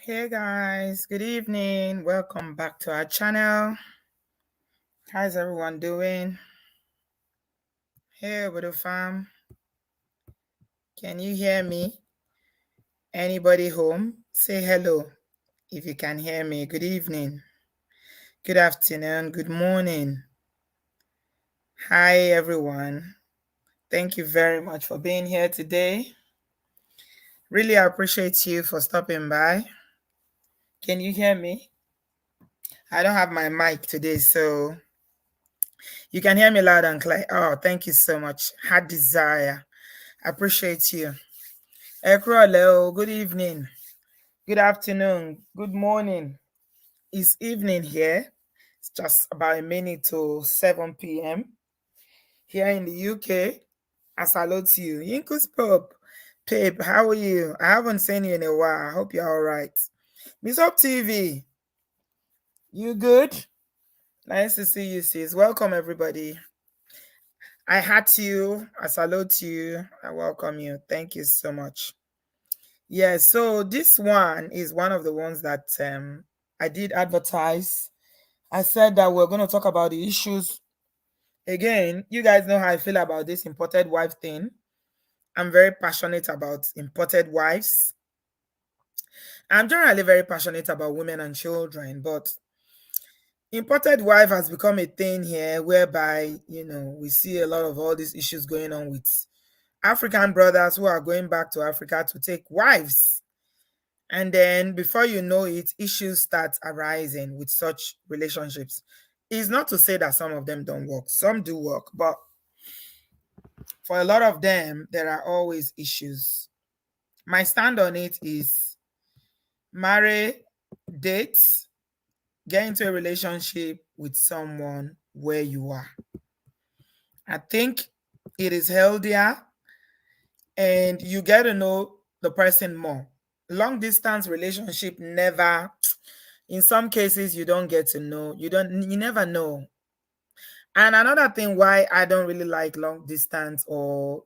Hey guys, good evening. Welcome back to our channel. How's everyone doing? Hey, Obodo fam. Can you hear me? Anybody home? Say hello if you can hear me. Good evening, good afternoon, good morning. Hi everyone. Thank you very much for being here today. Really appreciate you for stopping by. Can you hear me? I don't have my mic today, so you can hear me loud and clear. Oh, thank you so much. Had desire. Appreciate you. Ekroleo, good evening, good afternoon, good morning. It's evening here. It's just about a minute to 7 p.m. here in the UK. I salute you. Yinkus Pop. Pape, how are you? I haven't seen you in a while. I hope you're all right. Miss Up TV, you good? Nice to see you, sis. Welcome, everybody. I hat you. I salute you. I welcome you. Thank you so much. Yeah, so this one is one of the ones that I did advertise. I said that we're going to talk about the issues. Again, you guys know how I feel about this imported wife thing. I'm very passionate about imported wives. I'm generally very passionate about women and children, but imported wife has become a thing here whereby, we see a lot of all these issues going on with African brothers who are going back to Africa to take wives. And then before you know it, issues start arising with such relationships. It's not to say that some of them don't work. Some do work, but for a lot of them, there are always issues. My stand on it is marry, date, get into a relationship with someone where you are. I think it is healthier and you get to know the person more. Long distance relationship never, in some cases you don't get to know, you never know. And another thing why I don't really like long distance or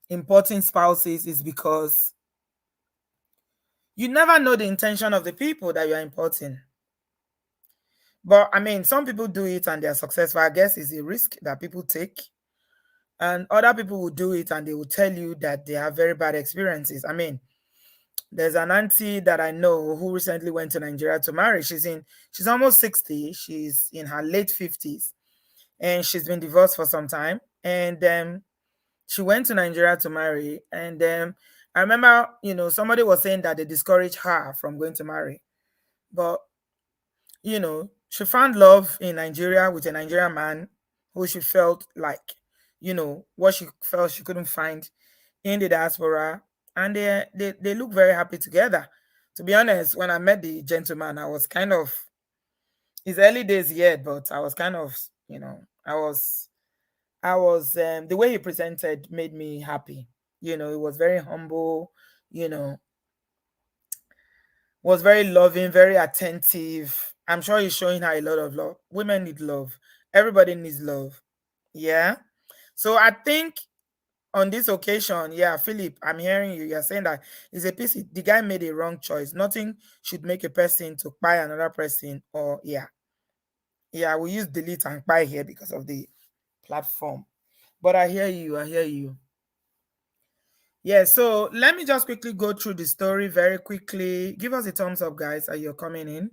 importing spouses is because you never know the intention of the people that you're importing. But I mean, some people do it and they're successful. I guess it's a risk that people take. And other people will do it and they will tell you that they have very bad experiences. I mean, there's an auntie that I know who recently went to Nigeria to marry. She's almost 60. She's in her late 50s and she's been divorced for some time. And she went to Nigeria to marry. And I remember, somebody was saying that they discouraged her from going to marry. But, she found love in Nigeria with a Nigerian man who she felt like, what she felt she couldn't find in the diaspora. And they look very happy together. To be honest, when I met the gentleman, I was kind of, his early days yet, but I was kind of, I was the way he presented made me happy. He was very humble, you know, was very loving, very attentive. I'm sure he's showing her a lot of love. Women need love. Everybody needs love. Yeah. So I think on this occasion, yeah, Philip, I'm hearing you. You're saying that it's a pity. The guy made a wrong choice. Nothing should make a person to buy another person. Or yeah, we use delete and buy here because of the platform. But I hear you. I hear you. Yeah, so let me just quickly go through the story very quickly. Give us a thumbs up, guys, as you're coming in.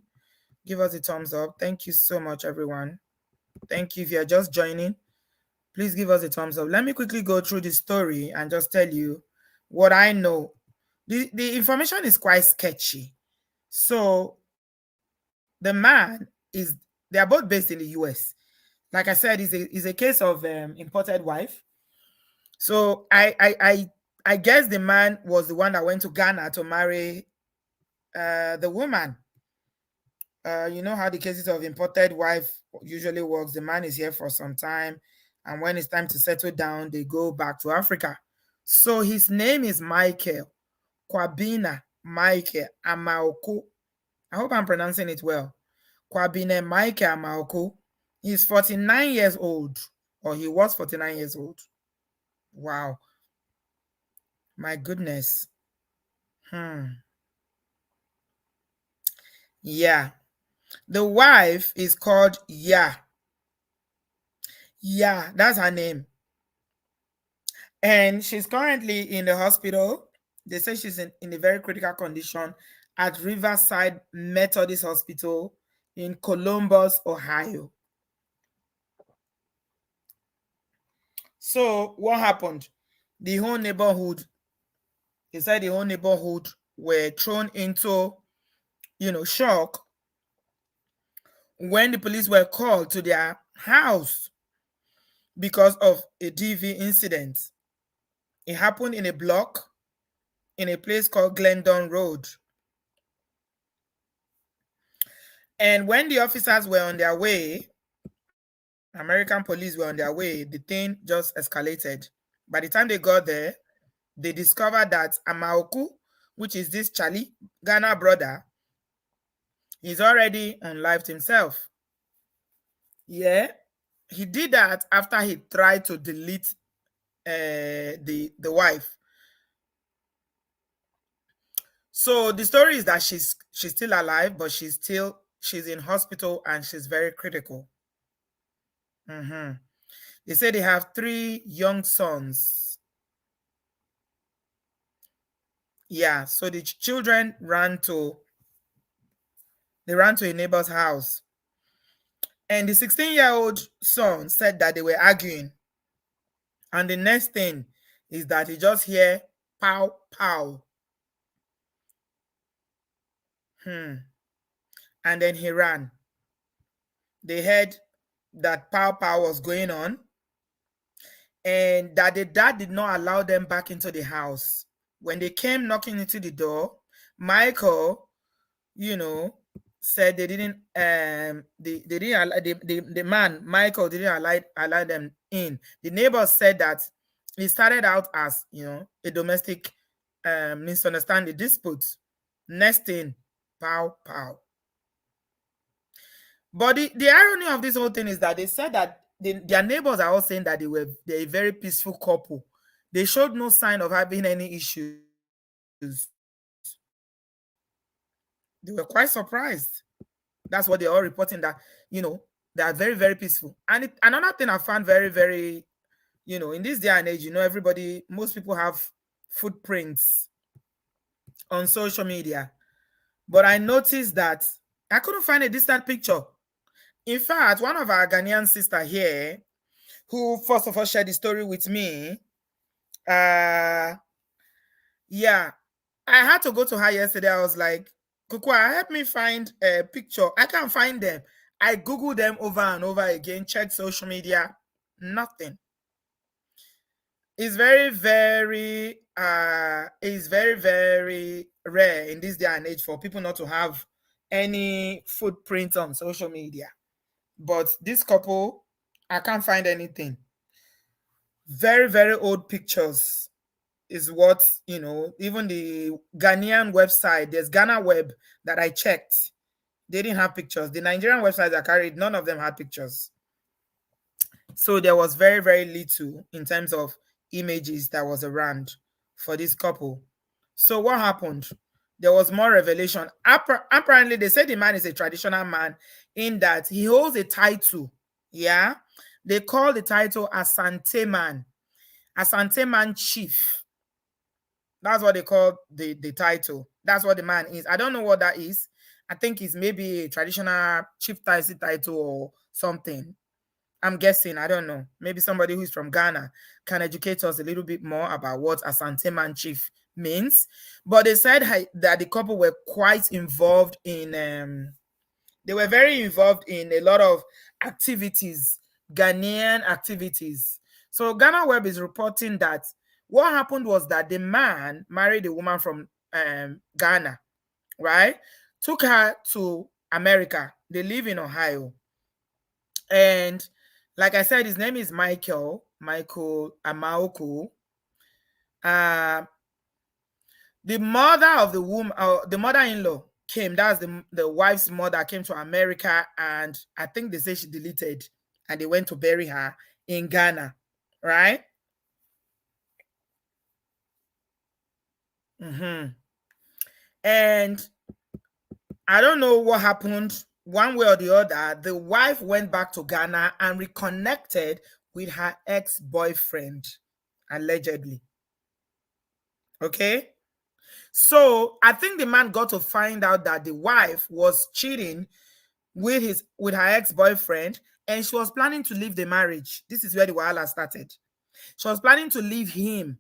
Give us a thumbs up. Thank you so much, everyone. Thank you. If you're just joining, please give us a thumbs up. Let me quickly go through the story and just tell you what I know. The information is quite sketchy. So the man is, they are both based in the US. Like I said, is a case of imported wife. So I guess the man was the one that went to Ghana to marry the woman. You know how the cases of imported wife usually works. The man is here for some time, and when it's time to settle down, they go back to Africa. So his name is Michael Kwabena Michael Amaoko. I hope I'm pronouncing it well. Kwabena Michael Amaoko. He's 49 years old, or he was 49 years old. Wow, my goodness. Hmm. Yeah. The wife is called Ya. Yeah, that's her name. And she's currently in the hospital. They say she's in a very critical condition at Riverside Methodist Hospital in Columbus, Ohio. So what happened? The whole neighborhood, they said the whole neighborhood were thrown into, shock when the police were called to their house because of a DV incident. It happened in a block in a place called Glendon Road. And when the officers were on their way, American police were on their way, the thing just escalated. By the time they got there, they discovered that Amaoku, which is this Charlie Ghana brother, is already unlived himself. Yeah, he did that after he tried to delete the wife. So the story is that she's still alive, but she's in hospital and she's very critical. They say they have 3 young sons. Yeah, so the children ran to a neighbor's house, and the 16-year-old son said that they were arguing, and the next thing is that he just hear pow pow, and then he ran. They heard that pow pow was going on, and that the dad did not allow them back into the house. When they came knocking into the door, Michael, said they didn't they didn't allow, the man Michael didn't allow them in. The neighbors said that it started out as a domestic misunderstanding, dispute. Next thing, pow pow. But the irony of this whole thing is that they said that their neighbors are all saying that they're a very peaceful couple. They showed no sign of having any issues. They were quite surprised. That's what they're all reporting, that they are very, very peaceful. And another thing I found very, very, in this day and age, most people have footprints on social media. But I noticed that I couldn't find a distant picture. In fact, one of our Ghanaian sister here, who first of all shared the story with me, yeah, I had to go to her yesterday. I was like, Kukwa, help me find a picture. I can't find them. I Googled them over and over again, checked social media, nothing. It's very, very, very rare in this day and age for people not to have any footprint on social media. But this couple, I can't find anything. Very, very old pictures is what, even the Ghanaian website, there's Ghana Web that I checked. They didn't have pictures. The Nigerian websites I carried, none of them had pictures. So there was very, very little in terms of images that was around for this couple. So what happened? There was more revelation. Apparently, they say the man is a traditional man in that he holds a title. Yeah. They call the title Asante Man. Asante Man Chief. That's what they call the title. That's what the man is. I don't know what that is. I think it's maybe a traditional chieftaincy title or something. I'm guessing. I don't know. Maybe somebody who's from Ghana can educate us a little bit more about what Asante Man Chief means. But they said that the couple were quite involved in, they were very involved in a lot of activities, Ghanaian activities. So Ghana Web is reporting that what happened was that the man married a woman from Ghana, right? Took her to America. They live in Ohio. And like I said, his name is Michael Amaoku. The mother of the woman, the mother-in-law came. That's the wife's mother came to America, and I think they say she deleted, and they went to bury her in Ghana, right? And I don't know what happened. One way or the other, the wife went back to Ghana and reconnected with her ex-boyfriend, allegedly. Okay? So I think the man got to find out that the wife was cheating with her ex-boyfriend, and she was planning to leave the marriage. This is where the wahala started. She was planning to leave him.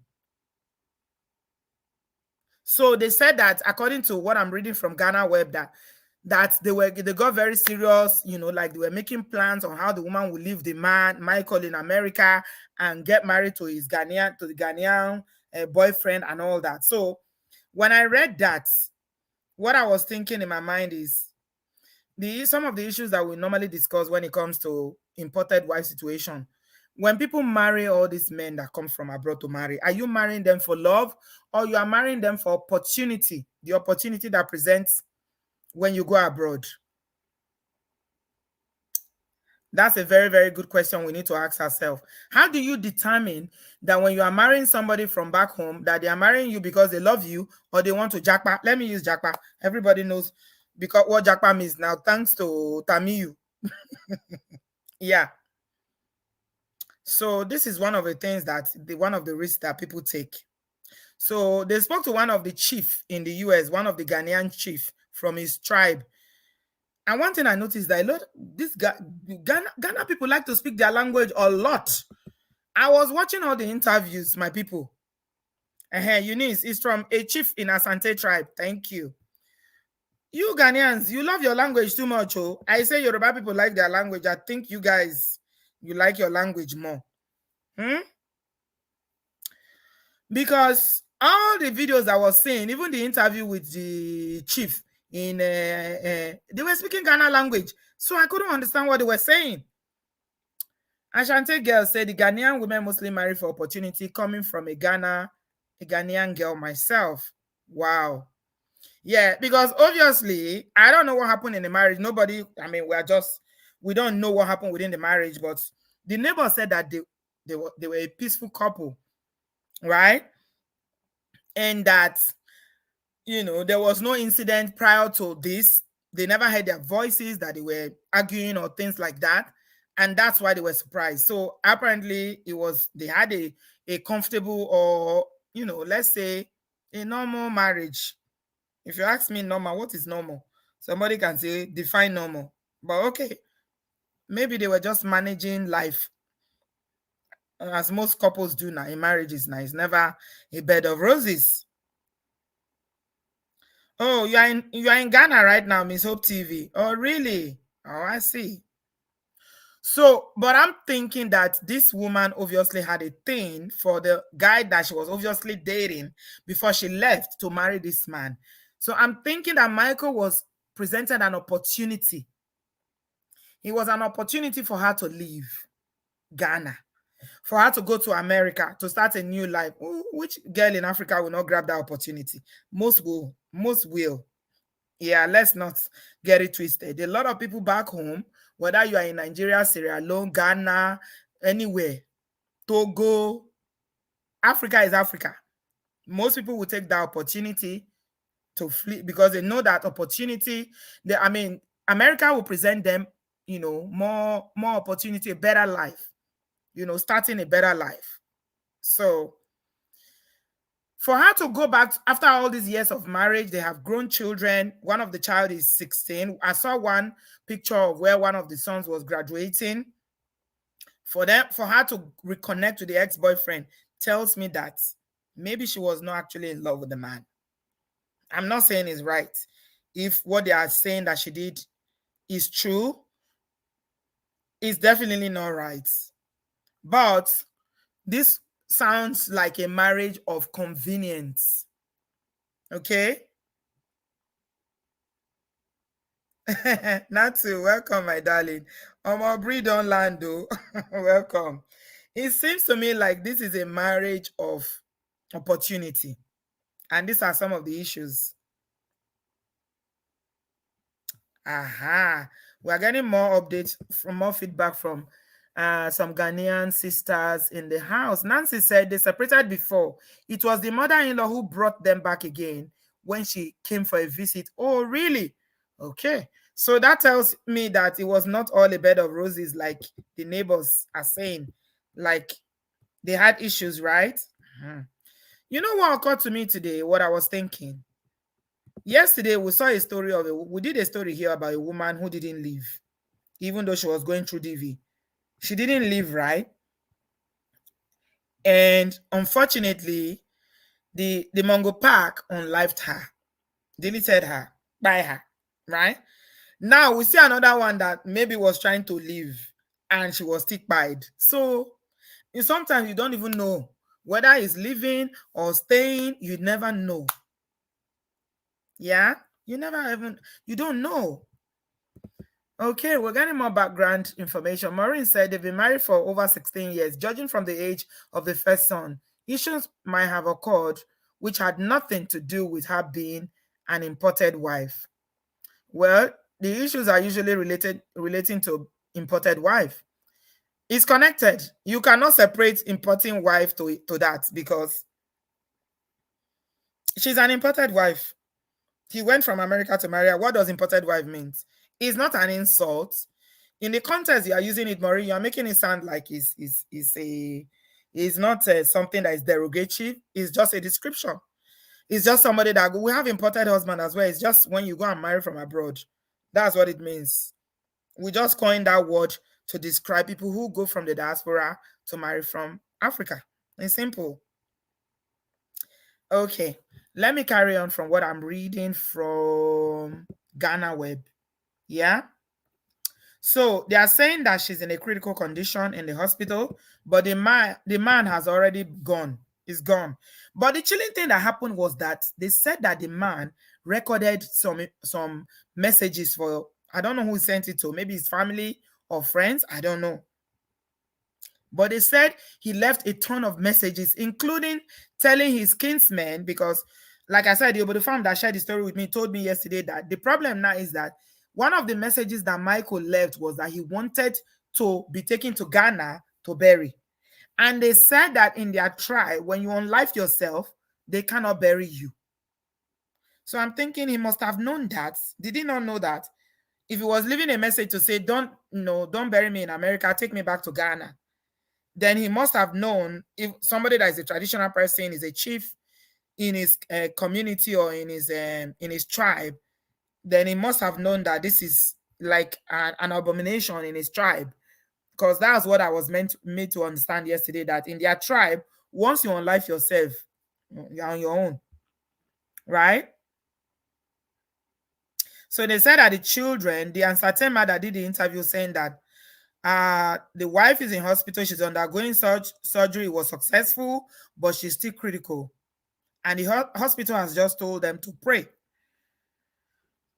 So they said that, according to what I'm reading from Ghana Web, that they got very serious, like they were making plans on how the woman would leave the man, Michael, in America, and get married to the Ghanaian boyfriend and all that. So when I read that, what I was thinking in my mind is some of the issues that we normally discuss when it comes to imported wife situation. When people marry all these men that come from abroad to marry, are you marrying them for love, or you are marrying them for opportunity, the opportunity that presents when you go abroad? That's a very, very good question we need to ask ourselves. How do you determine that when you are marrying somebody from back home, that they are marrying you because they love you or they want to jackpot? Let me use jackpot. Everybody knows because what jackpot means now, thanks to Tamiyu. Yeah. So this is one of the things one of the risks that people take. So they spoke to one of the chief in the US, one of the Ghanaian chief from his tribe. And one thing I noticed that Ghana people like to speak their language a lot. I was watching all the interviews, my people. Eunice is from a chief in Asante tribe. Thank you. You Ghanaians, you love your language too much. Oh, I say Yoruba people like their language. I think you guys, you like your language more. Because all the videos I was seeing, even the interview with the chief they were speaking Ghana language, so I couldn't understand what they were saying. Ashanti girl said the Ghanaian women mostly marry for opportunity, coming from a Ghanaian girl myself. Wow. Yeah, because obviously I don't know what happened in the marriage. Nobody, I mean, we don't know what happened within the marriage, but the neighbor said that they were a peaceful couple, right? And that there was no incident prior to this. They never heard their voices that they were arguing or things like that, and that's why they were surprised. So apparently they had a comfortable, or let's say a normal marriage. If you ask me normal, what is normal? Somebody can say define normal, but okay, maybe they were just managing life as most couples do now. A marriage is nice, never a bed of roses. Oh, you are in Ghana right now, Miss Hope TV. Oh, really? Oh, I see. So, but I'm thinking that this woman obviously had a thing for the guy that she was obviously dating before she left to marry this man. So I'm thinking that Michael was presented an opportunity. It was an opportunity for her to leave Ghana, for her to go to America to start a new life. Which girl in Africa will not grab that opportunity? Most will. Most will. Yeah, let's not get it twisted. A lot of people back home, whether you are in Nigeria, Sierra Leone, Ghana, anywhere, Togo, Africa is Africa. Most people will take that opportunity to flee because they know that opportunity. America will present them, more opportunity, a better life, starting a better life. So for her to go back after all these years of marriage, they have grown children. One of the child is 16. I saw one picture of where one of the sons was graduating. For her to reconnect with the ex-boyfriend tells me that maybe she was not actually in love with the man. I'm not saying it's right. If what they are saying that she did is true, it's definitely not right. But this sounds like a marriage of convenience. Okay? Natsu, welcome, my darling. Breed on Lando. Welcome. It seems to me like this is a marriage of opportunity. And these are some of the issues. We're getting more updates, more feedback from some Ghanaian sisters in the house. Nancy said they separated before. It was the mother-in-law who brought them back again when she came for a visit. Oh, really? Okay. So that tells me that it was not all a bed of roses like the neighbors are saying. Like they had issues, right? Mhm. You know what occurred to me today? What I was thinking. Yesterday, we saw a story we did a story here about a woman who didn't leave, even though she was going through DV. She didn't leave, right? And unfortunately, the Mongo Park unlived her, deleted her, by her, right? Now we see another one that maybe was trying to leave and she was still Kpaid. So sometimes you don't even know whether he's leaving or staying. You never know. Yeah, you don't know. Okay, we're getting more background information. Maureen said they've been married for over 16 years. Judging from the age of the first son, issues might have occurred which had nothing to do with her being an imported wife. Well, the issues are usually relating to imported wife. It's connected. You cannot separate importing wife to that because she's an imported wife. He went from America to marry her. What does imported wife mean? It's not an insult. In the context you are using it, Maureen, you are making it sound like it's not something that is derogatory. It's just a description. It's just somebody that we have imported husband as well. It's just when you go and marry from abroad. That's what it means. We just coined that word to describe people who go from the diaspora to marry from Africa. It's simple. Okay, let me carry on from what I'm reading from Ghana Web. Yeah. So they are saying that she's in a critical condition in the hospital, but the man has already gone. He's gone. But the chilling thing that happened was that they said that the man recorded some messages for, I don't know who sent it to, maybe his family or friends, I don't know. But they said he left a ton of messages, including telling his kinsmen, because, like I said, the Obodo farm that shared the story with me told me yesterday that the problem now is that one of the messages that Michael left was that he wanted to be taken to Ghana to bury. And they said that in their tribe, when you unlife yourself, they cannot bury you. So I'm thinking he must have known that. Did he not know that? If he was leaving a message to say, don't bury me in America, take me back to Ghana, then he must have known, if somebody that is a traditional person, is a chief in his community or in his tribe, then he must have known that this is like an abomination in his tribe, because that's what I was made to understand yesterday, that in their tribe, once you unlife yourself, you're on your own, right? So they said that the uncertain mother did the interview saying that the wife is in hospital, she's undergoing surgery, was successful, but she's still critical. And the hospital has just told them to pray.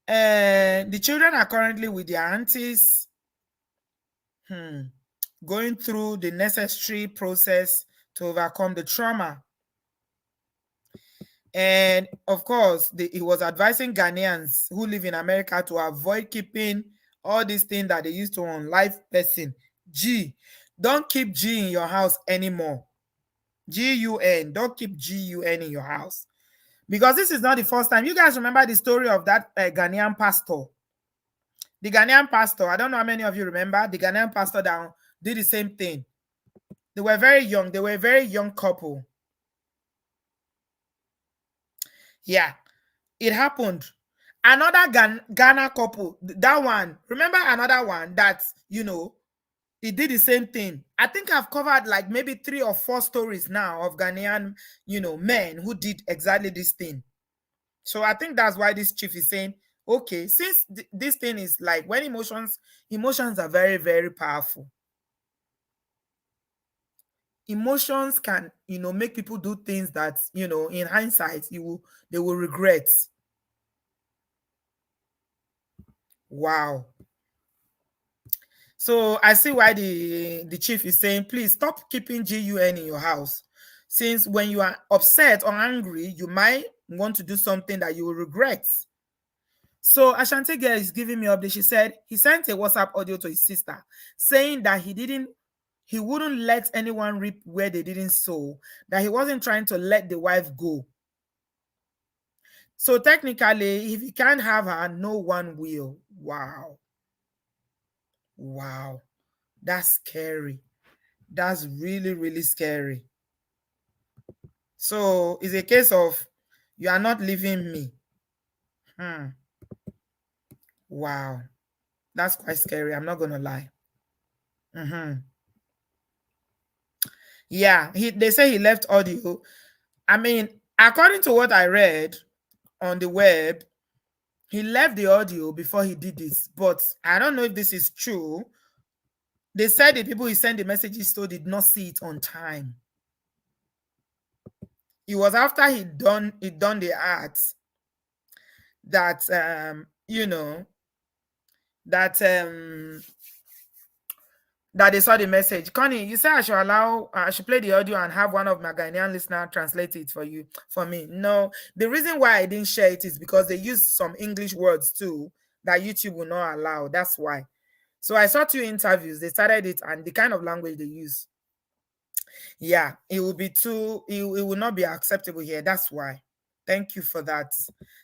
And the children are currently with their aunties, going through the necessary process to overcome the trauma. And of course, he was advising Ghanaians who live in America to avoid keeping all these things that they used to on live person. Don't keep G in your house anymore. GUN, don't keep GUN in your house. Because this is not the first time. You guys remember the story of that Ghanaian pastor? The Ghanaian pastor, I don't know how many of you remember, the Ghanaian pastor that did the same thing. They were very young. They were a very young couple. Yeah, it happened. Another Ghana couple, that one, remember another one that, he did the same thing. I think I've covered like maybe 3 or 4 stories now of Ghanaian, men who did exactly this thing. So I think that's why this chief is saying, okay, since this thing is like when emotions are very, very powerful. Emotions can, make people do things that, in hindsight, they will regret. Wow. So I see why the chief is saying, please stop keeping GUN in your house. Since when you are upset or angry, you might want to do something that you will regret. So Ashanti girl is giving me update. She said he sent a WhatsApp audio to his sister saying that he wouldn't let anyone reap where they didn't sow, that he wasn't trying to let the wife go. So technically, if he can't have her, no one will. Wow. Wow. That's scary. That's really, really scary. So it's a case of you are not leaving me. Wow. That's quite scary. I'm not gonna lie. Yeah, they say he left audio. I mean, according to what I read on the web, he left the audio before he did this. But I don't know if this is true. They said the people he sent the messages to did not see it on time. It was after he done the act that that that they saw the message. Connie, you say I should play the audio and have one of my Ghanaian listener translate it for me. No, the reason why I didn't share it is because they used some English words too that YouTube will not allow. That's why. So I saw 2 interviews. They started it and the kind of language they use. Yeah, it will be it will not be acceptable here. That's why. Thank you for that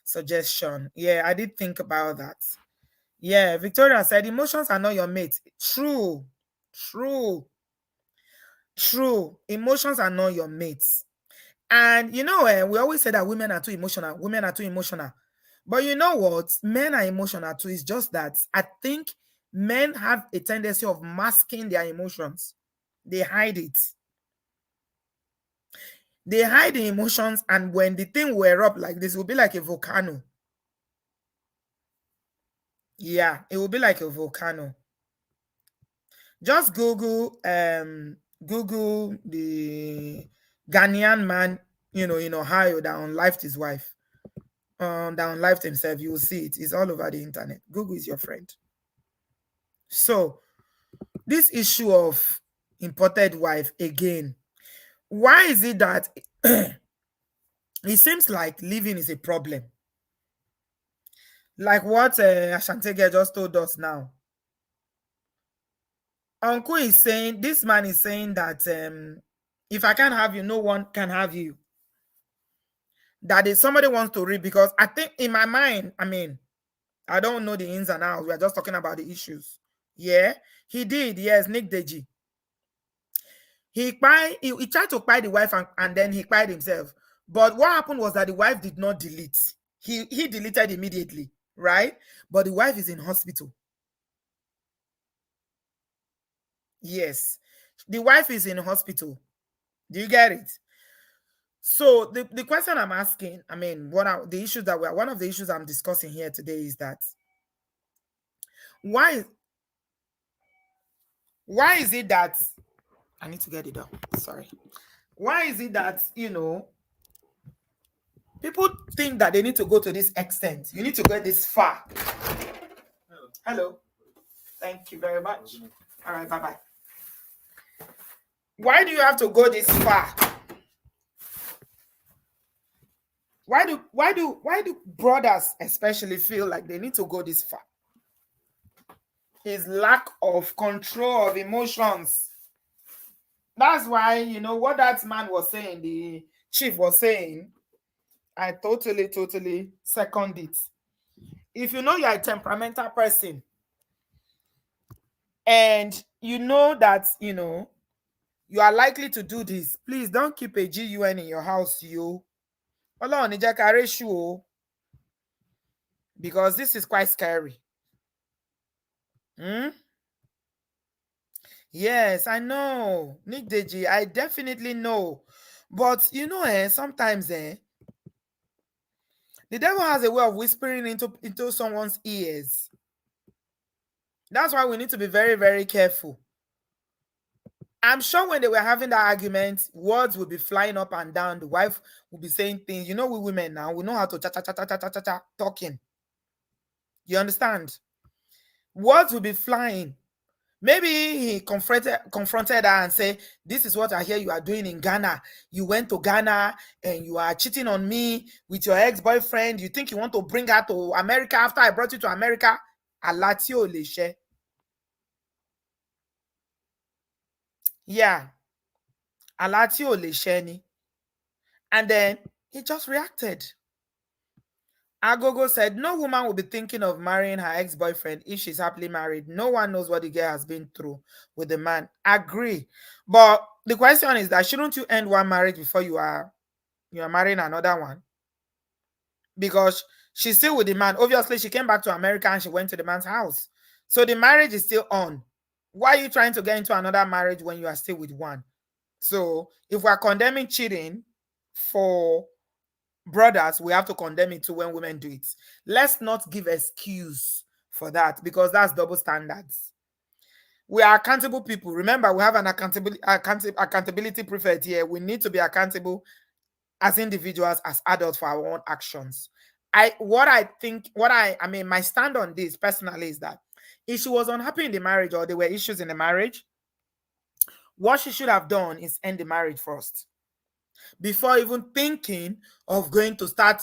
suggestion. Yeah, I did think about that. Yeah, Victoria said emotions are not your mate. True. True. True. Emotions are not your mates. And we always say that women are too emotional. Women are too emotional. But you know what? Men are emotional too. It's just that I think men have a tendency of masking their emotions. They hide it. They hide the emotions, and when the thing will erupt like this, it will be like a volcano. Yeah, it will be like a volcano. Just Google the Ghanaian man, in Ohio that unlived his wife, that unlived himself. You will see it. It's all over the internet. Google is your friend. So this issue of imported wife again, why is it that it seems like living is a problem? Like what Ashantege just told us now. Uncle is saying, this man is saying that if I can't have you, no one can have you. That is somebody wants to read, because I think in my mind, I mean, I don't know the ins and outs. We are just talking about the issues. Yeah, he did. Yes, Nick Deji. He tried to buy the wife and then he cried himself. But what happened was that the wife did not delete. He deleted immediately, right? But the wife is in hospital. Yes, the wife is in hospital. Do you get it? So the question I'm asking, I mean, one of the issues I'm discussing here today is that why is it that I need to get it done? Sorry. Why is it that people think that they need to go to this extent? You need to go this far. Hello. Thank you very much. All right, bye-bye. Why do you have to go this far? Why do brothers especially feel like they need to go this far? His lack of control of emotions. That's why, what that man was saying, the chief was saying, I totally second it. If you know you're a temperamental person and you know that, you are likely to do this, please don't keep a GUN in your house, because this is quite scary. Yes, I know. Nick Deji, I definitely know. But sometimes the devil has a way of whispering into someone's ears. That's why we need to be very, very careful. I'm sure when they were having that argument, words would be flying up and down. The wife would be saying things. We women now, we know how to cha talking. You understand? Words will be flying. Maybe he confronted her and said, this is what I hear you are doing in Ghana. You went to Ghana and you are cheating on me with your ex-boyfriend. You think you want to bring her to America after I brought you to America? Alatio Leshe. Yeah. Alatio Lesheni. And then he just reacted. Agogo said, no woman will be thinking of marrying her ex-boyfriend if she's happily married. No one knows what the girl has been through with the man. Agree. But the question is that shouldn't you end one marriage before you are marrying another one? Because she's still with the man. Obviously, she came back to America and she went to the man's house. So the marriage is still on. Why are you trying to get into another marriage when you are still with one? So if we're condemning cheating for brothers, we have to condemn it too when women do it. Let's not give excuse for that, because that's double standards. We are accountable people. Remember, we have an accountability prefect here. We need to be accountable as individuals, as adults, for our own actions. My stand on this personally is that if she was unhappy in the marriage or there were issues in the marriage, what she should have done is end the marriage first before even thinking of going to start,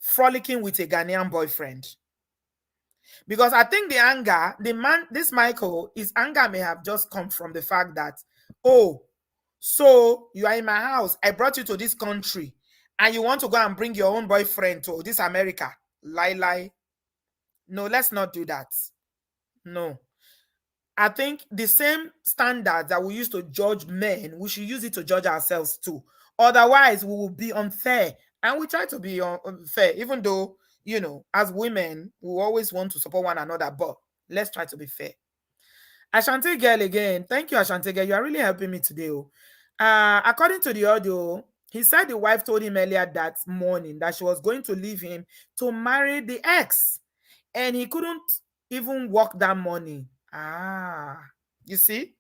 frolicking with a Ghanaian boyfriend. Because I think the anger, this Michael, his anger may have just come from the fact that, oh, so you are in my house, I brought you to this country, and you want to go and bring your own boyfriend to this America. Lie. No, let's not do that. No. I think the same standards that we used to judge men, we should use it to judge ourselves too. Otherwise, we will be unfair. And we try to be fair, even though, as women, we always want to support one another, but let's try to be fair. Ashanti girl again. Thank you, Ashanti girl. You are really helping me today. According to the audio, he said the wife told him earlier that morning that she was going to leave him to marry the ex. And he couldn't even work that morning. You see?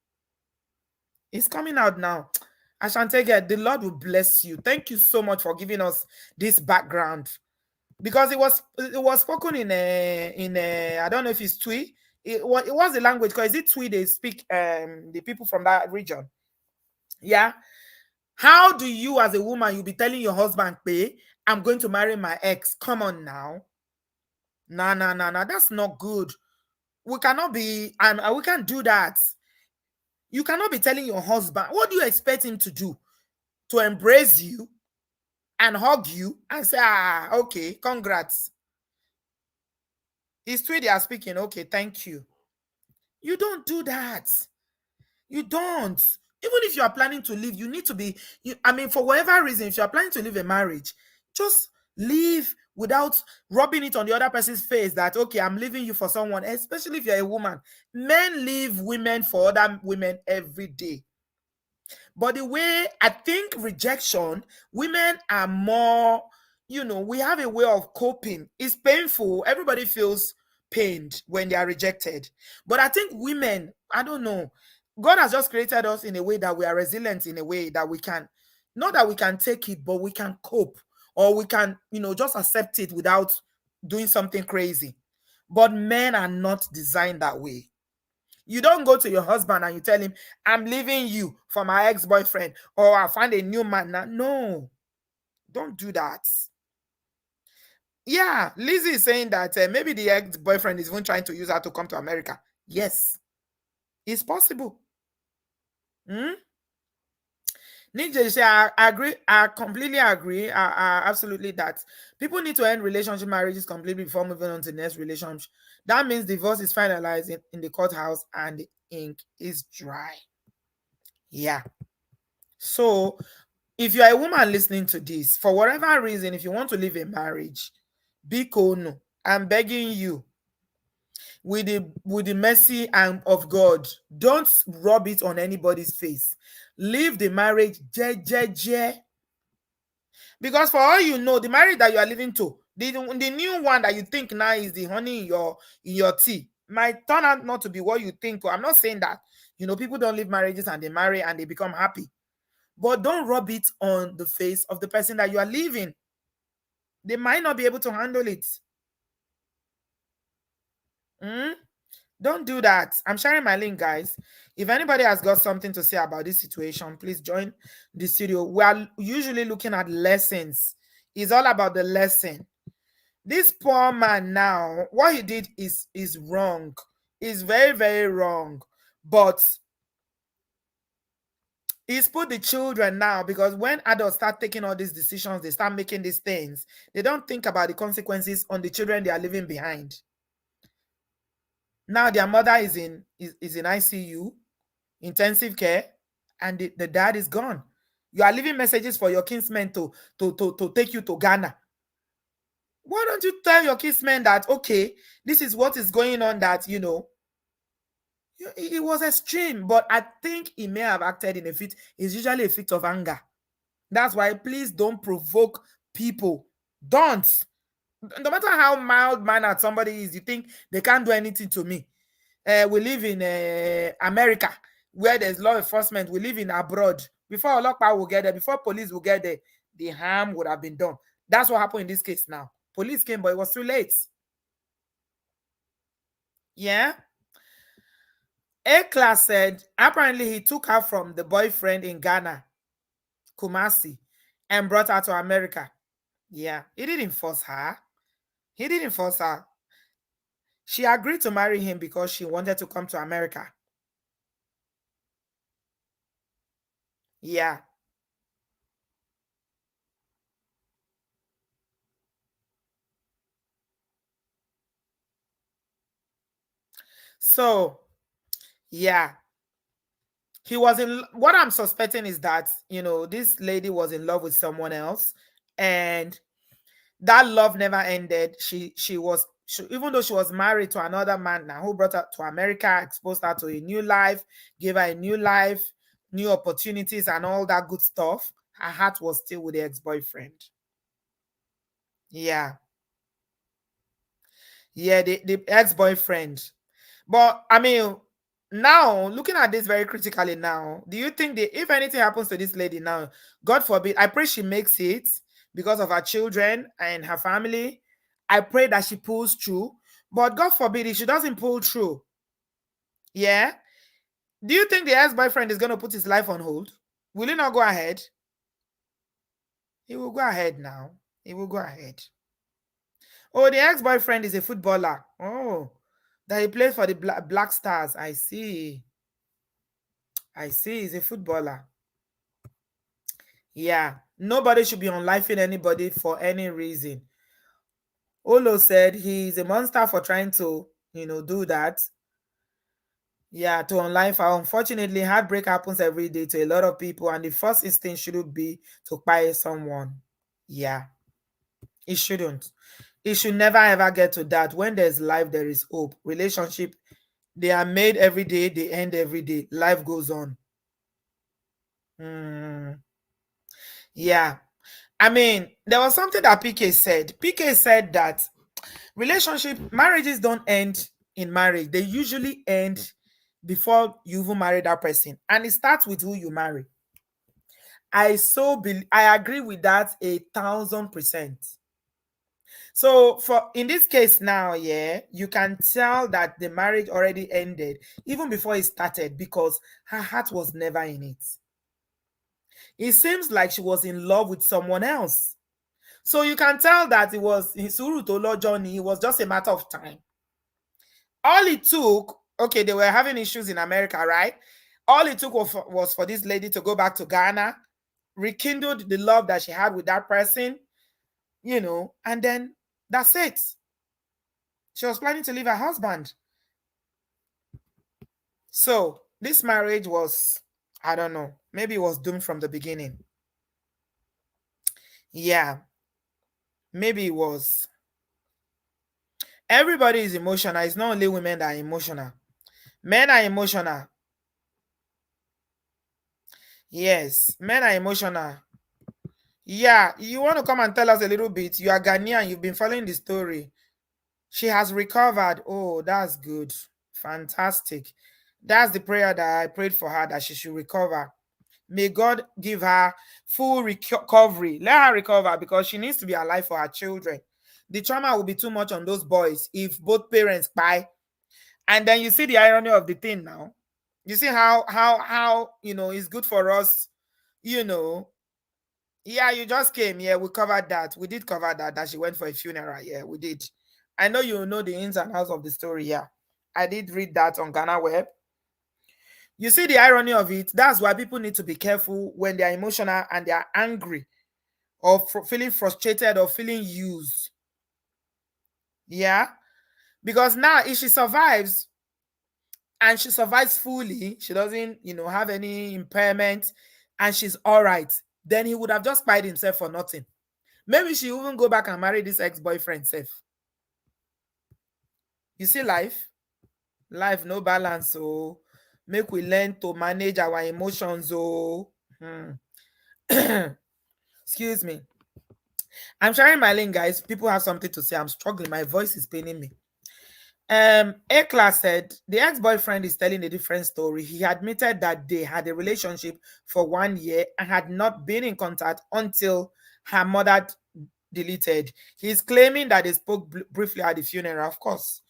It's coming out now. Ashanti girl, the Lord will bless you. Thank you so much for giving us this background. Because it was spoken in a I don't know if it's Twi. It was the language, because is it Twi they speak, the people from that region. Yeah. How do you as a woman, you be telling your husband, pay, I'm going to marry my ex? Come on now. Nah. That's not good. We cannot be, and we can't do that. You cannot be telling your husband, what do you expect him to do? To embrace you and hug you and say, okay, congrats. It's Twi they are speaking. Okay, thank you. You don't do that. You don't. Even if you are planning to leave, you need to be, for whatever reason, if you are planning to leave a marriage, just leave without rubbing it on the other person's face that, okay, I'm leaving you for someone, especially if you're a woman. Men leave women for other women every day. But the way I think rejection, women are more, we have a way of coping. It's painful. Everybody feels pained when they are rejected. But I think women, I don't know. God has just created us in a way that we are resilient, in a way that we can, not that we can take it, but we can cope, or we can, just accept it without doing something crazy. But men are not designed that way. You don't go to your husband and you tell him, I'm leaving you for my ex-boyfriend, or I find a new man now. No, don't do that. Yeah, Lizzie is saying that maybe the ex-boyfriend is even trying to use her to come to America. Yes, it's possible. Ninja say, I agree. I completely agree. I absolutely that people need to end relationship marriages completely before moving on to the next relationship. That means divorce is finalized in the courthouse and the ink is dry. Yeah. So if you are a woman listening to this, for whatever reason, if you want to leave a marriage, be cool. No, I'm begging you, with the mercy and of God, don't rub it on anybody's face. Leave the marriage, because for all you know, the marriage that you are living to, the new one that you think now is the honey in your tea, might turn out not to be what you think. I'm not saying that people don't leave marriages and they marry and they become happy, but don't rub it on the face of the person that you are leaving. They might not be able to handle it. Don't do that. I'm sharing my link, guys. If anybody has got something to say about this situation, please join the studio. We are usually looking at lessons. It's all about the lesson. This poor man now, what he did is wrong. It's very, very wrong. But It's put the children now, because when adults start taking all these decisions, they start making these things, they don't think about the consequences on the children they are leaving behind. Now their mother is in ICU, intensive care, and the dad is gone. You are leaving messages for your kinsmen to take you to Ghana. Why don't you tell your kinsmen that, okay, this is what is going on, that it was extreme, but I think he may have acted in a fit. It's usually a fit of anger. That's why, please don't provoke people. Don't. No matter how mild mannered somebody is, you think they can't do anything to me. We live in America, where there's law enforcement. We live in abroad. Before Olokpa will get there, before police will get there, the harm would have been done. That's what happened in this case now. Police came, but it was too late. Yeah. A-Class said apparently he took her from the boyfriend in Ghana, Kumasi, and brought her to America. Yeah, he didn't force her. He didn't force her. She agreed to marry him because she wanted to come to America. Yeah. So, yeah. He was in what I'm suspecting is that, this lady was in love with someone else, and that love never ended. Even though she was married to another man now who brought her to America, exposed her to a new life, gave her a new life, new opportunities, and all that good stuff, her heart was still with the ex-boyfriend. Yeah. Yeah, the ex-boyfriend. But I mean, now looking at this very critically now, do you think that if anything happens to this lady now, God forbid, I pray she makes it because of her children and her family. I pray that she pulls through. But God forbid if she doesn't pull through, yeah. Do you think the ex-boyfriend is going to put his life on hold? Will he not go ahead? He will go ahead now. He will go ahead. Oh, the ex-boyfriend is a footballer. Oh, that he plays for the Black Stars. I see. I see. He's a footballer. Yeah. Nobody should be unlifing anybody for any reason. Olo said he's a monster for trying to, do that. Yeah, to unlife her. Unfortunately, heartbreak happens every day to a lot of people, and the first instinct shouldn't be to buy someone. Yeah, it shouldn't. It should never ever get to that. When there's life, there is hope. Relationship, they are made every day, they end every day. Life goes on. Hmm. Yeah. I mean, there was something that PK said. PK said that marriages don't end in marriage. They usually end before you even marry that person. And it starts with who you marry. I agree with that 1,000%. So for in this case now, yeah, you can tell that the marriage already ended even before it started, because her heart was never in it. It seems like she was in love with someone else. So you can tell that it was Suru Tolo journey. It was just a matter of time. All it took, okay, they were having issues in America, right? All it took was for this lady to go back to Ghana, rekindled the love that she had with that person, and then that's it. She was planning to leave her husband. So this marriage was, I don't know, maybe it was doomed from the beginning. Yeah, maybe it was. Everybody is emotional. It's not only women that are emotional. Men are emotional. Yes, men are emotional. Yeah, you want to come and tell us a little bit? You are Ghanaian. You've been following the story. She has recovered. Oh, that's good. Fantastic. That's the prayer that I prayed for her, that she should recover. May God give her full recovery. Let her recover, because she needs to be alive for her children. The trauma will be too much on those boys if both parents buy. And then you see the irony of the thing now. You see how it's good for us, you know. Yeah, you just came. Yeah, we covered that. We did cover that she went for a funeral. Yeah, we did. I know you know the ins and outs of the story. Yeah, I did read that on Ghana Web. You see the irony of it? That's why people need to be careful when they're emotional and they're angry or feeling frustrated or feeling used. Yeah. Because now, if she survives and she survives fully, she doesn't, have any impairment and she's all right, then he would have just spied himself for nothing. Maybe she even go back and marry this ex-boyfriend self. You see life no balance. So make we learn to manage our emotions. Oh, excuse me. I'm sharing my link, guys. People have something to say. I'm struggling. My voice is paining me. A class said the ex-boyfriend is telling a different story. He admitted that they had a relationship for 1 year and had not been in contact until her mother deleted. He's claiming that they spoke briefly at the funeral. Of course.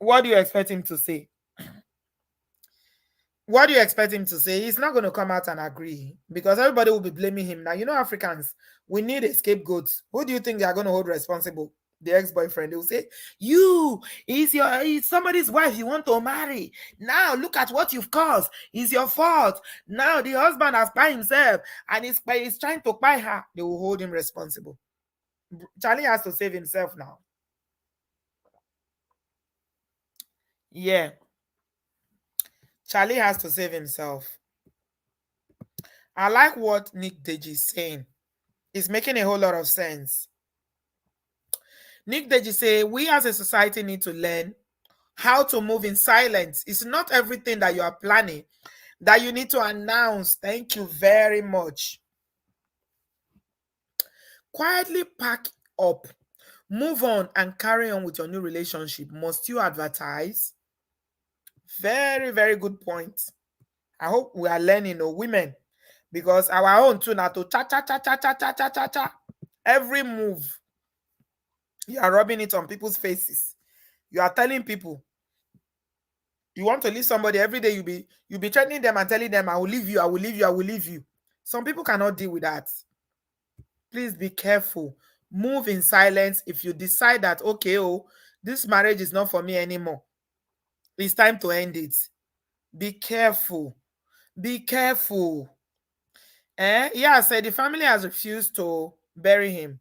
What do you expect him to say? What do you expect him to say? He's not going to come out and agree because everybody will be blaming him. Now, Africans, we need a scapegoat. Who do you think they are going to hold responsible? The ex-boyfriend. They will say, he's somebody's wife you want to marry. Now, look at what you've caused. It's your fault. Now, the husband has by himself and he's trying to buy her. They will hold him responsible. Charlie has to save himself now. Yeah. Charlie has to save himself. I like what Nick Deji is saying. It's making a whole lot of sense. Nick Deji say, we as a society need to learn how to move in silence. It's not everything that you are planning that you need to announce. Thank you very much. Quietly pack up, move on, and carry on with your new relationship. Must you advertise? Very, very good point. I hope we are learning, women, because our own too now to cha cha cha cha cha cha cha cha cha. Every move, you are rubbing it on people's faces. You are telling people you want to leave somebody every day. You be threatening them and telling them, I will leave you, I will leave you, I will leave you. Some people cannot deal with that. Please be careful. Move in silence. If you decide that, okay, this marriage is not for me anymore, it's time to end it. Be careful. Be careful. Yeah, said the family has refused to bury him.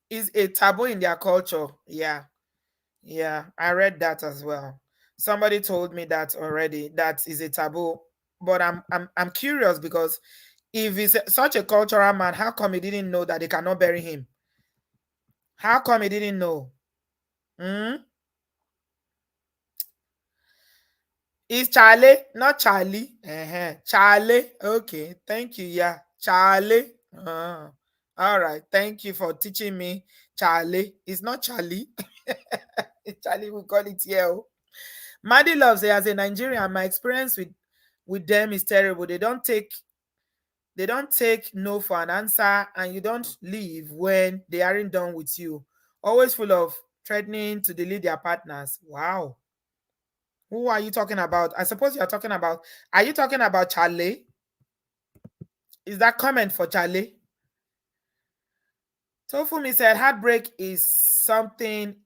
It's a taboo in their culture. Yeah, I read that as well. Somebody told me that already. That is a taboo. But I'm curious because if he's such a cultural man, how come he didn't know that they cannot bury him? How come he didn't know? Hmm? It's Charlie, not Charlie. Charlie. Okay, thank you. Yeah, Charlie. All right, thank you for teaching me. Charlie. It's not Charlie. It's Charlie, we call it here. Maddie loves it. As a Nigerian, my experience with them is terrible. They don't take no for an answer, and you don't leave when they aren't done with you. Always full of threatening to delete their partners. Wow. Who are you talking about? I suppose you're talking about. Are you talking about Charlie? Is that comment for Charlie? Tofumi said heartbreak is sometimes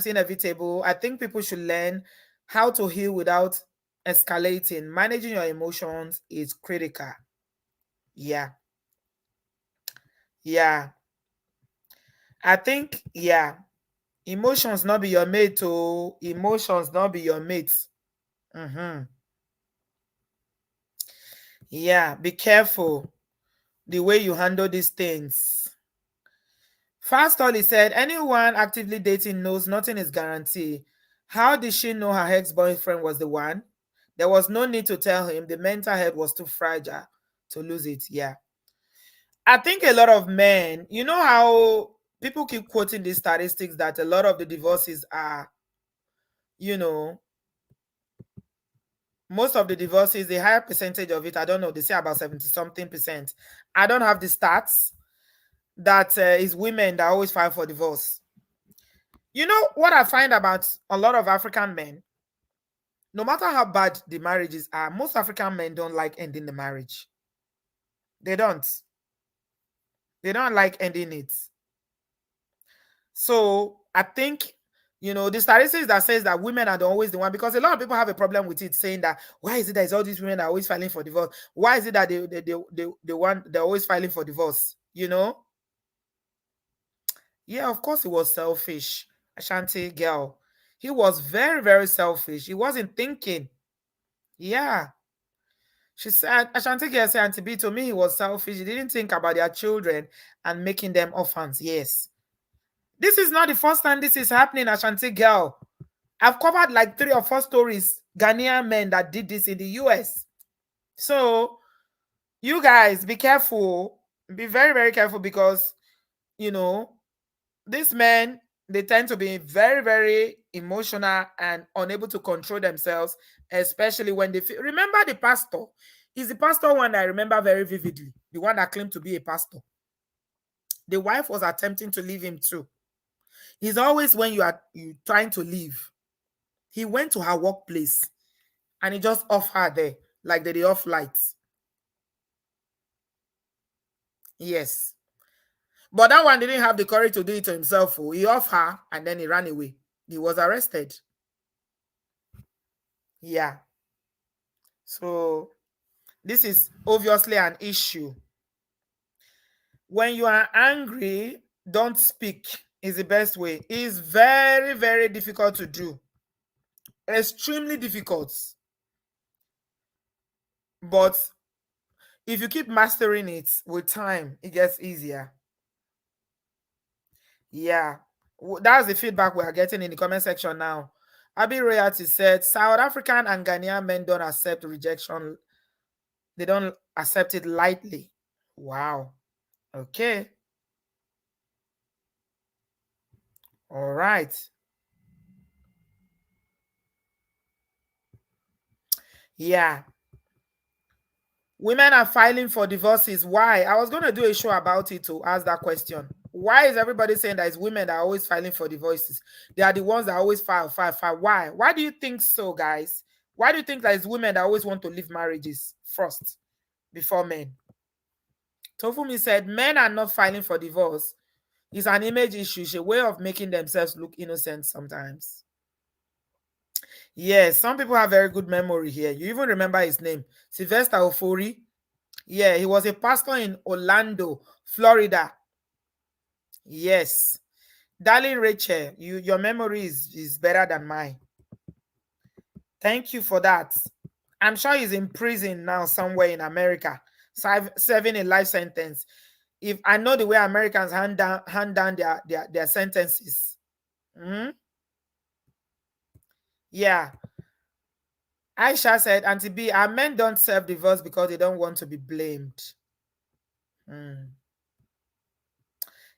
inevitable. I think people should learn how to heal without escalating. Managing your emotions is critical. Yeah. Yeah. I think, yeah. Emotions not be your mate, oh. Emotions not be your mates. Yeah, be careful the way you handle these things. Fast Ollie said, anyone actively dating knows nothing is guaranteed. How did she know her ex-boyfriend was the one? There was no need to tell him. The mental health was too fragile to lose it. Yeah. I think a lot of men, you know how people keep quoting these statistics that a lot of the divorces are, you know, most of the divorces, a higher percentage of it, I don't know, they say about 70 something percent. I don't have the stats. That is women that always file for divorce. You know what I find about a lot of African men? No matter how bad the marriages are, most African men don't like ending the marriage. They don't. They don't like ending it. So I think You know, the statistics that says that women are always the one, because a lot of people have a problem with it, saying that why is it that all these women are always filing for divorce? Why is it that they're always filing for divorce? You know? Yeah, of course he was selfish. Ashanti girl. He was very, very selfish. He wasn't thinking. Yeah. She said, Ashanti girl said, Auntie B, to me, he was selfish. He didn't think about their children and making them orphans. Yes. This is not the first time this is happening, Ashanti girl. I've covered like 3 or 4 stories, Ghanaian men that did this in the US. So, you guys, be careful. Be very, very careful, because, you know, these men, they tend to be very, very emotional and unable to control themselves, especially when they feel. Remember the pastor? Is the pastor one I remember very vividly, the one that claimed to be a pastor. The wife was attempting to leave him too. He's always, when you trying to leave, he went to her workplace and he just off her there, like they off lights. Yes. But that one didn't have the courage to do it to himself. He off her and then he ran away. He was arrested. Yeah. So this is obviously an issue. When you are angry, don't speak is the best way. It's very, very difficult to do. Extremely difficult. But if you keep mastering it with time, it gets easier. Yeah. That's the feedback we are getting in the comment section now. Abi Royalty said, South African and Ghanaian men don't accept rejection. They don't accept it lightly. Wow. Okay. All right. Yeah. Women are filing for divorces. Why? I was going to do a show about it to ask that question. Why is everybody saying that it's women that are always filing for divorces? They are the ones that always file. Why? Why do you think so, guys? Why do you think that it's women that always want to leave marriages first before men? Tofumi said, men are not filing for divorce. It's an image issue. It's a way of making themselves look innocent sometimes. Yes, some people have very good memory here. You even remember his name, Sylvester Ofori. Yeah, he was a pastor in Orlando, Florida. Yes. Darling Rachel, your memory is better than mine. Thank you for that. I'm sure he's in prison now somewhere in America, serving a life sentence. If I know the way Americans hand down their sentences. Mm-hmm. Yeah. Aisha said, Auntie B, our men don't serve divorce because they don't want to be blamed.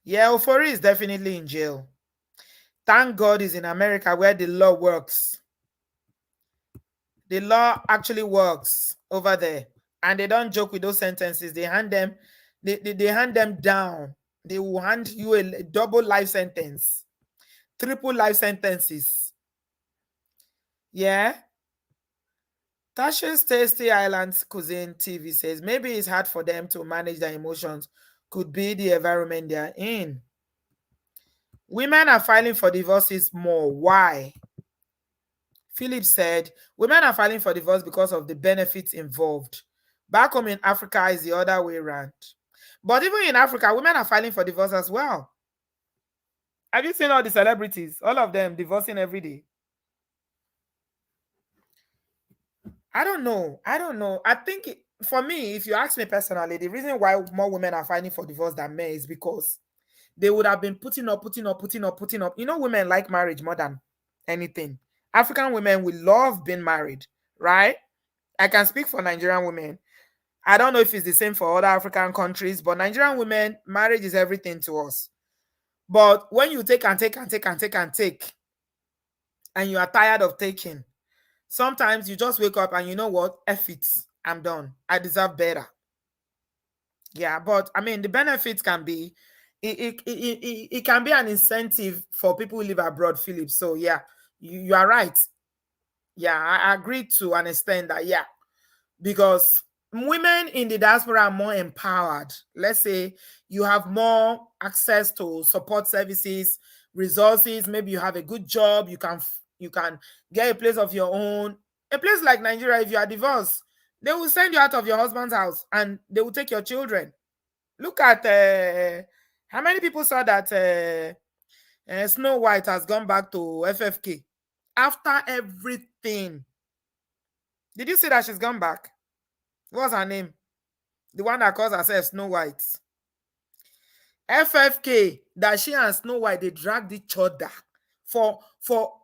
Yeah, Ofori is definitely in jail. Thank God he's in America where the law works. The law actually works over there. And they don't joke with those sentences. They hand them, they hand them down. They will hand you a double life sentence, triple life sentences. Yeah. Tasha's Tasty Islands Cuisine TV says maybe it's hard for them to manage their emotions. Could be the environment they're in. Women are filing for divorces more. Why? Philip said women are filing for divorce because of the benefits involved. Back home in Africa is the other way around. But even in Africa, women are filing for divorce as well. Have you seen all the celebrities? All of them divorcing every day. I don't know. I think for me, if you ask me personally, the reason why more women are filing for divorce than men is because they would have been putting up. You know, women like marriage more than anything. African women, we love being married, right? I can speak for Nigerian women. I don't know if it's the same for other African countries, but Nigerian women, marriage is everything to us. But when you take and take and take and take and take, and you are tired of taking, sometimes you just wake up and you know what? F it. I'm done. I deserve better. Yeah, but I mean, the benefits can be, it can be an incentive for people who live abroad, Philip. So yeah, you are right. Yeah, I agree to an extent that, yeah, because women in the diaspora are more empowered. Let's say you have more access to support services, resources, maybe you have a good job, you can get a place of your own. A place like Nigeria, if you are divorced, they will send you out of your husband's house and they will take your children. Look at how many people saw that Snow White has gone back to FFK after everything. Did you see that she's gone back? What's her name? The one that calls herself Snow White. FFK, that she and Snow White, they dragged each other for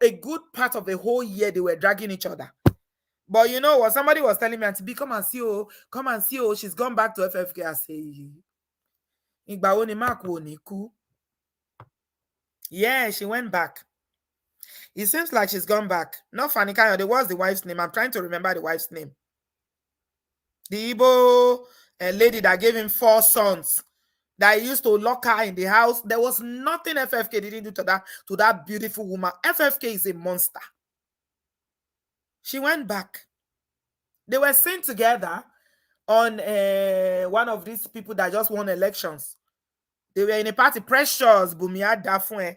a good part of the whole year. They were dragging each other. But you know what? Somebody was telling me, Auntie B, come and see, oh, she's gone back to FFK. I say, yeah, she went back. It seems like she's gone back. Not Fanny Kayode. What's the wife's name? I'm trying to remember the wife's name. The Igbo lady that gave him 4 sons, that he used to lock her in the house. There was nothing FFK didn't do to that beautiful woman. FFK is a monster. She went back. They were seen together on one of these people that just won elections. They were in a party. Precious Bumia Dafue.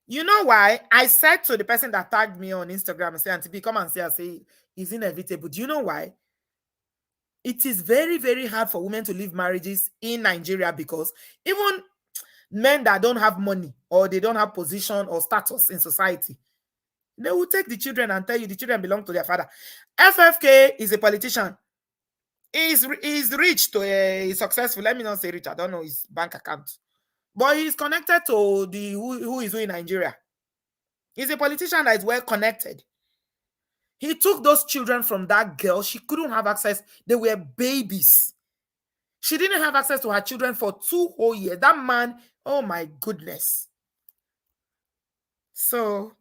You know why? I said to the person that tagged me on Instagram and said, Auntie B, come and see. I say, it's inevitable. Do you know why? It is very, very hard for women to leave marriages in Nigeria because even men that don't have money or they don't have position or status in society, they will take the children and tell you the children belong to their father. FFK is a politician. He's rich to he's successful. Let me not say rich. I don't know his bank account. But he's connected to the who is who in Nigeria. He's a politician that is well connected. He took those children from that girl. She couldn't have access. They were babies. She didn't have access to her children for 2 whole years. That man, oh my goodness. So,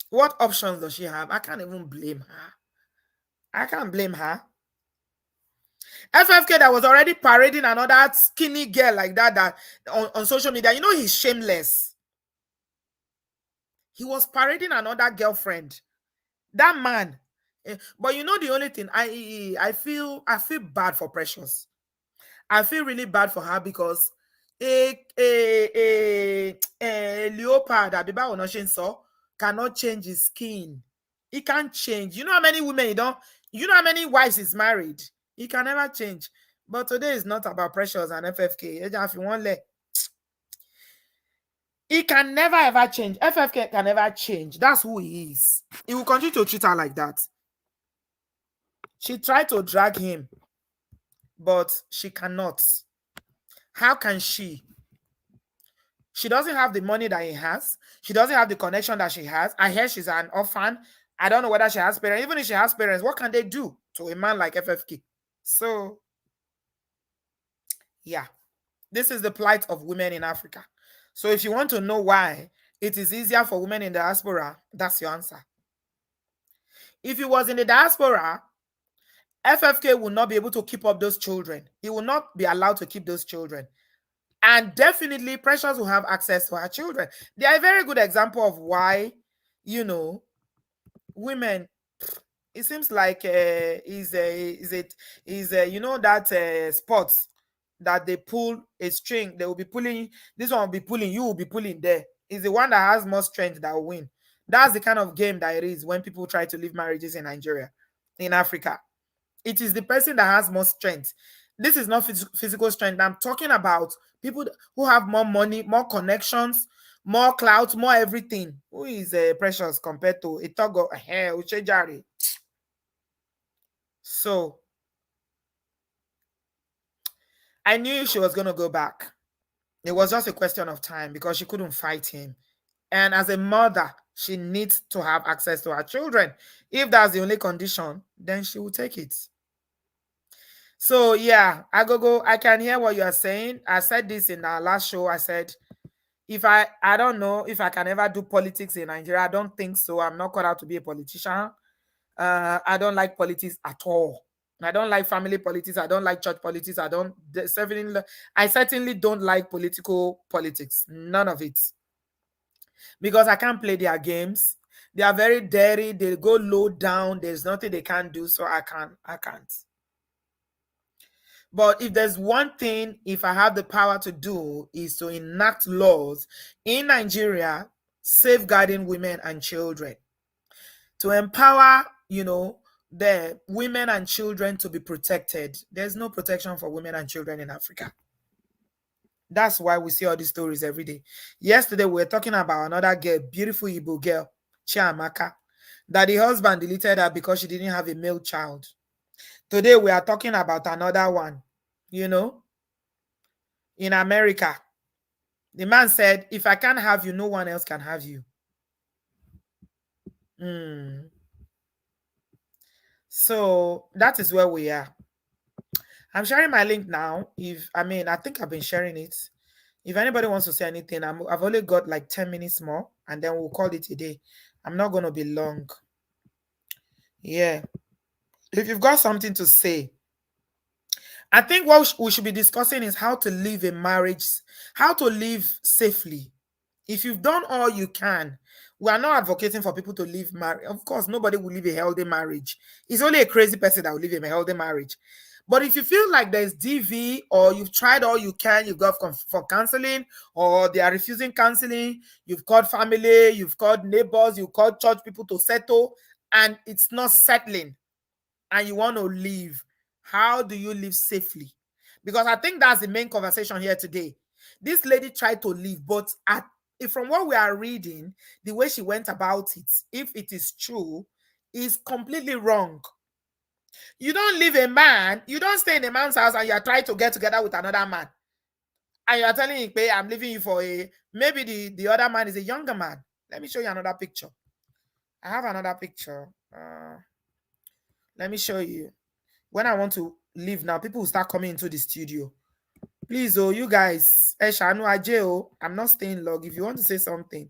what options does she have? I can't even blame her. I can't blame her. FFK that was already parading another skinny girl like that on social media. You know he's shameless. He was parading another girlfriend. That man. But you know the only thing, I feel bad for Precious. I feel really bad for her because a leopard that cannot change his skin. He can't change. You know how many women you know how many wives he's married? He can never change. But today is not about Precious and FFK. If you want he can never ever change. FFK can never change. That's who he is. He will continue to treat her like that. She tried to drag him, but she cannot. How can she? She doesn't have the money that he has. She doesn't have the connection that she has. I hear she's an orphan. I don't know whether she has parents. Even if she has parents, what can they do to a man like FFK? So, yeah, this is the plight of women in Africa. So if you want to know why it is easier for women in the diaspora, that's your answer. If he was in the diaspora, FFK will not be able to keep up those children. He will not be allowed to keep those children. And definitely, Precious will have access to her children. They are a very good example of why, women. It seems like you know that sports that they pull a string. They will be pulling. This one will be pulling. You will be pulling there. It's the one that has more strength that will win. That's the kind of game that it is when people try to leave marriages in Nigeria, in Africa. It is the person that has more strength. This is not physical strength. I'm talking about people who have more money, more connections, more clout, more everything. Who is Precious compared to Itogo Uchejari? So I knew she was going to go back. It was just a question of time because she couldn't fight him. And as a mother, she needs to have access to her children. If that's the only condition, then she will take it. So yeah, I can hear what you are saying. I said this in our last show. I said, if I don't know if I can ever do politics in Nigeria. I don't think so. I'm not called out to be a politician. I don't like politics at all. I don't like family politics. I don't like church politics. I certainly don't like politics. None of it. Because I can't play their games. They are very dirty. They go low down. There's nothing they can do. So I can't. But if there's one thing, if I have the power to do, is to enact laws in Nigeria safeguarding women and children, to empower, the women and children to be protected. There's no protection for women and children in Africa. That's why we see all these stories every day. Yesterday, we were talking about another girl, beautiful Igbo girl, Chiamaka, that the husband deleted her because she didn't have a male child. Today, we are talking about another one, in America. The man said, if I can't have you, no one else can have you. So that is where we are. I'm sharing my link now. I think I've been sharing it. If anybody wants to say anything, I've only got like 10 minutes more, and then we'll call it a day. I'm not going to be long. Yeah. If you've got something to say, I think what we should be discussing is how to live a marriage, how to live safely. If you've done all you can, we are not advocating for people to live marriage. Of course, nobody will live a healthy marriage. It's only a crazy person that will live a healthy marriage. But if you feel like there's DV, or you've tried all you can, you've got for counseling, or they are refusing counseling, you've called family, you've called neighbors, you've called church people to settle, and it's not settling, and you want to leave, how do you live safely? Because I think that's the main conversation here today. This lady tried to leave, but from what we are reading, the way she went about it, if it is true, is completely wrong. You don't leave a man, you don't stay in a man's house and you are trying to get together with another man. And you are telling him, I'm leaving you for maybe the other man is a younger man. Let me show you another picture. I have another picture. Let me show you. When I want to leave now, people will start coming into the studio. Please, you guys, I'm not staying long. If you want to say something,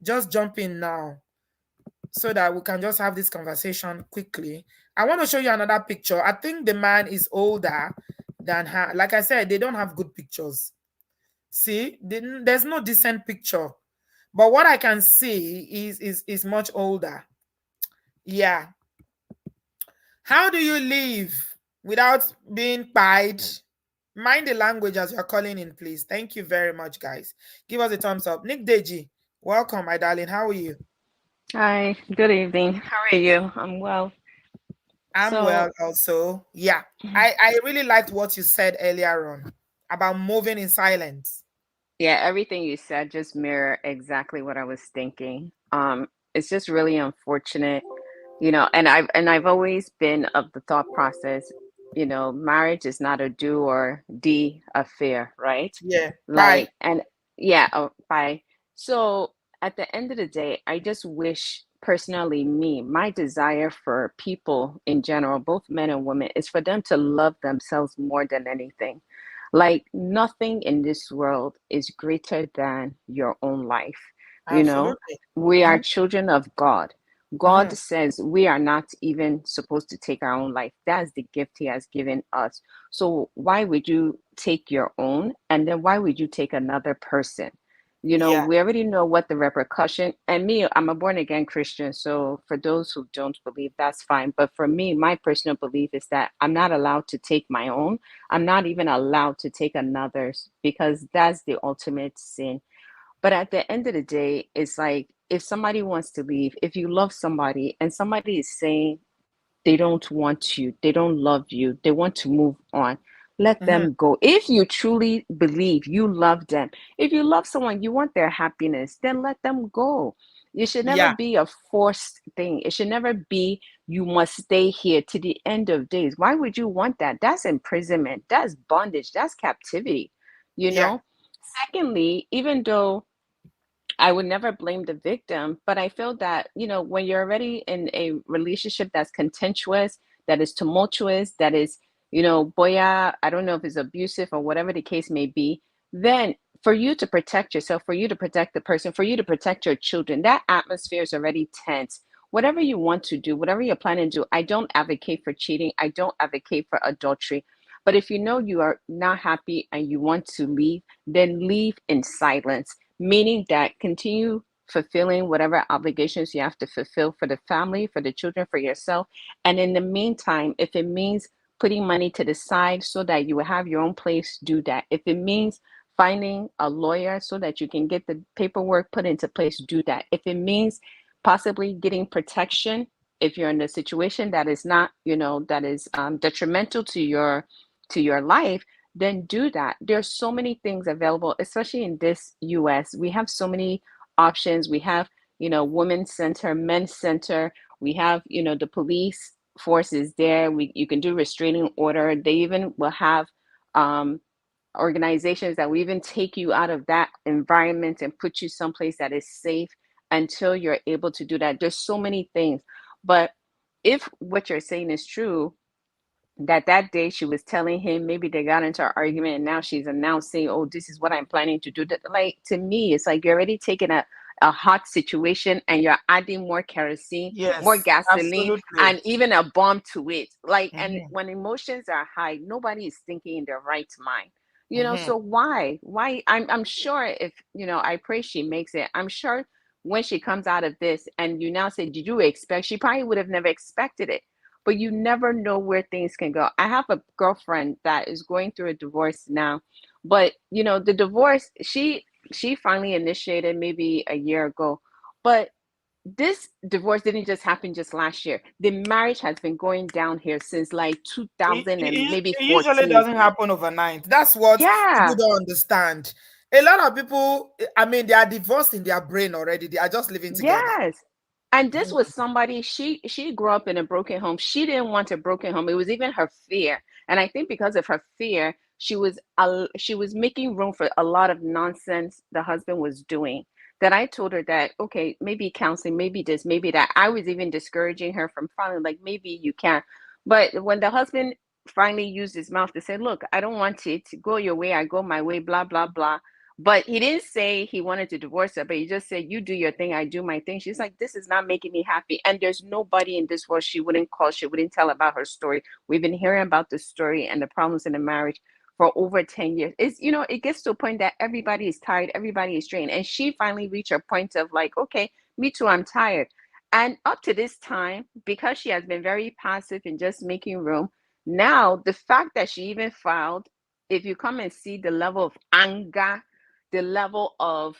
just jump in now so that we can just have this conversation quickly. I want to show you another picture. I think the man is older than her. Like I said, they don't have good pictures. See, there's no decent picture. But what I can see is much older. Yeah. How do you live without being Kpaid? Mind the language as you're calling in, please. Thank you very much, guys. Give us a thumbs up. Nick Deji, welcome, my darling. How are you? Hi, good evening. How are you? I'm well. I'm well also. Yeah. I really liked what you said earlier on about moving in silence. Yeah, everything you said just mirror exactly what I was thinking. It's just really unfortunate, and I've always been of the thought process, marriage is not a do or die affair, right? Yeah. Bye. Like, and yeah, bye. So at the end of the day, I just wish personally, my desire for people in general, both men and women, is for them to love themselves more than anything. Like, nothing in this world is greater than your own life. You know, Absolutely. we are Mm-hmm. children of God. God Mm-hmm. says we are not even supposed to take our own life. That's the gift He has given us. So why would you take your own? And then why would you take another person? Yeah. We already know what the repercussion, and me, I'm a born again Christian. So for those who don't believe, that's fine. But for me, my personal belief is that I'm not allowed to take my own. I'm not even allowed to take another's, because that's the ultimate sin. But at the end of the day, it's like, if somebody wants to leave, if you love somebody and somebody is saying they don't want you, they don't love you, they want to move on, let Mm-hmm. them go. If you truly believe you love them, if you love someone, you want their happiness, then let them go. It should never Yeah. be a forced thing. It should never be you must stay here to the end of days. Why would you want that? That's imprisonment, that's bondage, that's captivity, you Yeah. know? Secondly, even though I would never blame the victim, but I feel that, when you're already in a relationship that's contentious, that is tumultuous, that is, boya, I don't know if it's abusive or whatever the case may be, then for you to protect yourself, for you to protect the person, for you to protect your children, that atmosphere is already tense. Whatever you want to do, whatever you're planning to do, I don't advocate for cheating. I don't advocate for adultery. But if you know you are not happy and you want to leave, then leave in silence, meaning that continue fulfilling whatever obligations you have to fulfill for the family, for the children, for yourself. And in the meantime, if it means putting money to the side so that you will have your own place, do that. If it means finding a lawyer so that you can get the paperwork put into place, do that. If it means possibly getting protection, if you're in a situation that is not, that is detrimental to your life, then do that. There's so many things available, especially in this US. We have so many options. We have, women's center, men's center. We have, the police force is there. You can do restraining order. They even will have um, organizations that will even take you out of that environment and put you someplace that is safe until you're able to do that. There's so many things. But if what you're saying is true, that day she was telling him, maybe they got into an argument and now she's announcing, oh, this is what I'm planning to do. That, like, to me, it's like you're already taking a hot situation and you're adding more kerosene, more Yes, gasoline, absolutely. and even a bomb to it. Like, and Mm-hmm. when emotions are high, nobody is thinking in their right mind. Mm-hmm. So why I'm sure, if I pray she makes it. I'm sure when she comes out of this and you now say, did you expect, she probably would have never expected it, but you never know where things can go. I have a girlfriend that is going through a divorce now, but the divorce, she finally initiated maybe a year ago, but this divorce didn't just happen just last year. The marriage has been going down here since like 2000 and maybe It usually 14. doesn't happen overnight. That's what people Yeah. don't understand. A lot of people, I mean, they are divorced in their brain already. They are just living together. Yes. And this was Mhm. somebody, she grew up in a broken home. She didn't want a broken home. It was even her fear. And I think because of her fear, she was making room for a lot of nonsense the husband was doing. That I told her that, okay, maybe counseling, maybe this, maybe that. I was even discouraging her from finally, like, maybe you can. But when the husband finally used his mouth to say, look, I don't want it, go your way, I go my way, blah, blah, blah. But he didn't say he wanted to divorce her, but he just said, you do your thing, I do my thing. She's like, this is not making me happy. And there's nobody in this world she wouldn't call, she wouldn't tell about her story. We've been hearing about the story and the problems in the marriage for over 10 years. It's, it gets to a point that everybody is tired, everybody is drained. And she finally reached her point of like, okay, me too, I'm tired. And up to this time, because she has been very passive in just making room, now the fact that she even filed, if you come and see the level of anger, the level of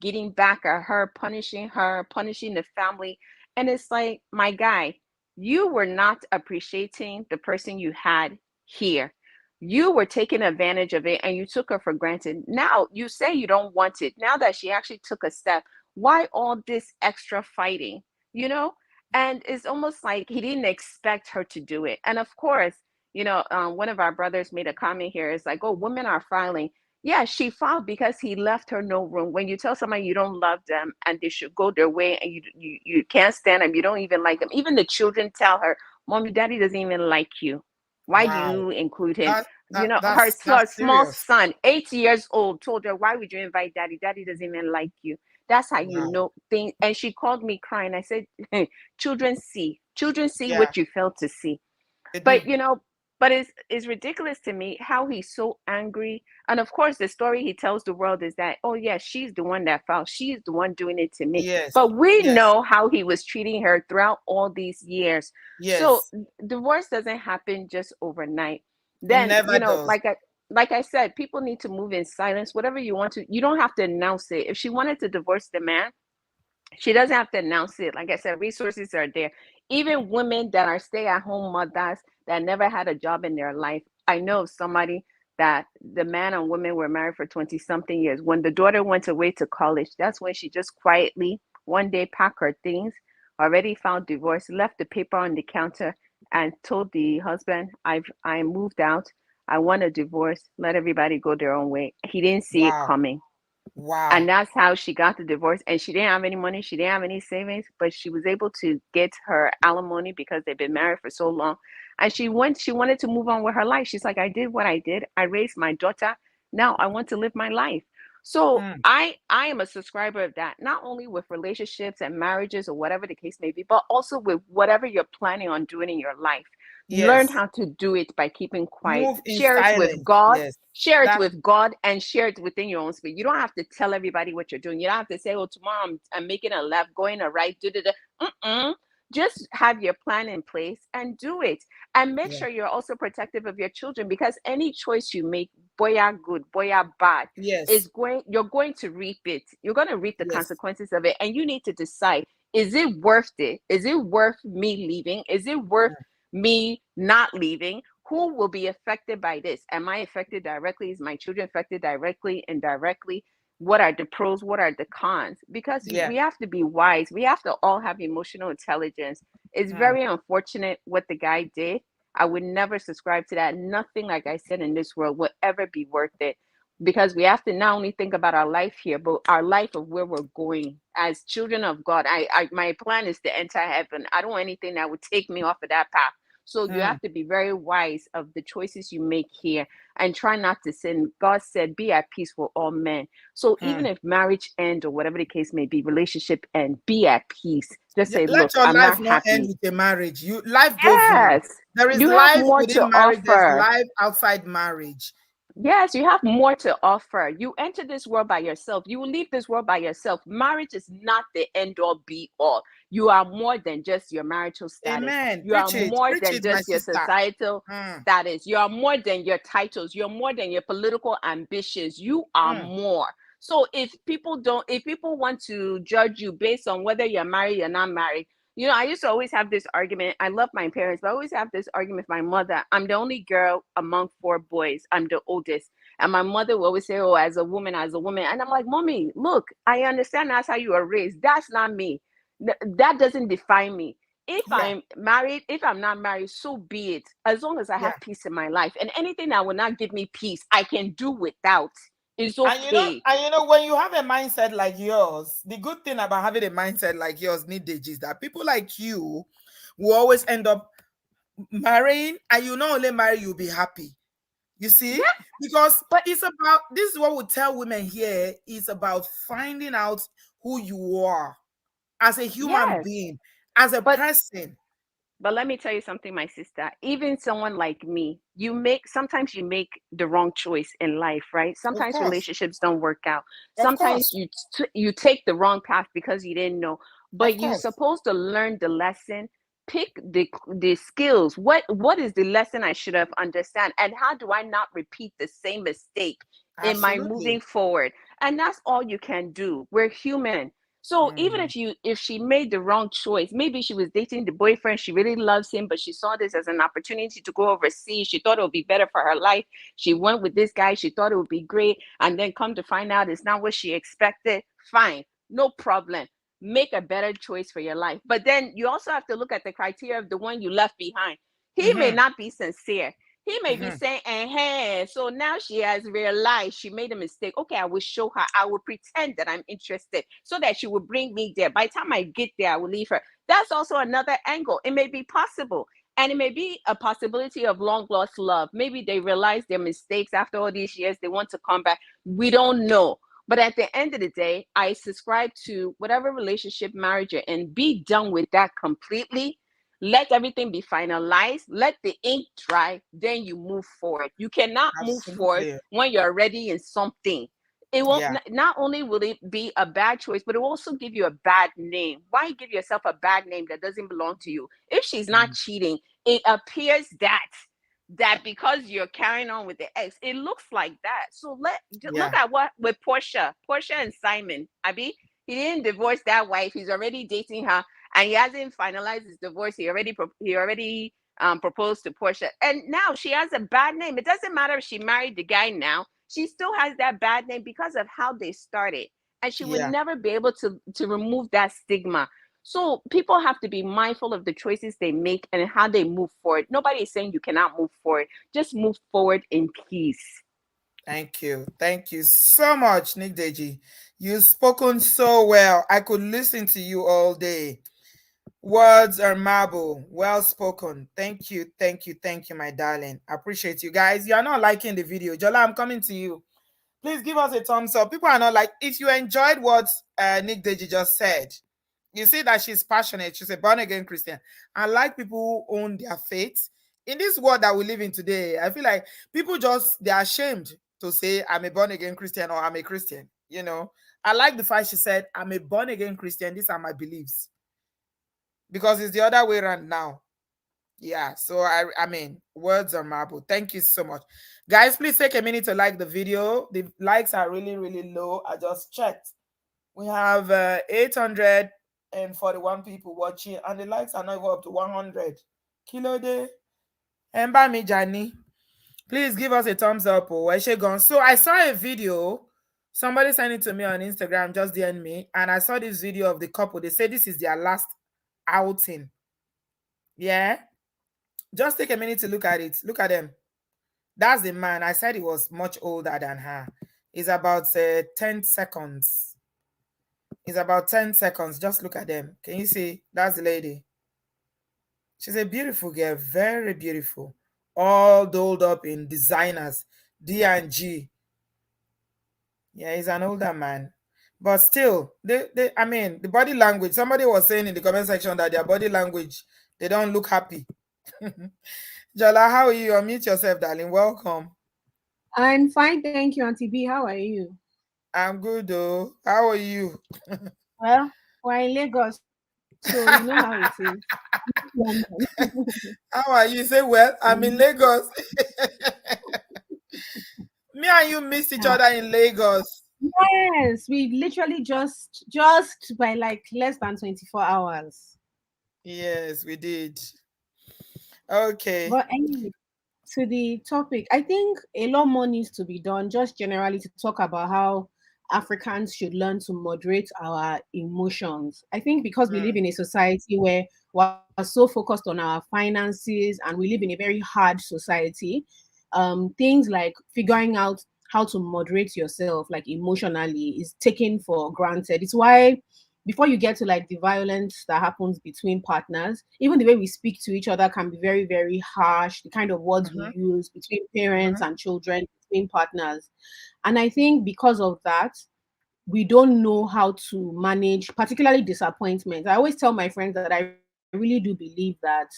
getting back at her, punishing the family, and it's like, my guy, you were not appreciating the person you had here. You were taking advantage of it and you took her for granted. Now you say you don't want it. Now that she actually took a step, why all this extra fighting, you know and it's almost like he didn't expect her to do it. And of course, one of our brothers made a comment here. It's like, oh, women are filing. Yeah, she filed because he left her no room. When you tell somebody you don't love them and they should go their way, and you can't stand them, you don't even like them. Even the children tell her, mommy, daddy doesn't even like you. Why do Wow. you include him? That, Her that's small serious. son, 8 years old, told her, why would you invite daddy? Daddy doesn't even like you. That's how you Wow. know things. And she called me crying. I said, children see Yeah, what you fail to see. they But do. it's ridiculous to me how he's so angry. And of course, the story he tells the world is that, oh yeah, she's the one that fell, she's the one doing it to me. Yes. But we Yes. know how he was treating her throughout all these years. So Yes. divorce doesn't happen just overnight. It Then, never does. like I said, people need to move in silence. Whatever you want to, you don't have to announce it. If she wanted to divorce the man, she doesn't have to announce it. Like I said, resources are there. Even women that are stay-at-home mothers that never had a job in their life. I know of somebody that the man and women were married for 20 something years. When the daughter went away to college, that's when she just quietly one day packed her things, already found divorce, left the paper on the counter, and told the husband, I moved out. I want a divorce. Let everybody go their own way. He didn't see it Wow. coming. Wow. And that's how she got the divorce. And she didn't have any money, she didn't have any savings, but she was able to get her alimony because they've been married for so long. And she wanted to move on with her life. She's like, I did what I did, I raised my daughter, now I want to live my life. So Mm. I am a subscriber of that, not only with relationships and marriages or whatever the case may be, but also with whatever you're planning on doing in your life. Learn Yes. how to do it by keeping quiet. Move in Share it with silence. God. Yes. Share it That's with God and share it within your own spirit. You don't have to tell everybody what you're doing. You don't have to say, oh, tomorrow I'm making a left, going a right, do. Mm-mm. Just have your plan in place and do it. And make Yeah. sure you're also protective of your children, because any choice you make, boya good, boya bad, Yes. you're going to reap it. You're going to reap the Yes. consequences of it. And you need to decide, is it worth it? Is it worth me leaving? Is it worth me not leaving? Who will be affected by this? Am I affected directly? Is my children affected directly, indirectly? What are the pros? What are the cons? Because Yeah. we have to be wise. We have to all have emotional intelligence. It's Mm. very unfortunate what the guy did. I would never subscribe to that. Nothing, like I said, in this world will ever be worth it, because we have to not only think about our life here, but our life of where we're going as children of God. My plan is to enter heaven. I don't want anything that would take me off of that path. So you Mm. have to be very wise of the choices you make here and try not to sin. God said, be at peace with all men. So even Mm. if marriage end or whatever the case may be, relationship end, be at peace. Just Yeah, say, let look, your I'm life not not end happy. with a marriage. Life goes on. Yes, There is you have life more to within marriage. There's offer. life outside marriage. Yes, you have more to offer. You enter this world by yourself. You will leave this world by yourself. Marriage is not the end all be all. You are more than just your marital status. Amen. You are more Preach than it, my just your sister. societal Mm. status. You are more than your titles. You're more than your political ambitions. You are Mm. more. So if people want to judge you based on whether you're married or not married, I used to always have this argument. I love my parents, but I always have this argument with my mother. I'm the only girl among four boys. I'm the oldest. And my mother will always say, oh, as a woman, as a woman. And I'm like, Mommy, look, I understand that's how you were raised. That's not me. That doesn't define me. If Yeah. I'm married, if I'm not married, so be it. As long as I Yeah. have peace in my life. And anything that will not give me peace, I can do without. It's okay. When you have a mindset like yours, the good thing about having a mindset like yours, Nidej, is that people like you will always end up marrying, and you not only marry, you'll be happy. You see? Yeah. Because But it's about, this is what we tell women here, is about finding out who you are as a human yes. being, as a But person. But let me tell you something, my sister. Even someone like me, sometimes you make the wrong choice in life, right? Of Sometimes course. relationships don't work out. Of Sometimes course. you take the wrong path because you didn't know. Of But you're course. supposed to learn the lesson, pick the skills. What is the lesson I should have understand, and how do I not repeat the same mistake in my moving Absolutely. forward? And that's all you can do. We're human. So even Mm. if she made the wrong choice, maybe she was dating the boyfriend, she really loves him, but she saw this as an opportunity to go overseas. She thought it would be better for her life. She went with this guy, she thought it would be great, and then come to find out it's not what she expected. Fine, no problem. Make a better choice for your life. But then you also have to look at the criteria of the one you left behind. He may Mm-hmm. not be sincere. He may be Mm-hmm. saying, so now she has realized she made a mistake. Okay, I will show her. I will pretend that I'm interested so that she will bring me there. By the time I get there, I will leave her. That's also another angle. It may be possible. And it may be a possibility of long lost love. Maybe they realize their mistakes after all these years. They want to come back. We don't know. But at the end of the day, I subscribe to whatever relationship, marriage you're in, be done with that completely. Let everything be finalized. Let the ink dry. Then you move forward. You cannot move forward Absolutely. when you're already in something. It won't, Yeah. not only will it be a bad choice, but it will also give you a bad name. Why give yourself a bad name that doesn't belong to you? If she's not Mm. cheating, it appears that because you're carrying on with the ex, it looks like that. So look Yeah. at what with Portia and Simon. Abi, he didn't divorce that wife. He's already dating her, and he hasn't finalized his divorce. He already proposed to Portia, and now she has a bad name. It doesn't matter if she married the guy now. She still has that bad name because of how they started, and she would Yeah. never be able to remove that stigma. So people have to be mindful of the choices they make and how they move forward. Nobody is saying you cannot move forward. Just move forward in peace. Thank you. Thank you so much, Nick Deji. You've spoken so well. I could listen to you all day. Words are marble. Well spoken. Thank you. Thank you. Thank you, my darling. I appreciate you guys. You are not liking the video. Jola, I'm coming to you. Please give us a thumbs up. People are not like, if you enjoyed what Nick Deji just said, you see that she's passionate. She's a born again Christian. I like people who own their faith. In this world that we live in today, I feel like people they're ashamed to say, I'm a born again Christian or I'm a Christian. I like the fact she said, I'm a born again Christian. These are my beliefs. because it's the other way around now. Yeah, so I mean, words on marble. Thank you so much. Guys, please take a minute to like the video. The likes are really, really low. I just checked. We have 841 people watching, and the likes are not even up to 100. Kilo day. Emba mi Jani. Please give us a thumbs up. Oh, where she gone? So I saw a video. Somebody sent it to me on Instagram, just DM me, and I saw this video of the couple. They say this is their last outing. Yeah. Just take a minute to look at it. Look at them. That's the man. I said he was much older than her. It's about 10 seconds. It's about 10 seconds. Just look at them. Can you see? That's the lady. She's a beautiful girl. Very beautiful. All dolled up in designers. D&G. Yeah, he's an older man. But still, I mean, the body language. Somebody was saying in the comment section that their body language, they don't look happy. Jala, how are you? Unmute yourself, darling. Welcome. I'm fine, thank you, Auntie B. How are you? I'm good, though. How are you? Well, we're in Lagos, so you know how it is. How are you? Say, well, I'm in Lagos. Me and you missed each other in Lagos. Yes, we literally just by like less than 24 hours. Yes, we did. Okay. But anyway, to the topic, I think a lot more needs to be done just generally to talk about how Africans should learn to moderate our emotions. I think because we live Mm, in a society where we're so focused on our finances and we live in a very hard society, things like figuring out how to moderate yourself, like emotionally, is taken for granted. It's why before you get to like the violence that happens between partners, even the way we speak to each other can be very, very harsh. The kind of words we mhm, use between parents mhm, and children, between partners. And I think because of that, we don't know how to manage, particularly disappointment. I always tell my friends that I really do believe that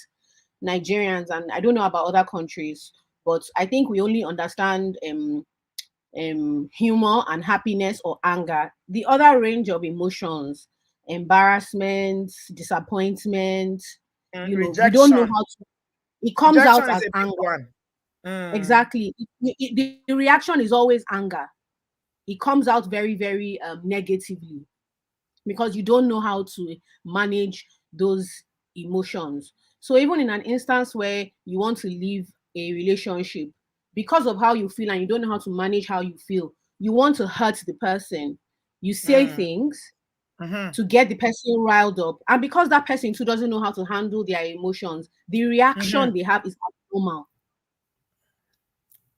Nigerians, and I don't know about other countries, but I think we only understand humor and happiness or anger. The other range of emotions, embarrassment, disappointment, we don't know rejection. how to. It comes Rejection out is as a big anger. one. Mm, Exactly. The reaction is always anger. It comes out very, very negatively because you don't know how to manage those emotions. So even in an instance where you want to leave a relationship because of how you feel and you don't know how to manage how you feel, you want to hurt the person. You say mm, things mhm, to get the person riled up. And because that person too doesn't know how to handle their emotions, the mhm, reaction they have is abnormal.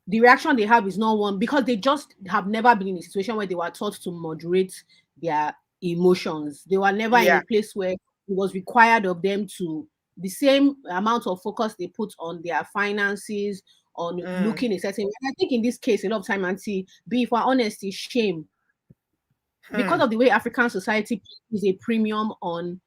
The reaction they have is not one because they just have never been in a situation where they were taught to moderate their emotions. They were never in a yeah. place where it was required of them to the same amount of focus they put on their finances, on Mm, looking a certain way. And I think in this case, a lot of time, Auntie, be if we're honest, is shame because hmm. of the way African society places a premium on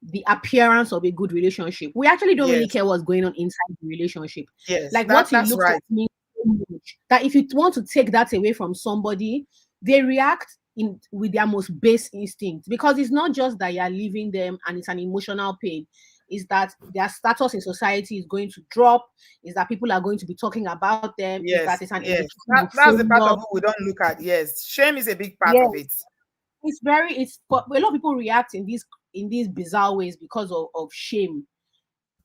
the appearance of a good relationship. We actually don't really Yes, care what's going on inside the relationship. yes. Like what it That's looks like right. means so much that if you want to take that away from somebody, they react in with their most base instinct because it's not just that you're leaving them and it's an emotional pain. Is that their status in society is going to drop? Is that people are going to be talking about them? Is that Yes, it's an yes. indication of That's the part failure? of it we don't look at. Yes, shame is a big part of Yes, it. it's very it's but a lot of people react in these bizarre ways because of shame.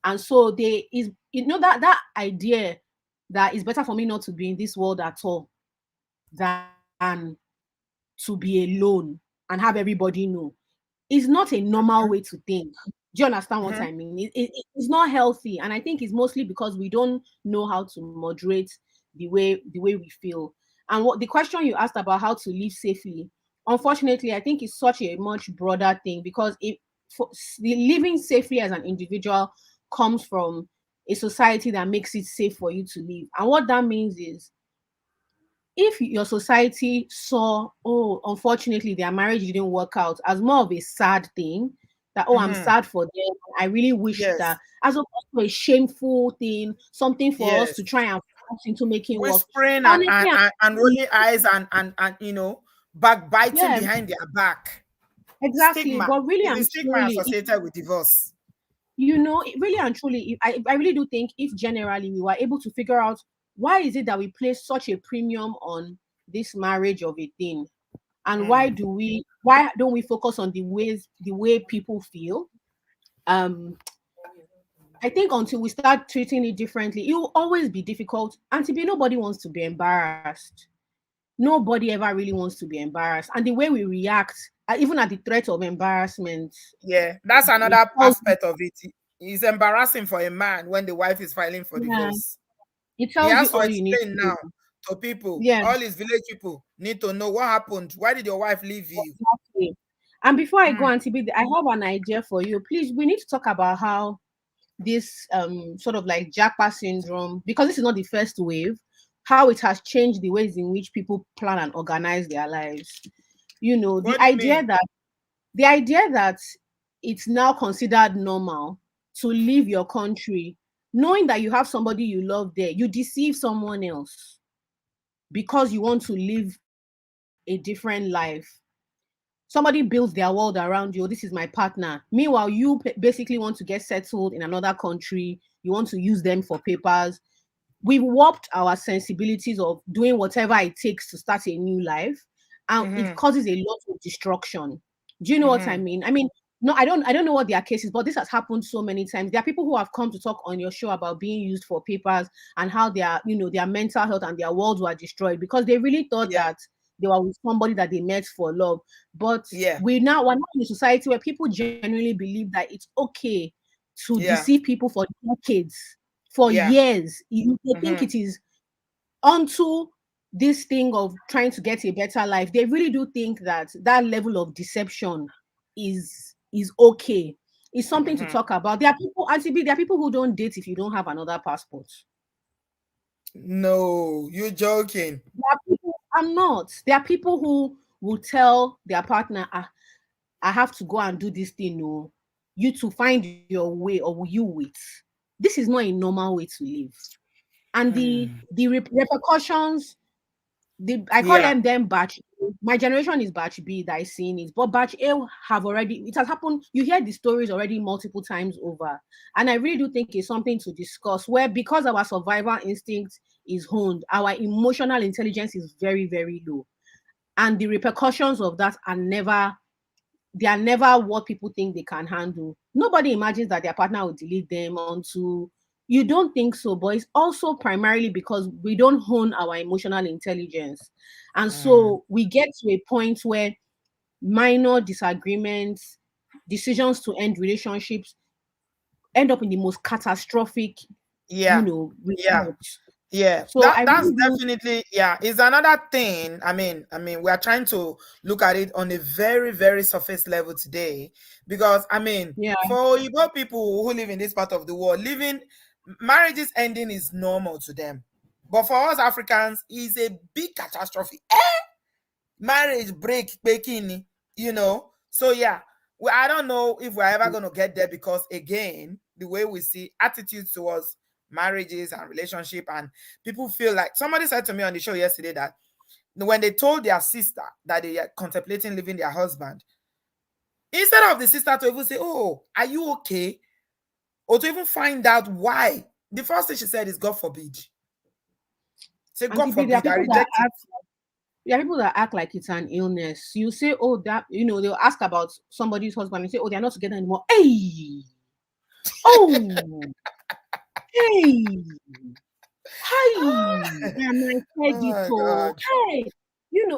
And so they is that idea that it's better for me not to be in this world at all than to be alone and have everybody know is not a normal way to think. Do you understand what Mhm, I mean? It's not healthy, and I think it's mostly because we don't know how to moderate the way we feel. And what the question you asked about how to live safely, unfortunately, I think is such a much broader thing because the living safely as an individual comes from a society that makes it safe for you to live. And what that means is if your society saw, oh, unfortunately, their marriage didn't work out as more of a sad thing, that, oh, I'm mhm. sad for them. I really wish Yes, that, as opposed to a shameful thing, something for us yes. to try and force into making work. Whispering Honestly, and rolling eyes and backbiting yeah, behind their back. exactly. Stigma. But really Is the and stigma truly, associated with divorce? really and truly, I really do think if generally we were able to figure out why is it that we place such a premium on this marriage of a thing, and why don't we focus on the way people feel? um I think until we start treating it differently, it will always be difficult. And to be nobody wants to be embarrassed. Nobody ever really wants to be embarrassed. And the way we react, even at the threat of embarrassment, Yeah, that's it another tells, aspect of it. It's embarrassing for a man when the wife is filing for yeah, divorce. it He tells you has to all you need explain to now do. to people. Yeah, All his village people need to know what happened. Why did your wife leave you? exactly. And before I go, Mm, Auntie B, I have an idea for you. Please, we need to talk about how this sort of like Japa syndrome, because this is not the first wave, how it has changed the ways in which people plan and organize their lives. what do you mean? The idea that it's now considered normal to leave your country, knowing that you have somebody you love there, you deceive someone else because you want to live a different life. Somebody builds their world around you. This is my partner. Meanwhile, you basically want to get settled in another country. You want to use them for papers. We've warped our sensibilities of doing whatever it takes to start a new life, and it Mm-hmm, causes a lot of destruction. Do you know what I mm-hmm. mean? I mean, no, I don't know what their case is, but this has happened so many times. There are people who have come to talk on your show about being used for papers and how their mental health and their worlds were destroyed because they really thought Yeah, that they were with somebody that they met for love. But yeah, we're now in a society where people genuinely believe that it's okay to yeah, deceive people for decades, for yeah. years. They think Mm-hmm, it is onto this thing of trying to get a better life. They really do think that that level of deception is okay. It's something to mm-hmm. talk about. There are people, Auntie B, there are people who don't date if you don't have another passport. No, you're joking. There are people, I'm not. There are people who will tell their partner, I have to go and do this thing. No, you to find your way, or will you wait? This is not a normal way to live. And Mm. the repercussions, I call Yeah. them batch A. My generation is batch B that is seeing it, but batch A have already, it has happened. You hear the stories already multiple times over. And I really do think it's something to discuss where, because our survival instinct is honed, our emotional intelligence is very, very low. And the repercussions of that are never what people think they can handle. Nobody imagines that their partner will delete them onto. You don't think so, but it's also primarily because we don't hone our emotional intelligence. And Mm. so we get to a point where minor disagreements, decisions to end relationships end up in the most catastrophic, Yeah. Yeah. results. Yeah, So that I that's really do, definitely, yeah, is another thing. I mean, we are trying to look at it on a very, very surface level today, because yeah, for Igbo people who live in this part of the world, living marriages ending is normal to them, but for us Africans, is a big catastrophe. Marriage breaking, So yeah, I don't know if we're ever going to get there, because again, the way we see attitudes towards marriages and relationship, and people feel like, somebody said to me on the show yesterday that when they told their sister that they are contemplating leaving their husband, instead of the sister to even say, oh, are you okay, or to even find out why, the first thing she said is, God forbid. Say, and God TB, there are forbid, I people that reject it. act. There are people that act like it's an illness. You say, oh, that, they'll ask about somebody's husband and say, oh, they're not together anymore. Hey, oh, hey, hi, and I said Oh it, my oh, God. hey,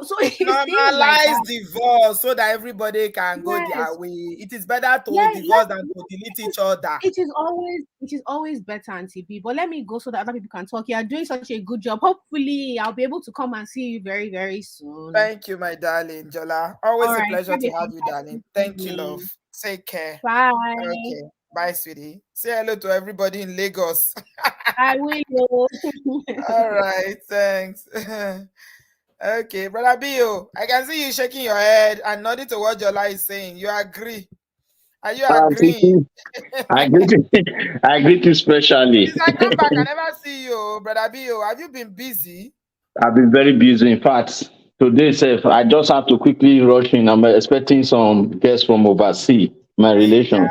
so it's things like Normalize that. divorce so that everybody can go their Yes, way. It is better to yeah, divorce than to delete each other. it is always better, Auntie B. But let me go so that other people can talk. You are doing such a good job. Hopefully, I'll be able to come and see you very, very soon. Thank you, my darling Jola. All Always a right, pleasure have to a have you, darling. fantastic Thank you, love. evening. Take care. Bye. Okay. Bye, sweetie. Say hello to everybody in Lagos. I will. All right. Thanks. Okay, brother Bio. I can see you shaking your head and nodding to what Jola is saying. You agree? Are you Thank agreeing? you. I greet you. I greet you specially. Since I come back, I never see you, brother Bio. Have you been busy? I've been very busy. In fact, today, sef, I just have to quickly rush in. I'm expecting some guests from overseas, my Yeah, relation.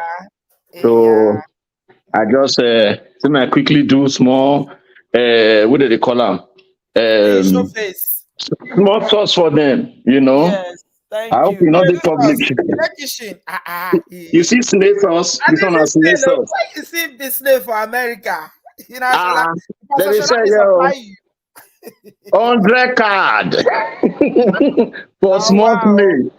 So yeah. I just quickly do small what do they call them? Show Um, face. small sauce for them, you know. Yes, I thank hope you. you know the This public. was kitchen. You see snail sauce, I this one didn't has snail say no. sauce. Why you see this name for America? You know, Ah, let Pastor me say Shola yo, supply you. 100 card for Oh small wow. snail.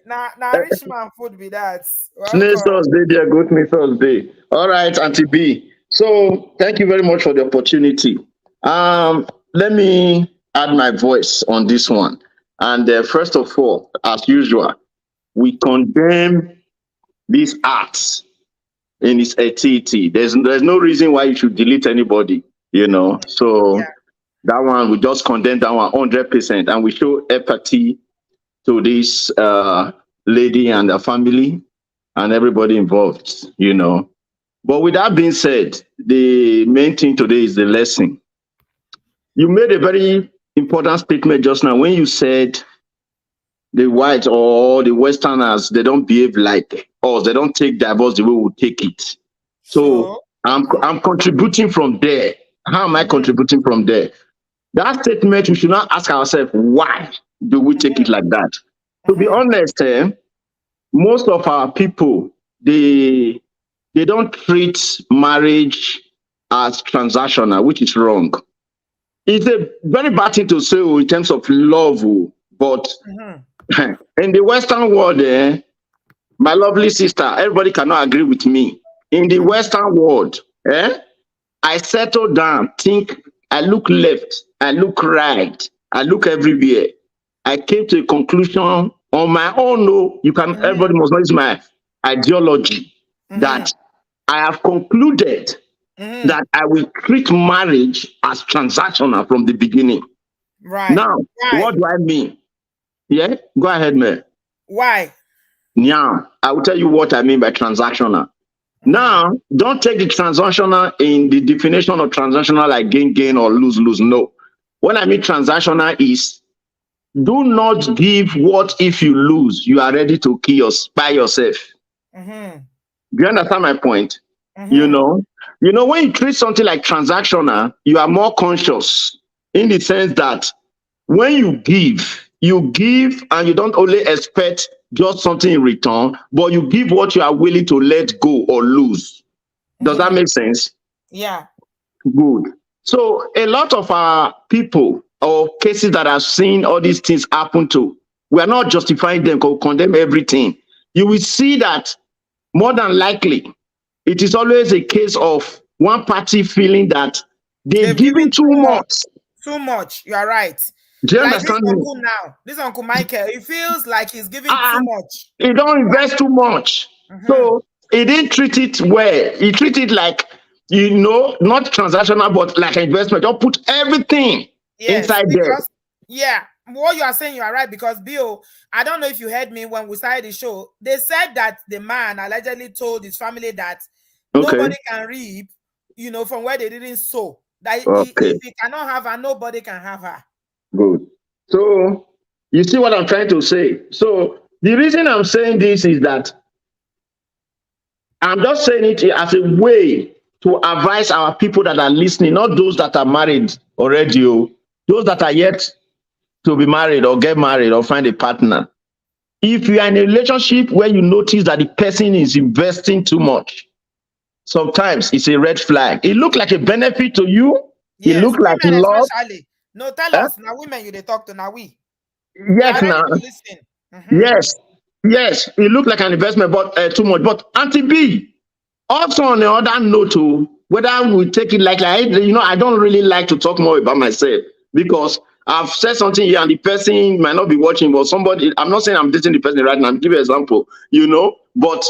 Now rich man food be that. Snail Welcome. sauce day there, goat meat sauce day. All right, Auntie B. So thank you very much for the opportunity. Let me add my voice on this one. And first of all, as usual, we condemn these acts in its activity. There's no reason why you should delete anybody, you know. So Yeah. that one we just condemn that one 100%, and we show empathy to this lady and her family and everybody involved, you know. But with that being said, the main thing today is the lesson. You made a very important statement just now when you said the whites or the Westerners, they don't behave like us. They don't take divorce the way we take it. So So I'm contributing from there. How am I contributing from there? That statement, we should not ask ourselves, why do we take it like that? To be honest, most of our people, they don't treat marriage as transactional, which is wrong. It's a very bad thing to say in terms of love, but in the Western world, my lovely sister, everybody cannot agree with me. In the Western world, I settle down, think, I look left, I look right, I look everywhere. I came to a conclusion on my own. No, you can. Everybody must know it's my ideology that I have concluded that I will treat marriage as transactional from the beginning. right. Now, what do I mean? Yeah, go ahead, man. Why? Now, I will tell you what I mean by transactional. Now, don't take the transactional in the definition of transactional like gain or lose. No. What I mean transactional is do not give what if you lose, you are ready to kill by yourself. Do you understand my point? You know, when you treat something like transactional, you are more conscious in the sense that when you give and you don't only expect just something in return, but you give what you are willing to let go or lose. Does that make sense? Yeah. Good. So a lot of our people or cases that have seen all these things happen to, we are not justifying them or condemn everything. You will see that more than likely, it is always a case of one party feeling that they've given too much. Too much. You are right. Do you Like this understand me? uncle now, this Uncle Michael, he feels like he's giving too much. He don't invest too much. So he didn't treat it well. He treated it like, not transactional, but like an investment. Don't put everything inside there. Yeah, what you are saying, you are right, because Bill, I don't know if you heard me when we started the show. They said that the man allegedly told his family that nobody can reap, from where they didn't sow. That if he cannot have her, nobody can have her. Good. So you see what I'm trying to say. So the reason I'm saying this is that I'm just saying it as a way to advise our people that are listening, not those that are married already, those that are yet to be married or get married or find a partner. If you are in a relationship where you notice that the person is investing too much, sometimes it's a red flag. It looks like a benefit to you. Yes, it looks like love. Especially. No, tell us now, women, you they talk to now we. Yes, now. Yes, it looked like an investment, but too much. But Auntie B, also on the other note, whether we take it like I don't really like to talk more about myself because I've said something here and the person might not be watching, but somebody, I'm not saying I'm dating the person right now, I'm giving an example, but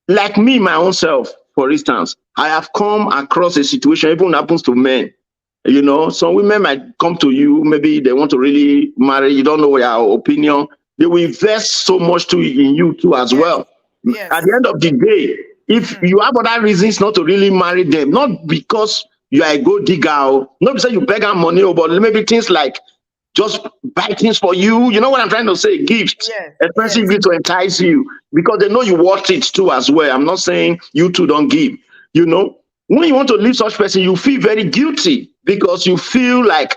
like me, my own self, for instance, I have come across a situation, even happens to men. Some women might come to you, maybe they want to really marry, you don't know your opinion. They will invest so much in you too as well. Yes. At the end of the day, if you have other reasons not to really marry them, not because you are a gold digger, not because you beg them money, but maybe things like just buy things for you. You know what I'm trying to say? Gifts, Yes. expensive Yes. gifts to entice you because they know you worth it too as well. I'm not saying you two don't give. You know, when you want to leave such person, you feel very guilty because you feel like,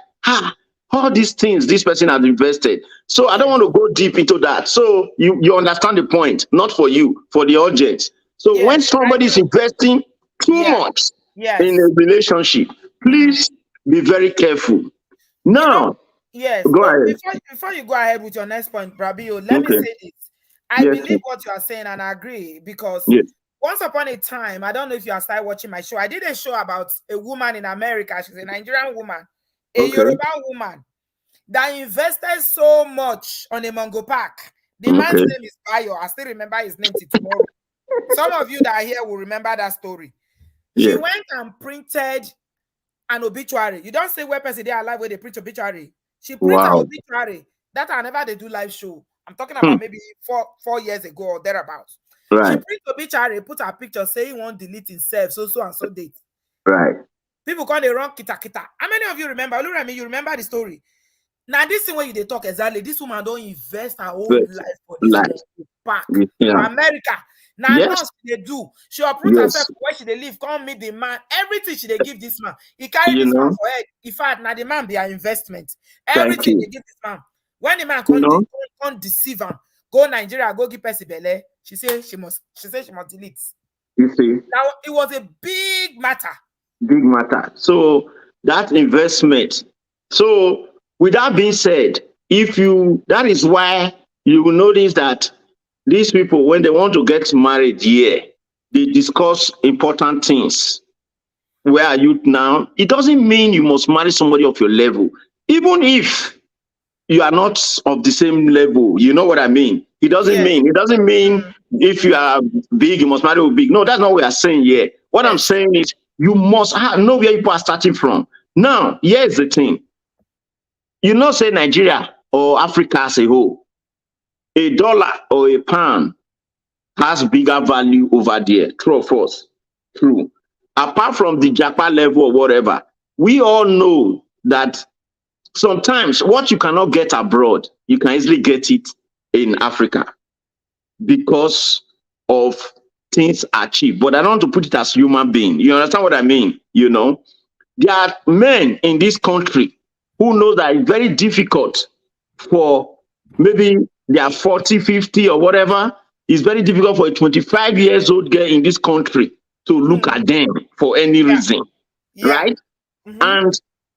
all these things this person has invested. So I don't want to go deep into that. So you understand the point, not for you, for the audience. So when Yes. somebody is investing too Yeah. much Yes. in a relationship, please be very careful. You know, Now, yes, go but ahead. before you go ahead with your next point, Brabio, let me Okay. say this. I Yes. believe what you are saying and I agree because Yes. once upon a time, I don't know if you are started watching my show. I did a show about a woman in America. She's a Nigerian woman, a Okay. Yoruba woman that invested so much on a Mongo Park. The man's Okay. name is Bayo. I still remember his name till tomorrow. Some of you that are here will remember that story. She Yes. went and printed an obituary. You don't say where person they are alive where they print obituary. She printed an Wow. obituary. That I never they do live show. I'm talking Hmm. about maybe four years ago or thereabouts. She Right. print obituary, put her picture, saying he won't delete himself, so and so date. Right. People call the wrong kita kita. How many of you remember? Look at me, you remember the story. Now, this thing when you they talk exactly, this woman don't invest her whole Yes. life for this Life. Mongo Park Yeah. for America. Now, Yes. nonce they do. She uproot herself Yes. where she they live, come meet the man. Everything she they give this man. He carry You this man know. for head. In fact, now the man be an investment. Thank Everything you. they give this man. When the man You know. can't deceive her, go Nigeria, go give person belle. She say she must delete. You see, Now it was a big matter. big matter. So that investment. So with that being said, that is why you will notice that these people, when they want to get married here, they discuss important things. Where are you now? It doesn't mean you must marry somebody of your level. Even if you are not of the same level, you know what I mean? It doesn't Yes. mean if you are big, you must marry a big. No, that's not what we are saying here. What I'm Yes. saying is you must know where people are starting from. Now, here's the thing. You know, say Nigeria or Africa as a whole, a dollar or a pound has bigger value over there. True or false? True. Apart from the Japan level or whatever, we all know that sometimes what you cannot get abroad, you can easily get it in Africa because of things are cheap. But I don't want to put it as human being. You understand what I mean? You know, there are men in this country who know that it's very difficult for maybe they are 40, 50 or whatever. It's very difficult for a 25 years old girl in this country to look at them for any reason, right? And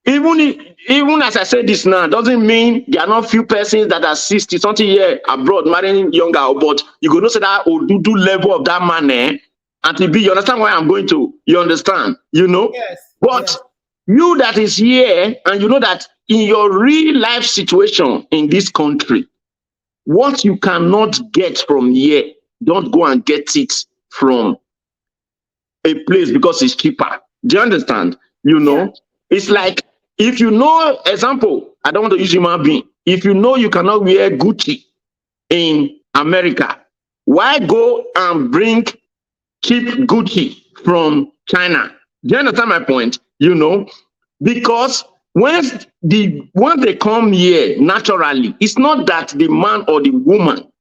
even as I said this now, doesn't mean there are not few persons that are 60 something year abroad marrying younger, but you go know say that odudu level of that man, and to be, you understand why I'm going to, you understand, you know? Yes. But Yes. you that is here, and you know that in your real life situation in this country, what you cannot get from here, don't go and get it from a place because it's cheaper. Do you understand? You know, it's like if you know, example, I don't want to use human being. If you know you cannot wear Gucci in America, why go and bring cheap Gucci from China? Do you understand my point? You know, because once they come here naturally, it's not that the man or the woman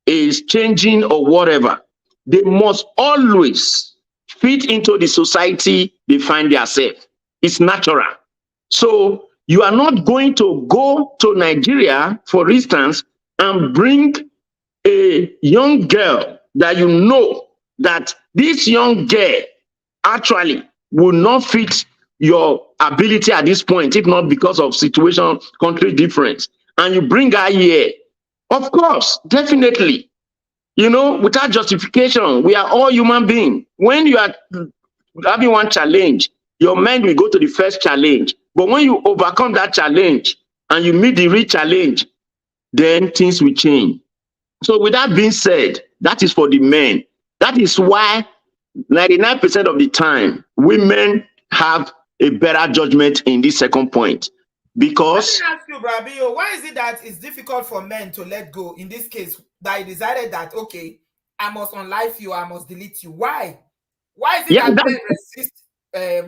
is changing or whatever. They must always fit into the society they find themselves. It's natural. So you are not going to go to Nigeria, for instance, and bring a young girl that you know that this young girl actually will not fit your ability at this point, if not because of situation, country difference, and you bring her here. Of course, definitely, you know, without justification, we are all human beings. When you are having one challenge, your mind will go to the first challenge. But when you overcome that challenge and you meet the real challenge, then things will change. So with that being said, that is for the men. That is why 99% of the time, women have a better judgment in this second point. Because let me ask you, Brabio, why is it that it's difficult for men to let go in this case that he decided that, okay, I must unlife you, I must delete you? Why? Why is it yeah, that men resist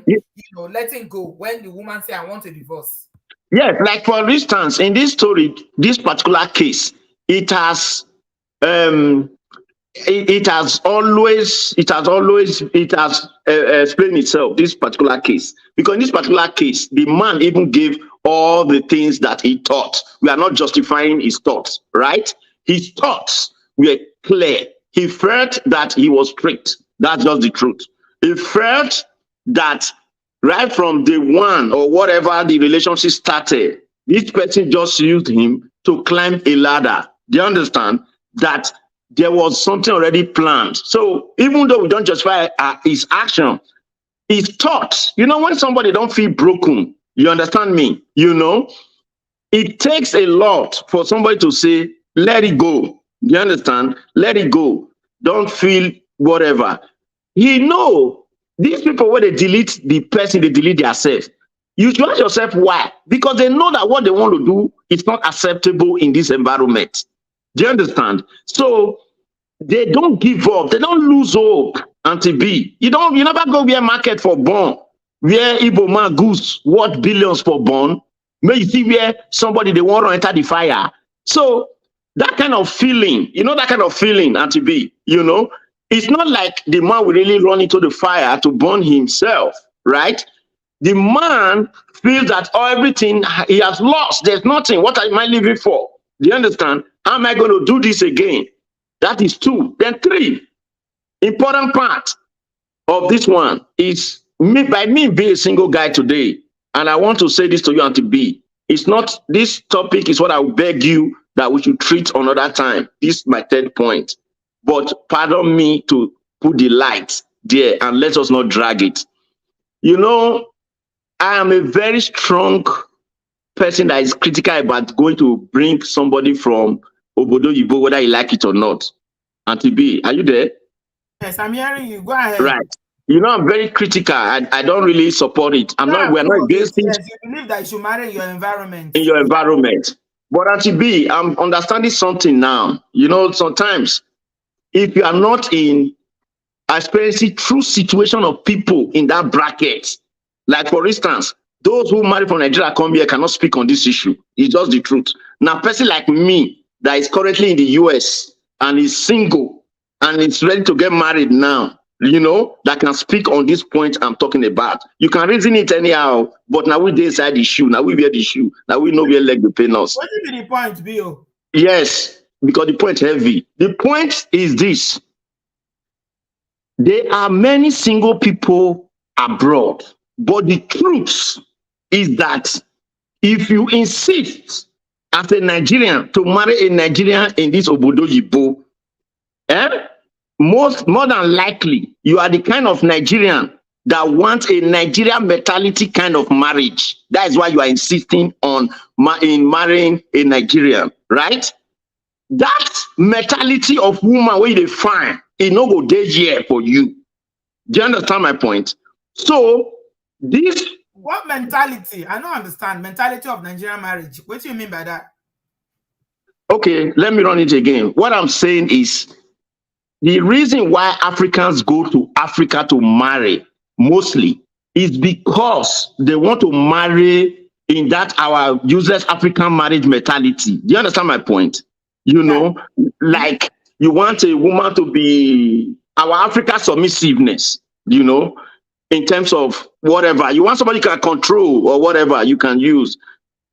yeah, letting go when the woman say I want a divorce? Yes, like for instance, in this story, this particular case, it has um explained itself, this particular case, because in this particular case the man even gave all the things that he thought. We are not justifying his thoughts, right? His thoughts were clear. He felt that he was tricked. That's just the truth. He felt that right from day one or whatever the relationship started, this person just used him to climb a ladder. Do you understand that there was something already planned? So even though we don't justify his action, his thoughts, when somebody don't feel broken, you understand me, it takes a lot for somebody to say, let it go. You understand? Let it go. Don't feel whatever. These people, when they delete the person, they delete themselves. You should ask yourself why. Because they know that what they want to do is not acceptable in this environment. Do you understand? So they don't give up. They don't lose hope. Auntie B, you never go where market for born, where Igbo man goose worth billions for born. May you see where somebody they want to enter the fire. So that kind of feeling, Auntie B, it's not like the man will really run into the fire to burn himself, right? The man feels that everything he has lost. There's nothing. What am I living for? Do you understand? How am I going to do this again? That is 2. Then 3, important part of this one is by me being a single guy today, and I want to say this to you, Auntie B. It's not, this topic is what I will beg you that we should treat another time. This is my 3rd point. But pardon me to put the light there and let us not drag it. I am a very strong person that is critical about going to bring somebody from obodooyinbo, whether you like it or not. Auntie B, are you there? Yes, I'm hearing you. Go ahead. Right. I'm very critical. I don't really support it. We're not against it. Yes, you believe that you should marry in your environment. In your environment. But Auntie B, I'm understanding something now. Sometimes if you are not experiencing true situation of people in that bracket, like for instance, those who marry from Nigeria come here cannot speak on this issue. It's just the truth. Now, a person like me that is currently in the US and is single and is ready to get married now, that can speak on this point I'm talking about. You can reason it anyhow, but now we inside the shoe. Now we wear the shoe. Now we know where leg the pain us. What is the point, Bill? Yes, because the point heavy. The point is this. There are many single people abroad, but the truth is that if you insist as a Nigerian to marry a Nigerian in this obodooyinbo, more than likely you are the kind of Nigerian that wants a Nigerian mentality kind of marriage. That is why you are insisting on marrying a Nigerian, right? That mentality of woman where they find it no go dey here for you. Do you understand my point? So this, what mentality? I don't understand mentality of Nigerian marriage. What do you mean by that? Okay, let me run it again. What I'm saying is the reason why Africans go to Africa to marry mostly is because they want to marry in that our useless African marriage mentality. Do you understand my point? Like you want a woman to be our African submissiveness, in terms of whatever. You want somebody can control or whatever you can use.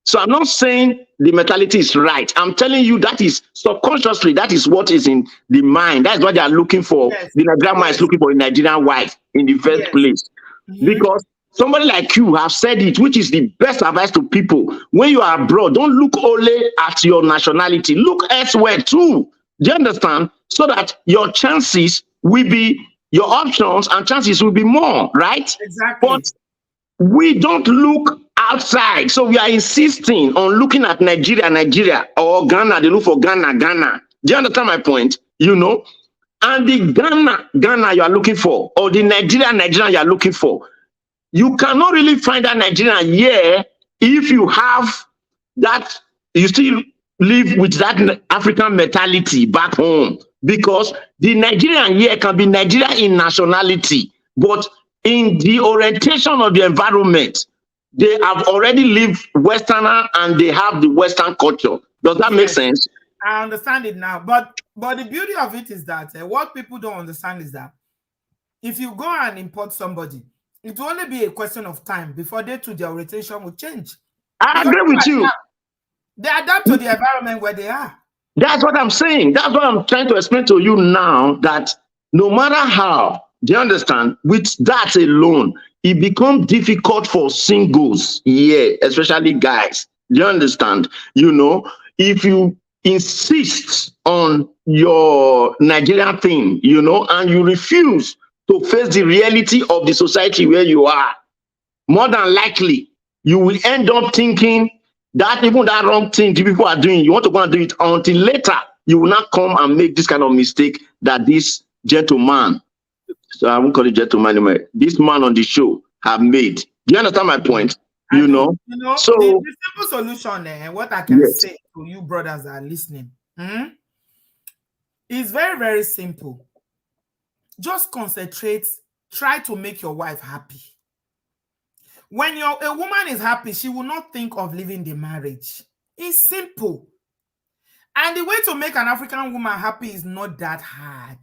So I'm not saying the mentality is right. I'm telling you that is subconsciously, that is what is in the mind. That's what they are looking for. Yes. The Nigerian man is looking for a Nigerian wife in the first place. Because somebody like you have said it, which is the best advice to people. When you are abroad, don't look only at your nationality. Look elsewhere too. Do you understand? So that your chances will be, your options and chances will be more, right? Exactly. But we don't look outside. So we are insisting on looking at Nigeria, or Ghana. They look for Ghana. Do you understand my point? And the Ghana you are looking for, or the Nigeria you are looking for, you cannot really find that Nigerian here if you have that, you still live with that African mentality back home. Because the Nigerian here can be Nigerian in nationality, but in the orientation of the environment, they have already lived Westerner and they have the Western culture. Does that make sense? I understand it now. But the beauty of it is that what people don't understand is that if you go and import somebody, it will only be a question of time before their orientation will change. I agree with you. They adapt to the environment where they are. That's what I'm saying. That's what I'm trying to explain to you now, that no matter how, do you understand, with that alone, it becomes difficult for singles, especially guys. Do you understand? If you insist on your Nigerian thing, and you refuse to face the reality of the society where you are, more than likely, you will end up thinking that even that wrong thing the people are doing, you want to go and do it until later, you will not come and make this kind of mistake that this gentleman, so I won't call it gentleman anymore, this man on the show have made. Do you understand my point? So the simple solution and what I can say to you brothers that are listening is very, very simple. Just concentrate, try to make your wife happy. When a woman is happy, she will not think of leaving the marriage. It's simple. And the way to make an African woman happy is not that hard.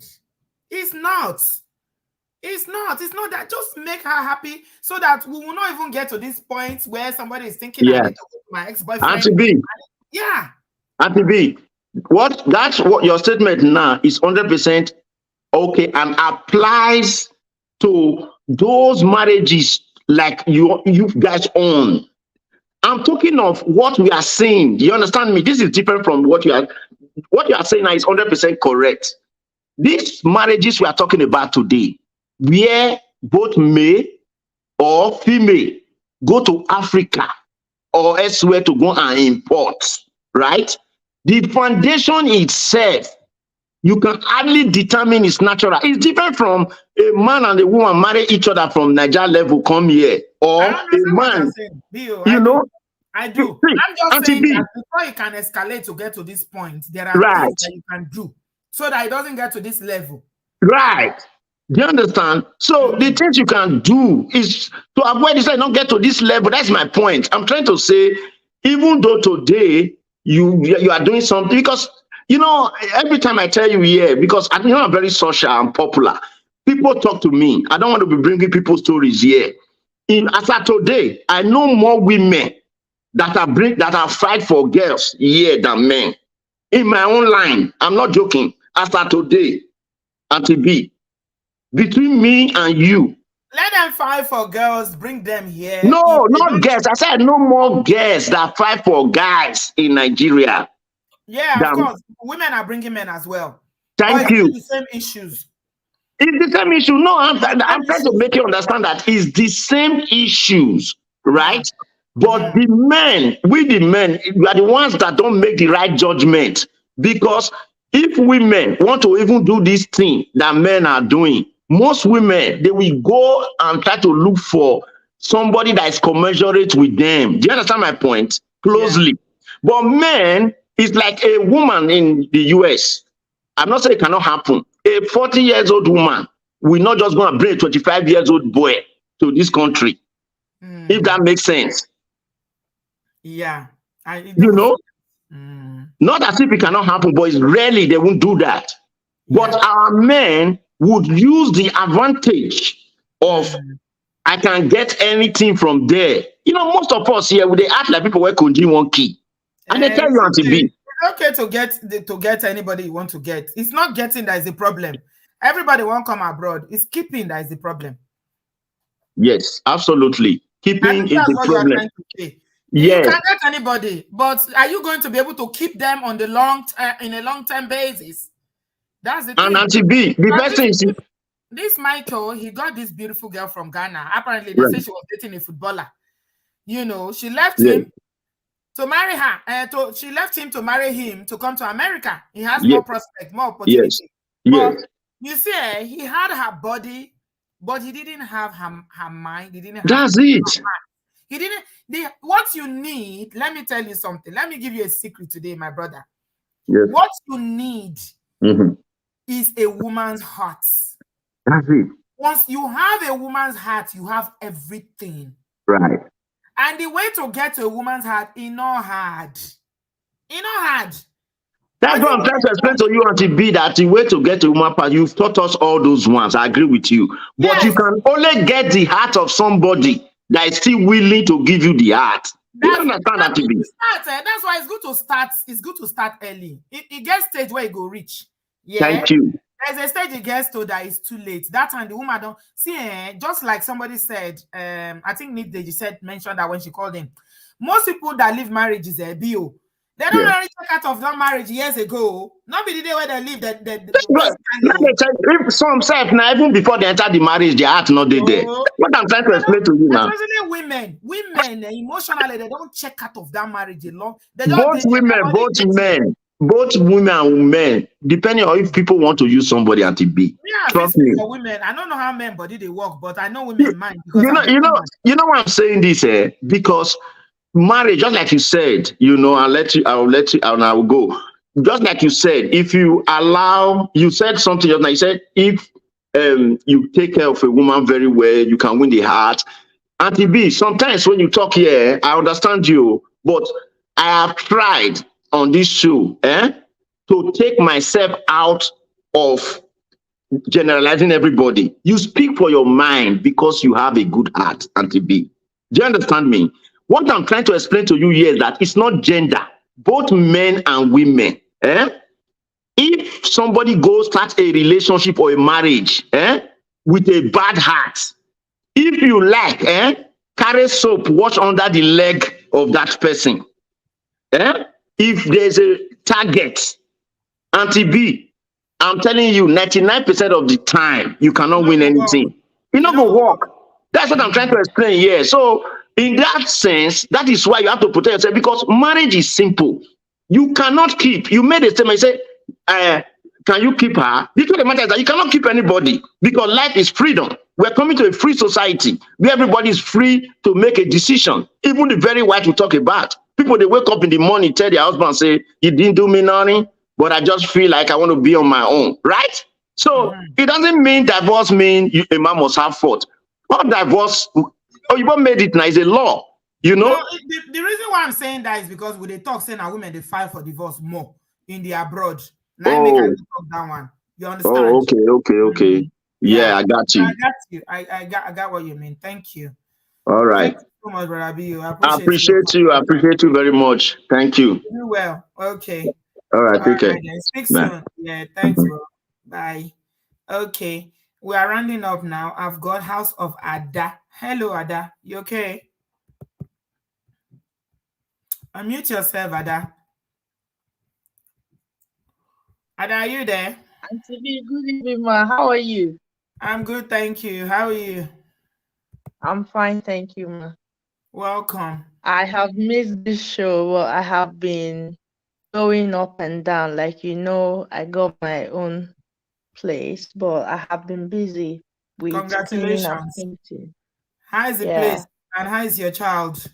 It's not. It's not that. Just make her happy so that we will not even get to this point where somebody is thinking, I need to go to my ex-boyfriend. Auntie B. Yeah. Auntie B, that's what your statement now is 100% okay and applies to those marriages like you guys own. I'm talking of what we are saying. Do you understand me? This is different from what you are saying now is 100% correct. These marriages we are talking about today, where both male or female go to Africa or elsewhere to go and import, right? The foundation itself, you can hardly determine it's natural. It's different from a man and a woman marry each other from Niger level, come here, or a man, I do. I'm just saying that before you can escalate to get to this point, there are things that you can do so that it doesn't get to this level. Right. Do you understand? So the things you can do is to avoid this and not get to this level. That's my point. I'm trying to say, even though today you are doing something, because every time I tell you because I'm very social and popular. People talk to me. I don't want to be bringing people's stories here. As of today, I know more women that are fight for girls here than men. In my own line, I'm not joking. As of today, Auntie B, between me and you. Let them fight for girls, bring them here. No, not girls. I said no more girls that fight for guys in Nigeria. Yeah, of course. Women are bringing men as well. Thank you. It's the same issues. It's the same issue. No, I'm trying to make you understand that it's the same issues, right? But the men, we are the ones that don't make the right judgment. Because if women want to even do this thing that men are doing, most women, they will go and try to look for somebody that is commensurate with them. Do you understand my point? Closely. But men, it's like a woman in the US. I'm not saying it cannot happen. A 40-year-old woman will not just go and bring a 25-year-old boy to this country. If that makes sense. Yeah. Not as if it cannot happen, but it's rarely they won't do that. But our men would use the advantage of I can get anything from there. Most of us here, they act like people where Kunji one key. And they tell you, Auntie B. It's okay to get anybody you want to get. It's not getting that is the problem. Everybody won't come abroad. It's keeping that is the problem. Yes, absolutely. Keeping is the problem. You can get anybody, but are you going to be able to keep them on the in a long-term basis? That's the thing. And Auntie B, the best thing is this Michael, he got this beautiful girl from Ghana. Apparently, they say she was dating a footballer. She left him to marry her. She left him to marry him to come to America. He has more prospect, more opportunity. But you see, he had her body, but he didn't have her mind. He didn't have That's it. He didn't. What you need, let me tell you something. Let me give you a secret today, my brother. Yes. What you need is a woman's heart. That's it. Once you have a woman's heart, you have everything. Right. And the way to get to a woman's heart is not hard. It's not hard. That's what I'm trying to explain to you, Auntie B, that the way to get a woman part, you've taught us all those ones. I agree with you. But you Yes. can only get the heart of somebody that is still willing to give you the heart. You understand, Auntie B? That's why it's good to start. It's good to start early. It gets stage where it go reach. Yeah. Thank you. There's a stage it gets to that is too late. That time the woman don't see. Just like somebody said, I think Niddeji mentioned that when she called him. Most people that leave marriage is a BO. They don't already check out of that marriage years ago. Not be the day where they leave if some self now, even before they enter the marriage, their heart not there. What I'm trying to explain to you now. Especially women emotionally, they don't check out of that marriage alone. Both women and men, depending on if people want to use somebody Auntie B. Yeah, trust me. For women, I don't know how men body they work, but I know women mind. You know why I'm saying this, because marriage, just like you said, and I will go. Just like you said, if you said something just now, you said if you take care of a woman very well, you can win the heart. Auntie B, sometimes when you talk here, I understand you, but I have tried on this show to take myself out of generalizing everybody. You speak for your mind because you have a good heart, Auntie B. Do you understand me? What I'm trying to explain to you here is that it's not gender, both men and women. If somebody goes start a relationship or a marriage with a bad heart, if you like, carry soap, wash under the leg of that person. If there's a target, Auntie B, I'm telling you, 99% of the time, you cannot win anything. You're not going to work. That's what I'm trying to explain here. So, in that sense, that is why you have to protect yourself, because marriage is simple. You cannot keep. You made a statement, you say, can you keep her? The truth of the matter is that you cannot keep anybody, because life is freedom. We're coming to a free society where everybody is free to make a decision. Even the very white we talk about. People, they wake up in the morning, tell their husband, say, you didn't do me nothing, but I just feel like I want to be on my own, right? So it doesn't mean divorce mean a man must have fault. All divorce, you made it now, is a law, you know? No, the reason why I'm saying that is because when they talk, saying that women, they file for divorce more in the abroad. Now make I talk that one. You understand? Oh, okay. Yeah, I got you. I got what you mean. Thank you. All right. Thank you so much, brother Abiyu. I appreciate you very much. Thank you. You well. Okay. All right, take care. Speak soon. Yeah, thanks, bro. Bye. Okay. We are rounding up now. I've got House of Ada. Hello, Ada. You okay? Unmute yourself, Ada. Ada, are you there? Auntie B, good evening, ma. How are you? I'm good, thank you. How are you? I'm fine, thank you, ma. Welcome. I have missed this show. Well, I have been going up and down. Like, I got my own place, but I have been busy with cleaning and painting. How is the place and how is your child?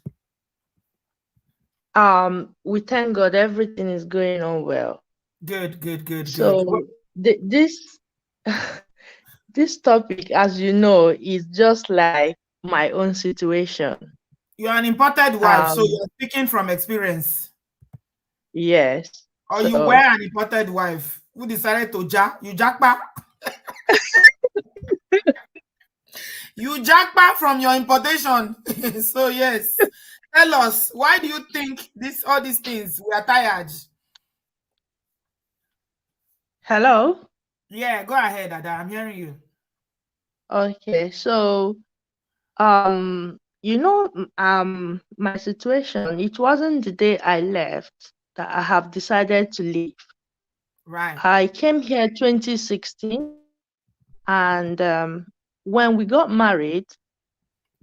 We thank God everything is going on well. Good. So this this topic, as you know, is just like my own situation. You're an imported wife, so you're speaking from experience. Yes. Or you were an imported wife who decided to you jackpot. You jackpot from your importation. So yes, tell us, why do you think all these things? We are tired. Hello? Yeah, go ahead, Ada. I'm hearing you. Okay, so my situation, it wasn't the day I left that I have decided to leave. Right. I came here 2016, and when we got married,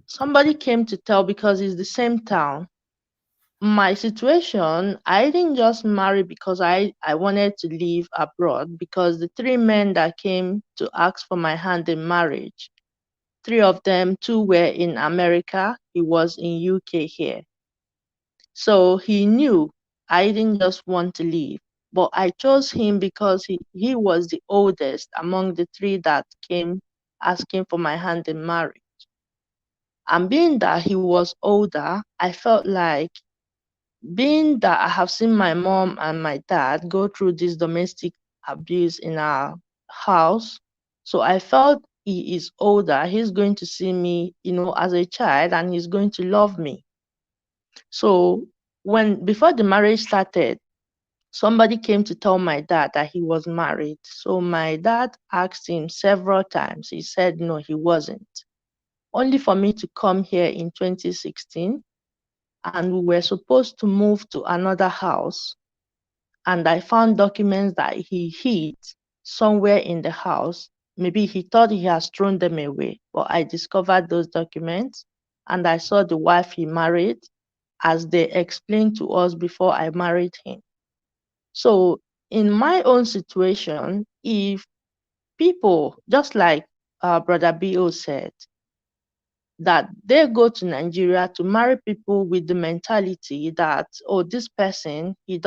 somebody came to tell, because it's the same town, my situation. I didn't just marry because I wanted to live abroad, because the 3 men that came to ask for my hand in marriage, 3 of them, 2 were in America, he was in UK here. So he knew I didn't just want to leave, but I chose him because he was the oldest among the 3 that came asking for my hand in marriage. And being that he was older, I felt like, being that I have seen my mom and my dad go through this domestic abuse in our house, so I felt he is older, he's going to see me, as a child, and he's going to love me. So before the marriage started, somebody came to tell my dad that he was married. So my dad asked him several times. He said no, he wasn't. Only for me to come here in 2016, and we were supposed to move to another house. And I found documents that he hid somewhere in the house. Maybe he thought he has thrown them away, but I discovered those documents, and I saw the wife he married as they explained to us before I married him. So in my own situation, if people, just like Brother B.O. said, that they go to Nigeria to marry people with the mentality that, oh, this person, she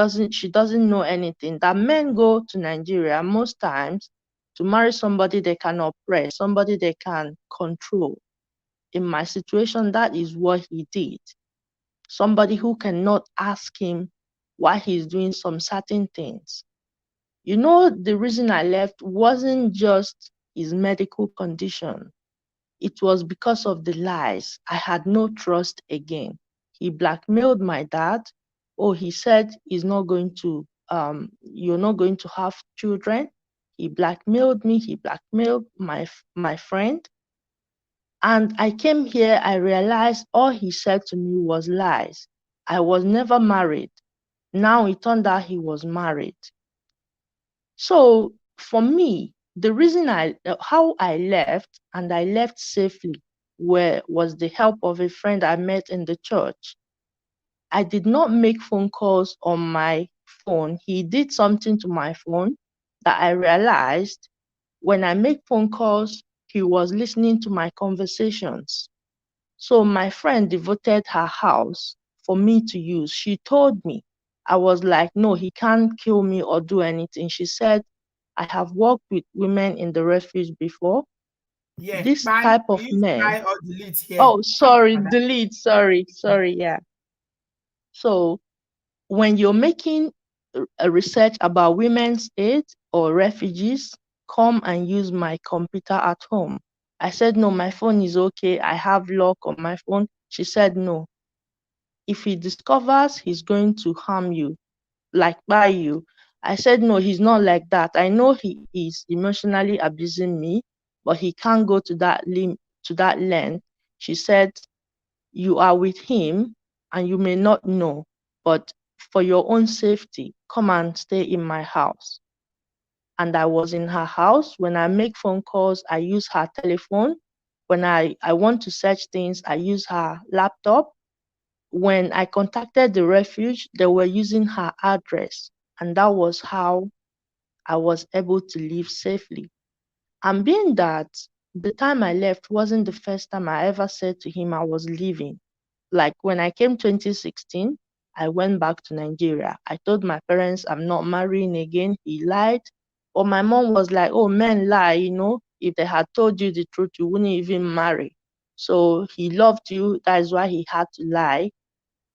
doesn't know anything. That men go to Nigeria most times to marry somebody they can oppress, somebody they can control. In my situation, that is what he did. Somebody who cannot ask him why he's doing some certain things. The reason I left wasn't just his medical condition. It was because of the lies. I had no trust again. He blackmailed my dad. Oh, he said he's not going to, you're not going to have children. He blackmailed me. He blackmailed my friend. And I came here, I realized all he said to me was lies. I was never married. Now it turned out he was married. So for me, the reason how I left, and I left safely, was the help of a friend I met in the church. I did not make phone calls on my phone. He did something to my phone that I realized when I make phone calls, he was listening to my conversations. So my friend devoted her house for me to use. She told me, I was like, no, he can't kill me or do anything. She said, I have worked with women in the refuge before. Yeah, This buy, type of use men. buy or delete here. Oh, sorry, delete. Sorry, yeah. So when you're making a research about women's aid or refugees, come and use my computer at home. I said, no, my phone is okay. I have lock on my phone. She said, no. If he discovers, he's going to harm you, like by you. I said, no, he's not like that. I know he is emotionally abusing me, but he can't go to that length. She said, you are with him and you may not know, but for your own safety, come and stay in my house. And I was in her house. When I make phone calls, I use her telephone. When I want to search things, I use her laptop. When I contacted the refuge, they were using her address, and that was how I was able to leave safely. And being that the time I left wasn't the first time I ever said to him I was leaving. Like when I came 2016, I went back to Nigeria. I told my parents I'm not marrying again. He lied. But my mom was like, oh, men lie, If they had told you the truth, you wouldn't even marry. So he loved you. That is why he had to lie.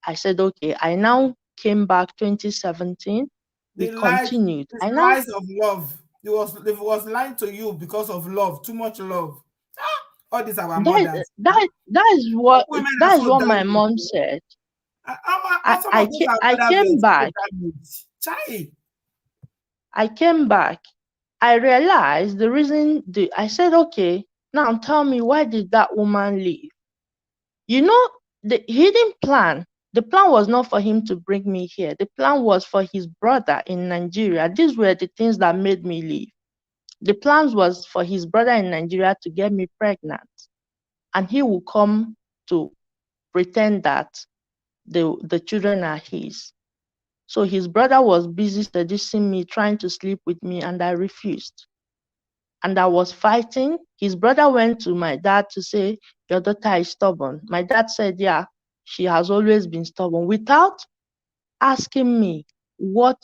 I said, okay. I now came back 2017. We The lies, continued. the lies of love. It was lying to you because of love, too much love. All these are our that mothers. that that is what Women are that is so what my damaged. mom said. Some of those our I mothers came were so back. damaged. Chai. I came back. I realized the reason. I said, okay, now tell me, why did that woman leave? He didn't plan. The plan was not for him to bring me here. The plan was for his brother in Nigeria. These were the things that made me leave. The plans was for his brother in Nigeria to get me pregnant, and he will come to pretend that the children are his. So his brother was busy seducing me, trying to sleep with me, and I refused. And I was fighting. His brother went to my dad to say, your daughter is stubborn. My dad said, yeah, she has always been stubborn, without asking me, what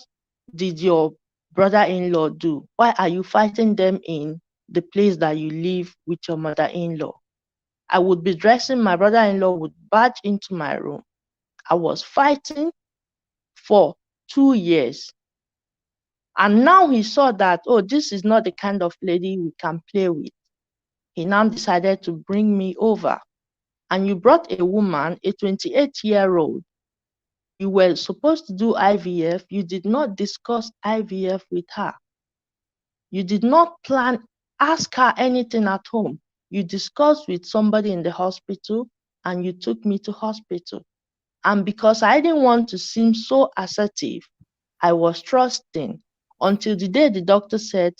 did your brother-in-law do? Why are you fighting them in the place that you live with your mother-in-law? I would be dressing, my brother-in-law would barge into my room. I was fighting for 2 years. And now he saw that, oh, this is not the kind of lady we can play with. He now decided to bring me over. And you brought a woman, a 28-year-old. You were supposed to do IVF. You did not discuss IVF with her. You did not ask her anything at home. You discussed with somebody in the hospital and you took me to hospital. And because I didn't want to seem so assertive, I was trusting until the day the doctor said,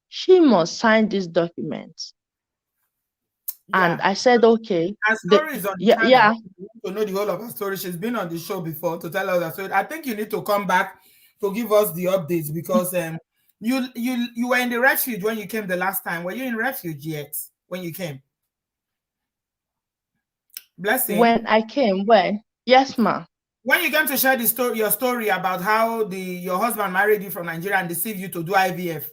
she must sign these documents. And Yeah. I said, okay. Her story is on the channel. Yeah. You want to know the whole of her story. She's been on the show before to tell us that story. I think you need to come back to give us the updates because you were in the refuge when you came the last time. Were you in refuge yet when you came? Blessing. When I came, when? Yes, ma. When you came to share the story, your story about how your husband married you from Nigeria and deceived you to do IVF.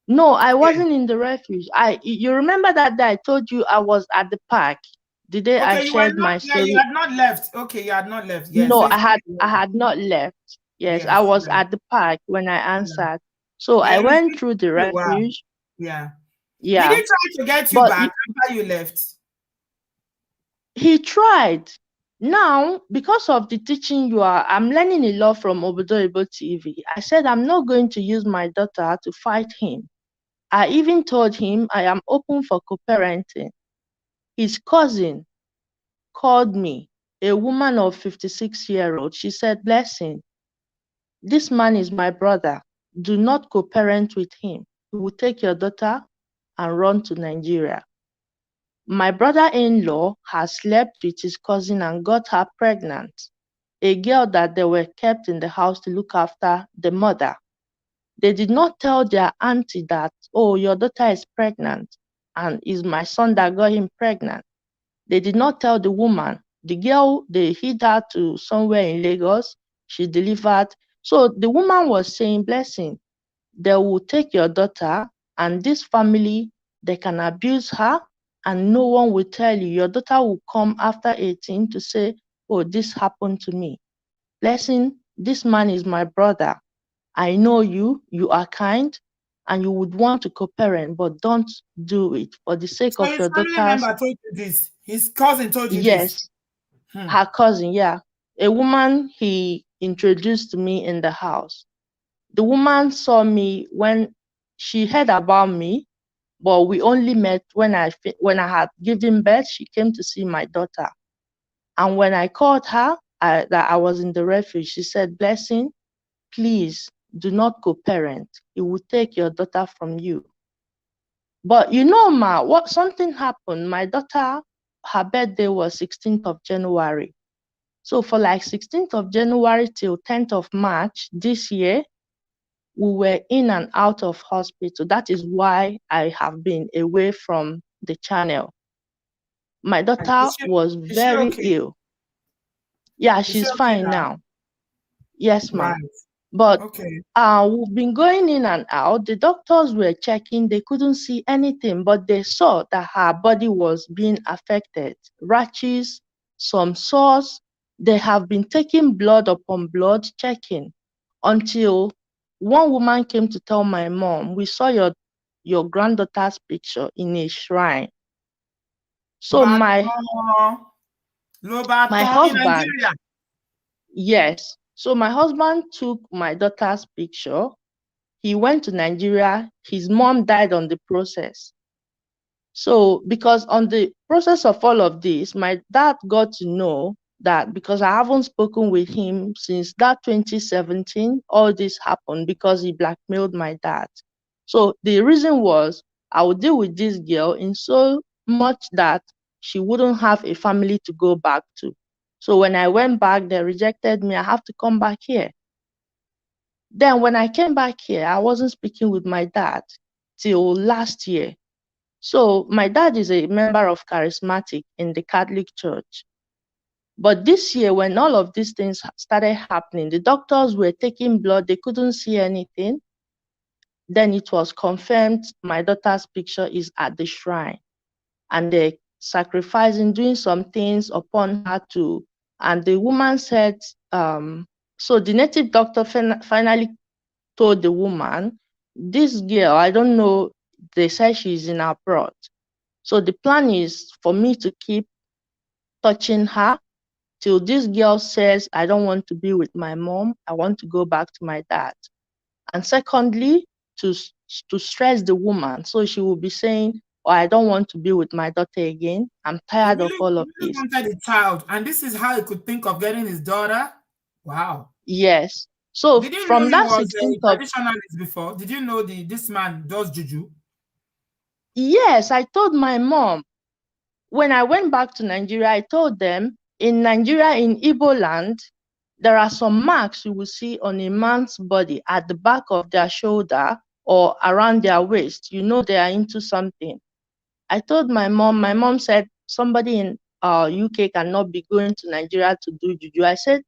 No, I wasn't in the refuge. You remember that day I told you I was at the park? The day I shared my story. Yeah, you had not left. Okay, you had not left. Yes. No, I had not left. Yes, I was at the park when I answered. So I went through the refuge. Yeah. Yeah. Did he try to get you back after you left? He tried. Now, because of the teaching I'm learning a lot from Obodoyibo TV. I said I'm not going to use my daughter to fight him. I even told him I am open for co-parenting. His cousin called me, a woman of 56-year-old. She said, Blessing, this man is my brother. Do not co-parent with him. He will take your daughter and run to Nigeria. My brother-in-law has slept with his cousin and got her pregnant, a girl that they were kept in the house to look after the mother. They did not tell their auntie that, oh, your daughter is pregnant and it's my son that got him pregnant. They did not tell the woman. The girl, they hid her to somewhere in Lagos. She delivered. So the woman was saying, Blessing, they will take your daughter and this family, they can abuse her and no one will tell you. Your daughter will come after 18 to say, oh, this happened to me. Blessing, this man is my brother. I know you are kind, and you would want to co-parent, but don't do it for the sake of your daughter's... His family member told you this? His cousin told you this? Yes, her cousin, yeah. A woman he introduced to me in the house. The woman saw me when she heard about me, but we only met when I had given birth. She came to see my daughter. And when I called her that I was in the refuge, she said, Blessing, please do not co-parent. It will take your daughter from you. But you know, ma, something happened. My daughter, her birthday was 16th of January. So for like 16th of January till 10th of March this year, we were in and out of hospital. That is why I have been away from the channel. My daughter was very ill. Yeah, she's fine now. Yes, ma'am. Right. But we've been going in and out. The doctors were checking. They couldn't see anything, but they saw that her body was being affected. Rashes, some sores. They have been taking blood upon blood, checking, until one woman came to tell my mom, we saw your granddaughter's picture in a shrine. So my husband, yes. So my husband took my daughter's picture. He went to Nigeria. His mom died on the process. So because on the process of all of this, my dad got to know that because I haven't spoken with him since that 2017, all this happened because he blackmailed my dad. So the reason was I would deal with this girl in so much that she wouldn't have a family to go back to. So when I went back, they rejected me. I have to come back here. Then when I came back here, I wasn't speaking with my dad till last year. So my dad is a member of Charismatic in the Catholic Church. But this year, when all of these things started happening, the doctors were taking blood, they couldn't see anything. Then it was confirmed my daughter's picture is at the shrine. And they sacrificing, doing some things upon her to, and the woman said, so the native doctor finally told the woman, this girl, I don't know, they said she's in abroad. So the plan is for me to keep touching her till this girl says, I don't want to be with my mom, I want to go back to my dad. And secondly, to stress the woman, so she will be saying, oh, I don't want to be with my daughter again, I'm tired of all of Really this. wanted a child, and this is how he could think of getting his daughter. Wow. Yes. So Did you know from he that was 16th a of, traditionalist before? Did you know this man does juju? yes, I told my mom, when I went back to Nigeria, I told them, in Nigeria, in Igbo land, there are some marks you will see on a man's body at the back of their shoulder or around their waist. You know they are into something. I told my mom said, somebody in UK cannot be going to Nigeria to do juju. I said,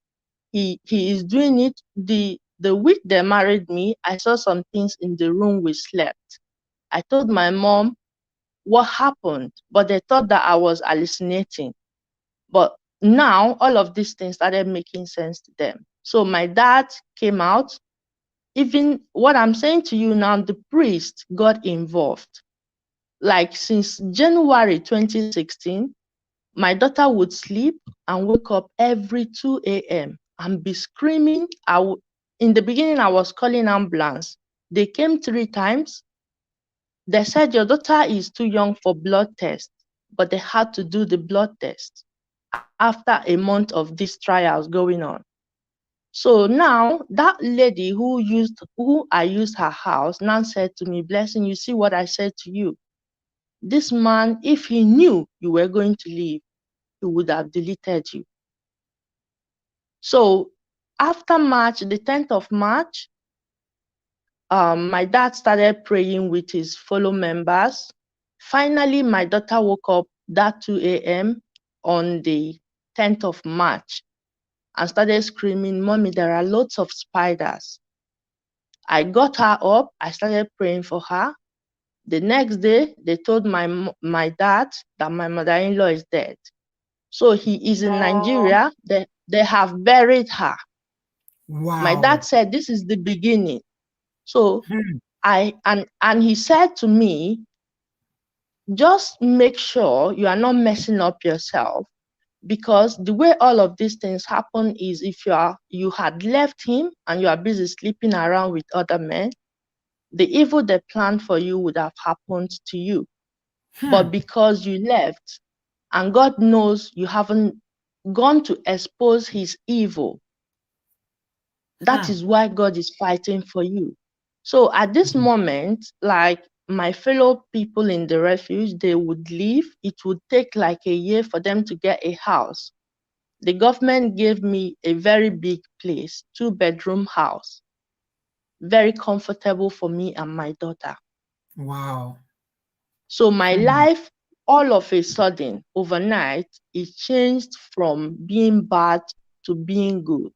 he is doing it. The week they married me, I saw some things in the room we slept. I told my mom what happened, but they thought that I was hallucinating. But now all of these things started making sense to them. So my dad came out. Even what I'm saying to you now, the priest got involved. Like since January 2016, my daughter would sleep and wake up every 2 a.m. and be screaming. In the beginning, I was calling ambulance. They came 3 times. They said your daughter is too young for blood test, but they had to do the blood test after a month of these trials going on. So now that lady who I used her house now said to me, Blessing, you see what I said to you? This man, if he knew you were going to leave, he would have deleted you. So after March, the 10th of March, my dad started praying with his fellow members. Finally, my daughter woke up that 2 a.m. on the 10th of March and started screaming, Mommy, there are lots of spiders. I got her up. I started praying for her. The next day, they told my dad that my mother-in-law is dead. So he is in Nigeria. They have buried her. My Wow. dad said, this is the beginning. So and he said to me, just make sure you are not messing up yourself, because the way all of these things happen is if you had left him and you are busy sleeping around with other men, the evil they planned for you would have happened to you. But because you left, and God knows you haven't gone to expose his evil, that is why God is fighting for you. So at this moment, like my fellow people in the refuge, they would leave. It would take like a year for them to get a house. The government gave me a very big place, 2-bedroom house, very comfortable for me and my daughter. Wow. So my life, all of a sudden, overnight, it changed from being bad to being good.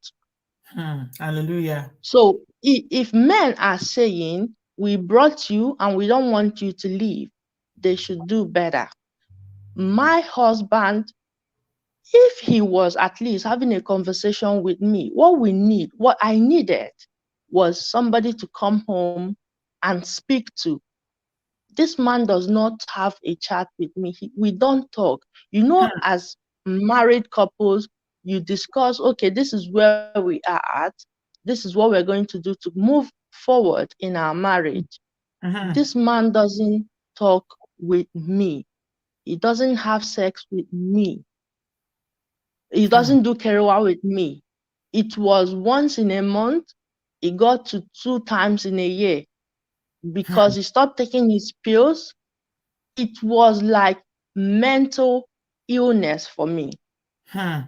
Hallelujah. So if men are saying, we brought you and we don't want you to leave, they should do better. My husband, if he was at least having a conversation with me, what I needed was somebody to come home and speak to. This man does not have a chat with me. We don't talk. You know, as married couples, you discuss, okay, this is where we are at. This is what we're going to do to move forward in our marriage. This man doesn't talk with me. He doesn't have sex with me. He doesn't do kerewa with me. It was once in a month. It got to 2 times in a year because he stopped taking his pills. It was like mental illness for me.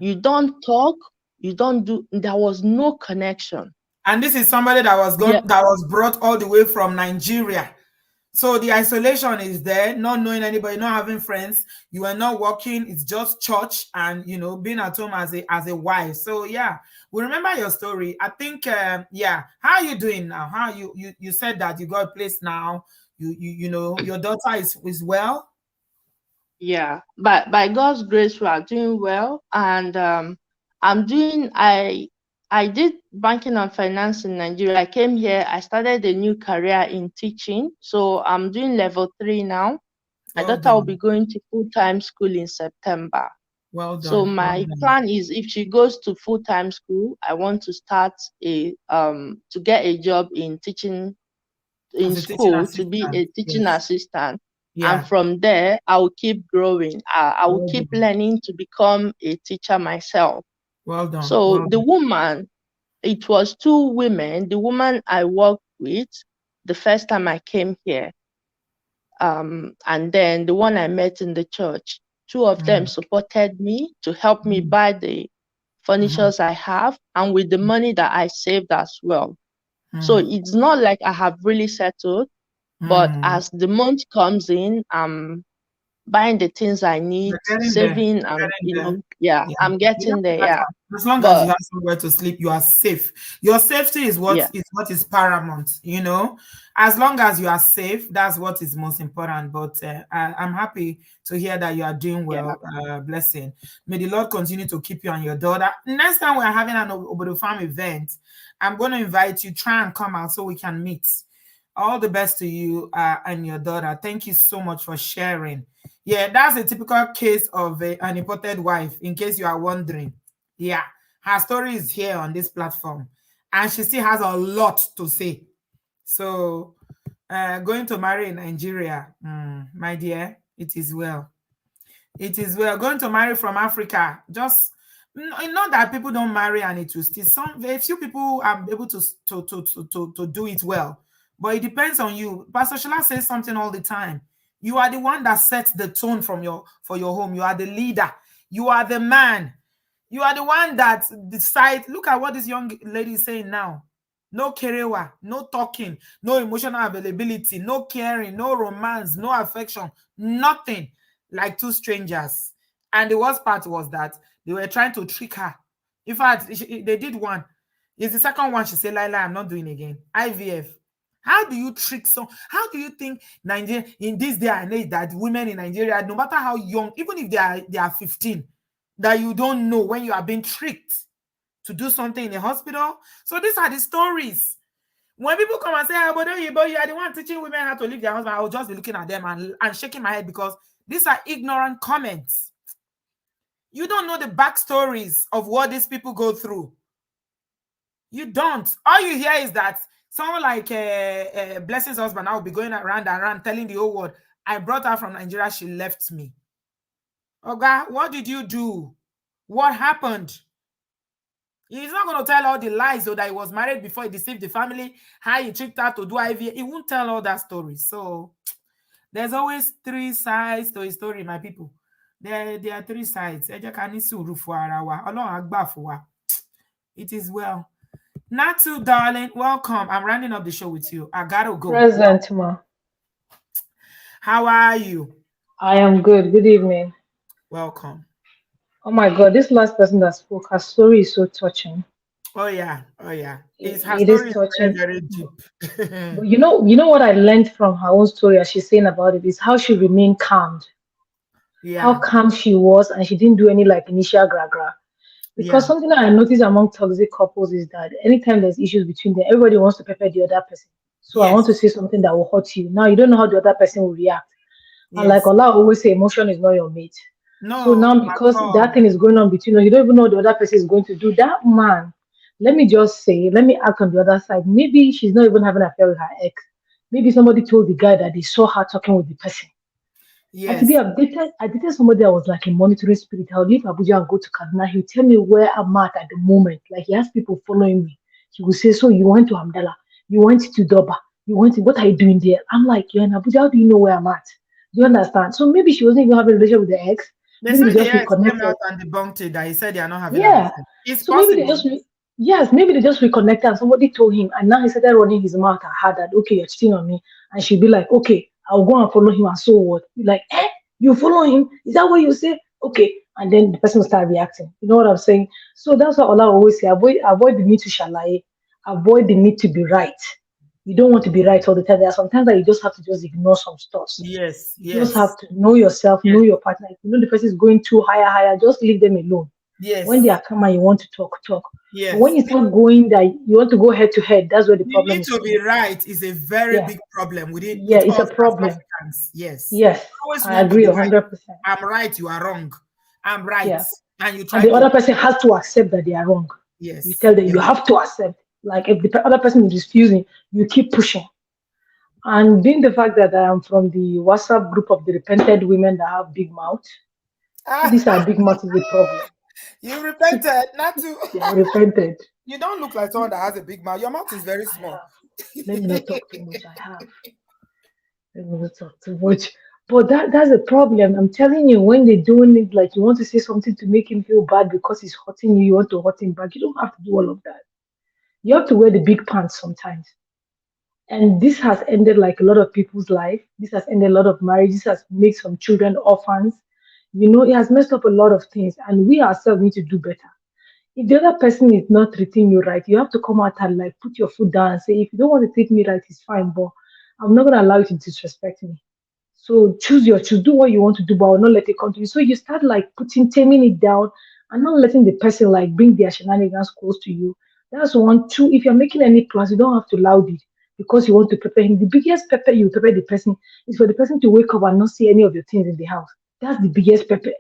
You don't talk, you don't do, there was no connection. And this is somebody that was that was brought all the way from Nigeria. So the isolation is there, not knowing anybody, not having friends. You are not working. It's just church and, being at home as a wife. So yeah, we remember your story. I think, yeah. How are you doing now? How you said that you got a place now. Your daughter is well. Yeah, but by God's grace, we are doing well, and I did banking and finance in Nigeria. I came here, I started a new career in teaching, so I'm doing level 3 now. I Well thought I'll done. be going to full-time school in September. Well So done. Well my done. plan is, if she goes to full-time school, I want to start to get a job in teaching in As a teaching school, to be assistant. a teaching Yes. assistant. And Yeah. from there, I will keep growing. I will Well keep done. learning to become a teacher myself. Well done. So Well the done. woman, it was 2 women. The woman I worked with the first time I came here, and then the one I met in the church, 2 of them Mm. supported me to help me Mm. buy the Mhm. furnitures I have, and with the money that I saved as well. So Mm. it's not like I have really settled, but Mm. as the month comes in, I'm buying the things I need, You're getting there. saving, You're and getting there. yeah, Yeah. I'm You getting don't there, think yeah. as long as you But have somewhere to sleep, you are safe. Your safety is yeah, what is paramount, you know. As long as you are safe, that's what is most important. But I'm happy to hear that you are doing yeah, well. Blessing. May the Lord continue to keep you and your daughter. Next time we're having an Obodo Farm event, I'm going to invite you. Try and come out so we can meet. All the best to you and your daughter. Thank you so much for sharing. Yeah, that's a typical case of an imported wife, in case you are wondering. Yeah, her story is here on this platform, and she still has a lot to say. So, going to marry in Nigeria, my dear, it is well. It is well. Going to marry from Africa, just not that people don't marry and it will still. Some a few people are able to do it well, but it depends on you. Pastor Shola says something all the time. You are the one that sets the tone for your home. You are the leader. You are the man. You are the one that decide. Look at what this young lady is saying now. No kerewa, no talking, no emotional availability, no caring, no romance, no affection, nothing, like two strangers. And the worst part was that they were trying to trick her. In fact, they did one. It's the second one she said, Laila, I'm not doing again. IVF. How do you trick some? How do you think Nigeria in this day and age that women in Nigeria, no matter how young, even if they are 15, that you don't know when you are being tricked to do something in a hospital? So these are the stories. When people come and say, oh, but you are the one teaching women how to leave their husband, I will just be looking at them and shaking my head, because these are ignorant comments. You don't know the backstories of what these people go through. You don't. All you hear is that someone like Blessing's husband now will be going around and around telling the whole world, I brought her from Nigeria, she left me. Okay, what did you do? What happened? He's not going to tell all the lies, though, that he was married before, he deceived the family, how he tricked her to do IVF. He won't tell all that story. So there's always 3 sides to a story, my people. There are 3 sides. It is well. Natu, darling, welcome. I'm rounding up the show with you. I gotta go. Present, ma. How are you? I am good. Good evening. Welcome. Oh my God, this last person that spoke, her story is so touching. Oh yeah. Oh yeah. Her It is story is very, touching. very deep. But you know what I learned from her own story as she's saying about it is how she remained calm. How Yeah. calm she was, and she didn't do any like initial gra. Because Yeah. something that I notice among toxic couples is that anytime there's issues between them, everybody wants to pepper the other person. So I want to Yes. say something that will hurt you. Now you don't know how the other person will react. And like Yes. Allah always say, emotion is not your mate. So No, now at because that all. thing is going on between us, you don't even know what the other person is going to do. That man, let me just say, let me act on the other side. Maybe she's not even having an affair with her ex. Maybe somebody told the guy that they saw her talking with the person. And to be Yes. updated, I dated somebody that was like a monitoring spirit. I'll leave Abuja and go to Kaduna. He'll tell me where I'm at the moment. Like he has people following me. He will say, so you went to Amdala, you went to Doba, you went to, what are you doing there? I'm like, you're in Abuja, how do you know where I'm at? Do you understand? So maybe she wasn't even having a relationship with the ex. They Maybe they said the just ex came reconnected. out and debunked it, that he said they are not having an Yeah. affair. It's So maybe they possible. just yes, maybe they just reconnected and somebody told him, and now he started running his mouth at her that okay, you're cheating on me, and she'd be like, okay, I'll go and follow him, and so what? Be like, you follow him? Is that what you say? Okay, and then the person will start reacting. You know what I'm saying? So that's what Allah always say: avoid the need to shalaye, avoid the need to be right. You don't want to be right all the time. There are sometimes that you just have to just ignore some stuff. Yes, You just yes, have to know yourself, know yes, your partner. If you know the person is going too higher, just leave them alone. When they yes, are calm and you want to talk, talk. But when yes. you start going that you want to go head to head, that's where the The problem need is to be coming. right is a very Yeah, big problem yeah, with it's us a as problem. Africans. Yes. Yes, Always I want to agree be right. 100%. I'm right, you are wrong. I'm right. Yeah. And you And try the to, other person has to accept that they are wrong. You yes, tell them yes. you have to accept. Like if the other person is refusing, you keep pushing. And being the fact that I am from the WhatsApp group of the repented women that have big mouth, so Ah, these are big mouth is a problem. you repented, not to. They are repented. You don't look like someone that has a big mouth. Your mouth is very I small. have. Let me not talk too much. I have. Let me not talk too much. But that's a problem. I'm telling you, when they're doing it, like you want to say something to make him feel bad because he's hurting you, you want to hurt him back. You don't have to do all of that. You have to wear the big pants sometimes. And this has ended like a lot of people's life. This has ended a lot of marriages, has made some children orphans. It has messed up a lot of things. And we ourselves need to do better. If the other person is not treating you right, you have to come out and like put your foot down and say, if you don't want to treat me right, it's fine, but I'm not gonna allow you to disrespect me. So choose, do what you want to do, but I will not let it come to you. So you start like taming it down and not letting the person like bring their shenanigans close to you. That's one. Two, if you're making any plans, you don't have to loud it because you want to prepare him. The biggest pepper you prepare the person is for the person to wake up and not see any of your things in the house. That's the biggest pepper.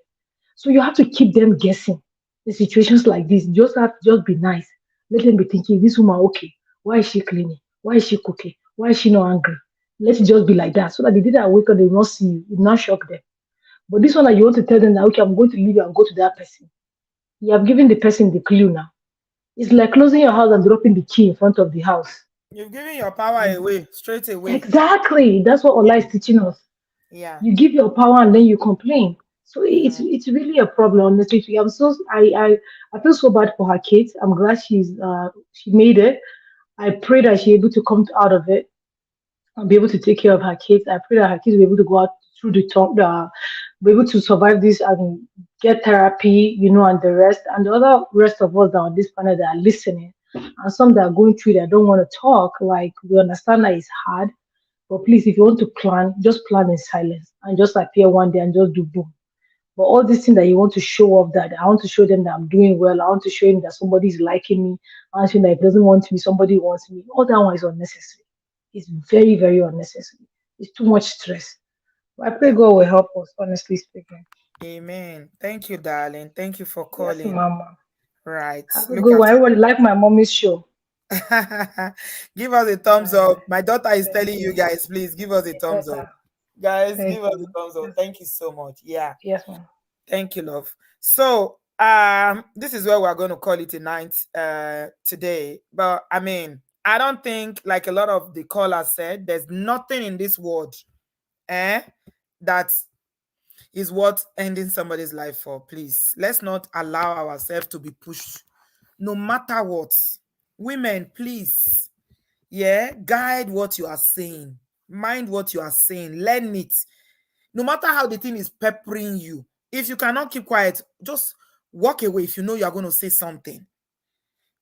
So you have to keep them guessing. In situations like this, you just have to just be nice. Let them be thinking, this woman, okay, why is she cleaning? Why is she cooking? Why is she not angry? Let it just be like that. So that the day that wake up, they will not see you. It will not shock them. But this one that you want to tell them that, okay, I'm going to leave you and go to that person. You have given the person the clue now. It's like closing your house and dropping the key in front of the house. You've given your power away straight away. Exactly. That's what Allah is teaching us. Yeah. You give your power and then you complain. So it's Mhm. it's really a problem, honestly. I feel so bad for her kids. I'm glad she made it. I pray that she's able to come out of it and be able to take care of her kids. I pray that her kids will be able to go out through the top, be able to survive this and get therapy, and the rest, and the other rest of us that are on this planet that are listening, and some that are going through that don't want to talk. Like we understand that it's hard, but please, if you want to plan, just plan in silence and just appear one day and just do boom. But all these things that you want to show off, that I want to show them that I'm doing well, I want to show him that somebody is liking me, I want to show him that if he doesn't want me, somebody wants me. All that one is unnecessary. It's very, very unnecessary. It's too much stress. But I pray Yeah. God will help us, honestly speaking. Amen. Thank you, darling. Thank you for Yes, calling. Mama. Right. Have a Look good one. after. Everybody like my mommy's show. Give us a All thumbs right. up. My daughter is Thank telling you you. guys, please give us a It's thumbs up. better. Guys, Thank give us a you. thumbs up. Yes, Thank you so much. Yeah. yes, ma'am. Thank you, love. So, this is where we're going to call it a night today. But I mean, I don't think, like a lot of the callers said, there's nothing in this world that is worth ending somebody's life for. Please, let's not allow ourselves to be pushed, no matter what. Women, please, yeah, guide what you are saying, mind what you are saying, learn it. No matter how the thing is peppering you, if you cannot keep quiet, just walk away. If you know you are going to say something,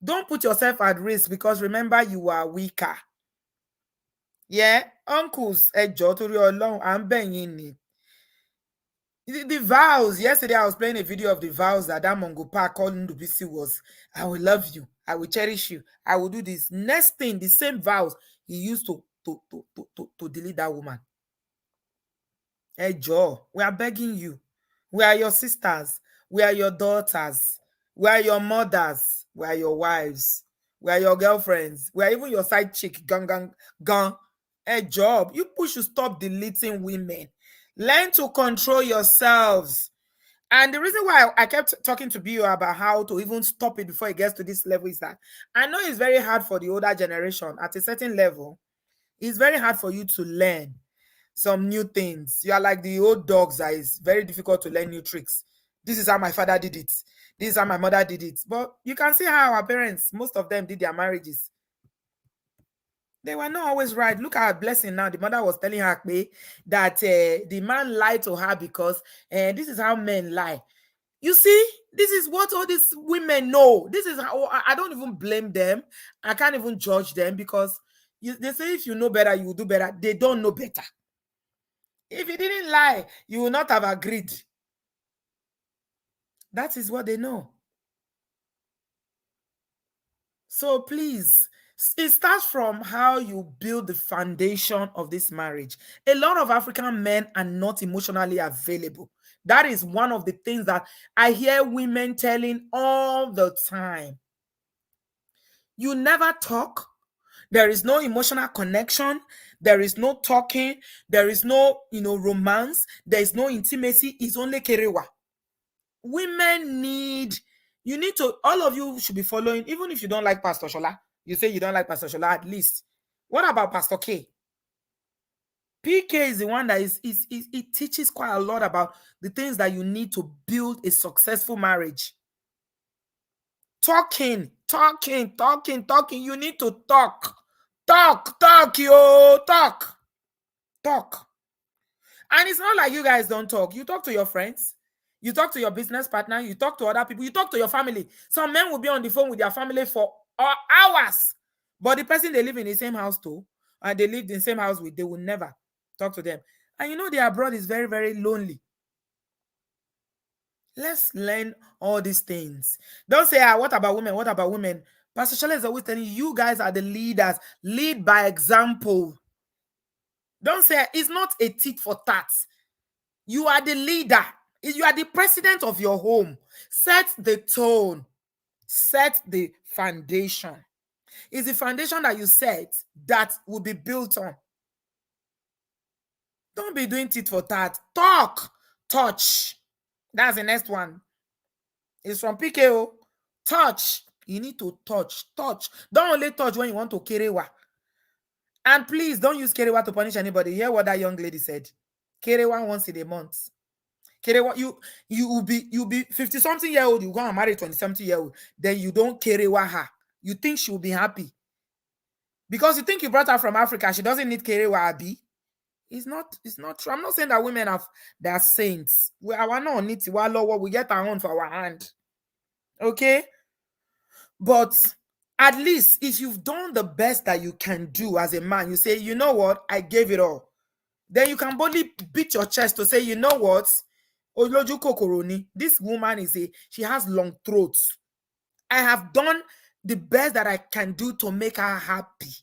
don't put yourself at risk, because remember, you are weaker. Yeah, uncles, torí Ọlọ́run, à ń bẹ̀ yín ni. The vows, yesterday I was playing a video of the vows that Mongo Pa called Ndubisi was, I will love you, I will cherish you, I will do this. Next thing, the same vows he used to delete that woman. Hey, Joe, we are begging you. We are your sisters. We are your daughters. We are your mothers. We are your wives. We are your girlfriends. We are even your side chick. Gang. Hey, Job, you people should stop deleting women. Learn to control yourselves. And the reason why I kept talking to BU about how to even stop it before it gets to this level is that I know it's very hard for the older generation at a certain level. It's very hard for you to learn some new things. You are like the old dogs that is very difficult to learn new tricks. This is how my father did it. This is how my mother did it. But you can see how our parents, most of them did their marriages. They were not always right. Look at her Blessing now. The mother was telling her that the man lied to her because this is how men lie. You see, this is what all these women know. This is how I don't even blame them. I can't even judge them, because They say if you know better, you will do better. They don't know better. If you didn't lie, you will not have agreed. That is what they know. So please, it starts from how you build the foundation of this marriage. A lot of African men are not emotionally available. That is one of the things that I hear women telling all the time. You never talk. There is no emotional connection. There is no talking. There is no, romance. There is no intimacy. It's only kerewa. Women you need to, all of you should be following, even if you don't like Pastor Shola. You say you don't like Pastor Shola, at least. What about Pastor K? PK is the one that it teaches quite a lot about the things that you need to build a successful marriage. Talking. You need to talk. Talk, talk. And it's not like you guys don't talk. You talk to your friends. You talk to your business partner. You talk to other people. You talk to your family. Some men will be on the phone with their family for hours. But the person they live in the same house too, and they live in the same house with, they will never talk to them. And the abroad is very, very lonely. Let's learn all these things. Don't say, what about women? What about women? Pastor Shale is always telling you guys are the leaders. Lead by example. Don't say it's not a tit for tat. You are the leader. You are the president of your home. Set the tone. Set the foundation. It's the foundation that you set that will be built on. Don't be doing tit for tat. Talk. Touch. That's the next one. It's from PKO. Touch. You need to touch. Touch. Don't only touch when you want to kerewa. And please don't use kerewa to punish anybody. Hear what that young lady said. Kerewa once in a month. Kerewa, you will be 50-something year old. You go and marry 20-something year old. Then you don't kerewa her. You think she will be happy because you think you brought her from Africa. She doesn't need kerewa abi. It's not true. I'm not saying that women they're saints. We are not need to what we get our own for our hand. Okay, but at least if you've done the best that you can do as a man, you say, you know what, I gave it all. Then you can boldly beat your chest to say, you know what, Oloju Kokoroni, this woman she has long throats. I have done the best that I can do to make her happy.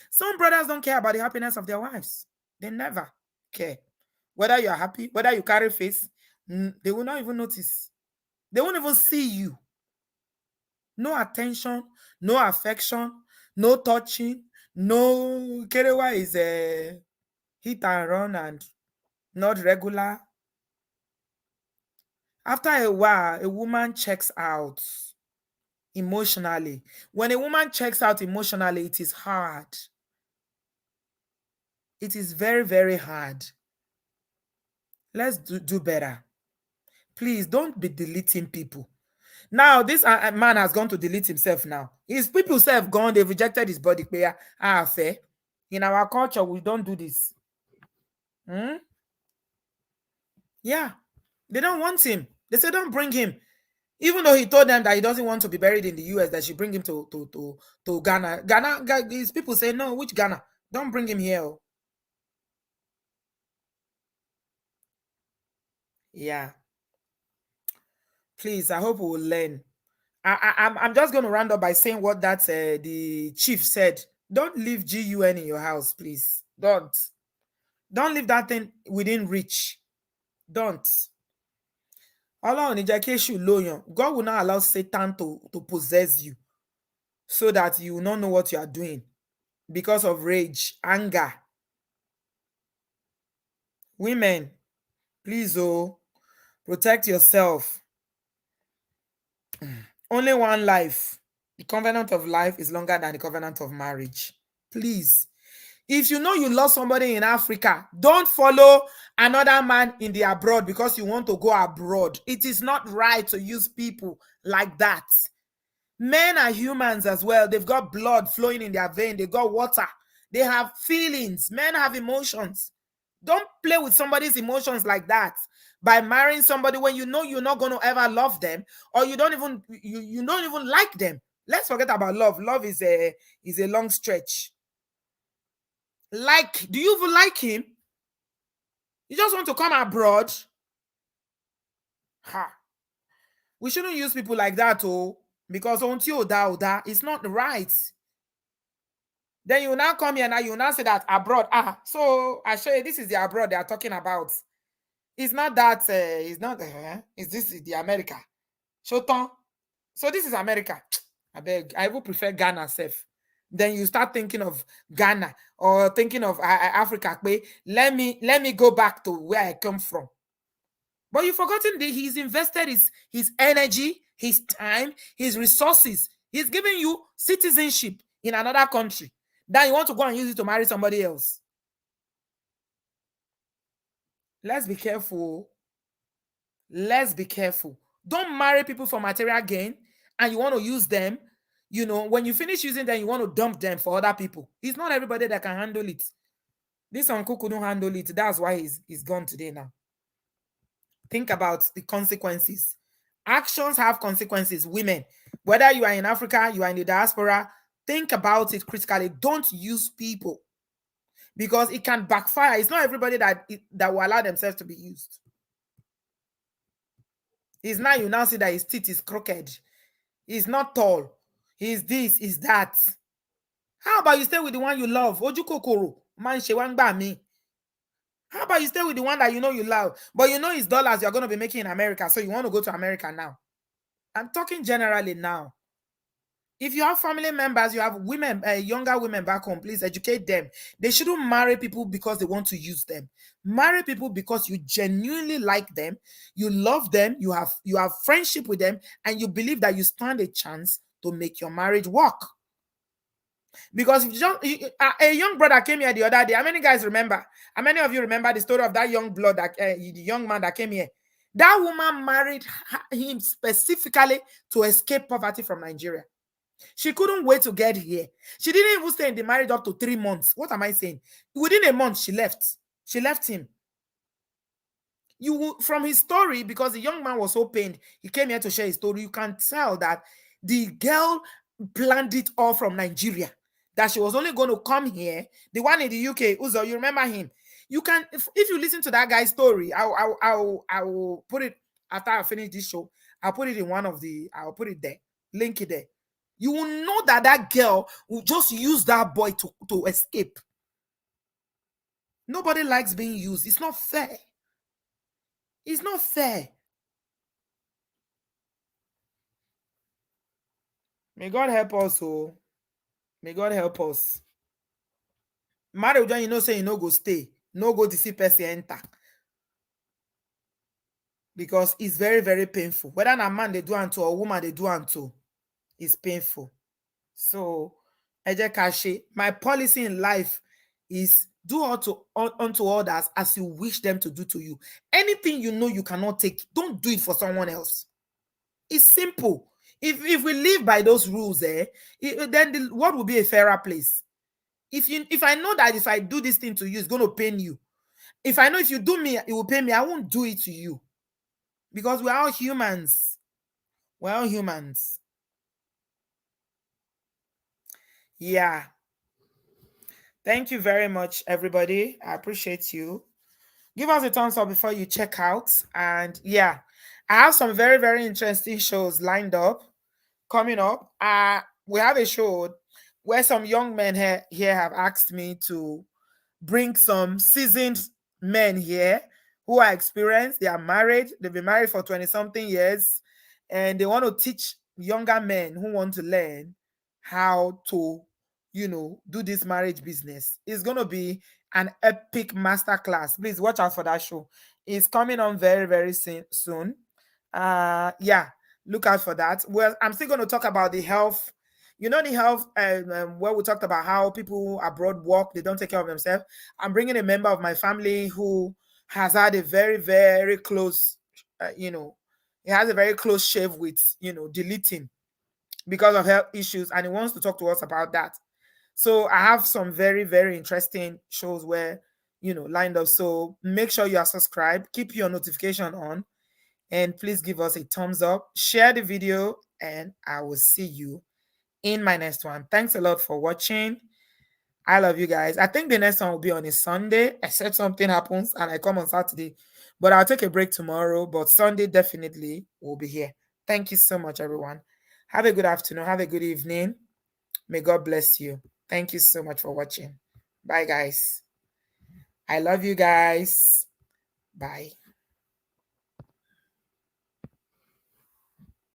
Some brothers don't care about the happiness of their wives. They never care. Whether you are happy, whether you carry face, they will not even notice. They won't even see you. No attention, no affection, no touching, no kerewa is a hit and run and not regular. After a while, a woman checks out emotionally. When a woman checks out emotionally, it is hard. It is very, very hard. Let's do better. Please don't be deleting people. Now, this man has gone to delete himself now. His people have gone, they've rejected his body. Fair. In our culture, we don't do this. Yeah. They don't want him. They say don't bring him. Even though he told them that he doesn't want to be buried in the US, that she bring him to Ghana. Ghana, his people say, no, which Ghana? Don't bring him here. Yeah. Please, I hope we will learn. I'm just going to round up by saying what that the chief said. Don't leave GUN in your house, please. Don't leave that thing within reach. Don't. God will not allow Satan to possess you so that you will not know what you are doing because of rage, anger. Women, please, protect yourself. Only one life. The covenant of life is longer than the covenant of marriage. Please. If you know you lost somebody in Africa, don't follow another man in the abroad because you want to go abroad. It is not right to use people like that. Men are humans as well. They've got blood flowing in their vein. They got water. They have feelings. Men have emotions. Don't play with somebody's emotions like that by marrying somebody when you know you're not going to ever love them, or you don't even like them. Let's forget about love. Love is a long stretch. Like, do you even like him? You just want to come abroad? Ha. We shouldn't use people like that, oh, because until oda, it's not right. Then you now come here now, you now say that abroad. So I show you this is the abroad they are talking about. It's not that, it's not, is this the America? Shoton. So this is America. I would prefer Ghana self. Then you start thinking of Ghana or thinking of Africa. Let me go back to where I come from. But you've forgotten that he's invested his energy, his time, his resources. He's giving you citizenship in another country. Then you want to go and use it to marry somebody else. Let's be careful. Let's be careful. Don't marry people for material gain and you want to use them. You know, when you finish using them, you want to dump them for other people. It's not everybody that can handle it. This uncle couldn't handle it. That's why he's gone today now. Think about the consequences. Actions have consequences. Women, whether you are in Africa, you are in the diaspora, think about it critically. Don't use people because it can backfire. It's not everybody that will allow themselves to be used. It's now you now see that his teeth is crooked. He's not tall. He's this, he's that. How about you stay with the one you love? Oju kokoro, man shewangba me. How about you stay with the one that you know you love, but you know it's dollars you're going to be making in America, so you want to go to America now? I'm talking generally now. If you have family members, you have women, younger women back home, please educate them. They shouldn't marry people because they want to use them. Marry people because you genuinely like them, you love them, you have friendship with them, and you believe that you stand a chance to make your marriage work. Because a young brother came here the other day. How many guys remember? How many of you remember the story of that young blood, the young man that came here? That woman married him specifically to escape poverty from Nigeria. She couldn't wait to get here. She didn't even stay in the marriage up to 3 months. What am I saying? Within a month, she left. She left him. From his story, because the young man was so pained, he came here to share his story. You can tell that the girl planned it all from Nigeria. That she was only going to come here. The one in the UK, Uzo, you remember him? You can, if you listen to that guy's story, I will put it after I finish this show. I'll put it in I'll put it there, link it there. You will know that that girl will just use that boy to escape. Nobody likes being used. It's not fair. It's not fair. May God help us. Oh, may God help us. Marriage, you know, say you no go stay, no go to see person enter, because it's very, very painful. Whether a man they do unto or a woman they do unto, it's painful. So, Eje Kashe, my policy in life is do unto others as you wish them to do to you. Anything you know you cannot take, don't do it for someone else. It's simple. If we live by those rules, then the world will be a fairer place. If I know that if I do this thing to you, it's going to pain you. If I know if you do me, it will pain me, I won't do it to you. Because we're all humans. We're all humans. Yeah. Thank you very much, everybody. I appreciate you. Give us a thumbs up before you check out. And yeah, I have some very, very interesting shows lined up coming up. We have a show where some young men here have asked me to bring some seasoned men here who are experienced. They are married. They've been married for 20-something years. And they want to teach younger men who want to learn how to, do this marriage business. It's going to be an epic masterclass. Please watch out for that show. It's coming on very, very soon. Yeah, look out for that. Well, I'm still going to talk about the health. The health, where we talked about how people abroad work, they don't take care of themselves. I'm bringing a member of my family who has had a very, very close, he has a very close shave with, deleting because of health issues, and he wants to talk to us about that. So I have some very, very interesting shows where, lined up. So make sure you are subscribed, keep your notification on, and please give us a thumbs up, share the video, and I will see you in my next one. Thanks a lot for watching. I love you guys. I think the next one will be on a Sunday, except something happens and I come on Saturday. But I'll take a break tomorrow. But Sunday definitely will be here. Thank you so much, everyone. Have a good afternoon. Have a good evening. May God bless you. Thank you so much for watching. Bye, guys. I love you guys. Bye.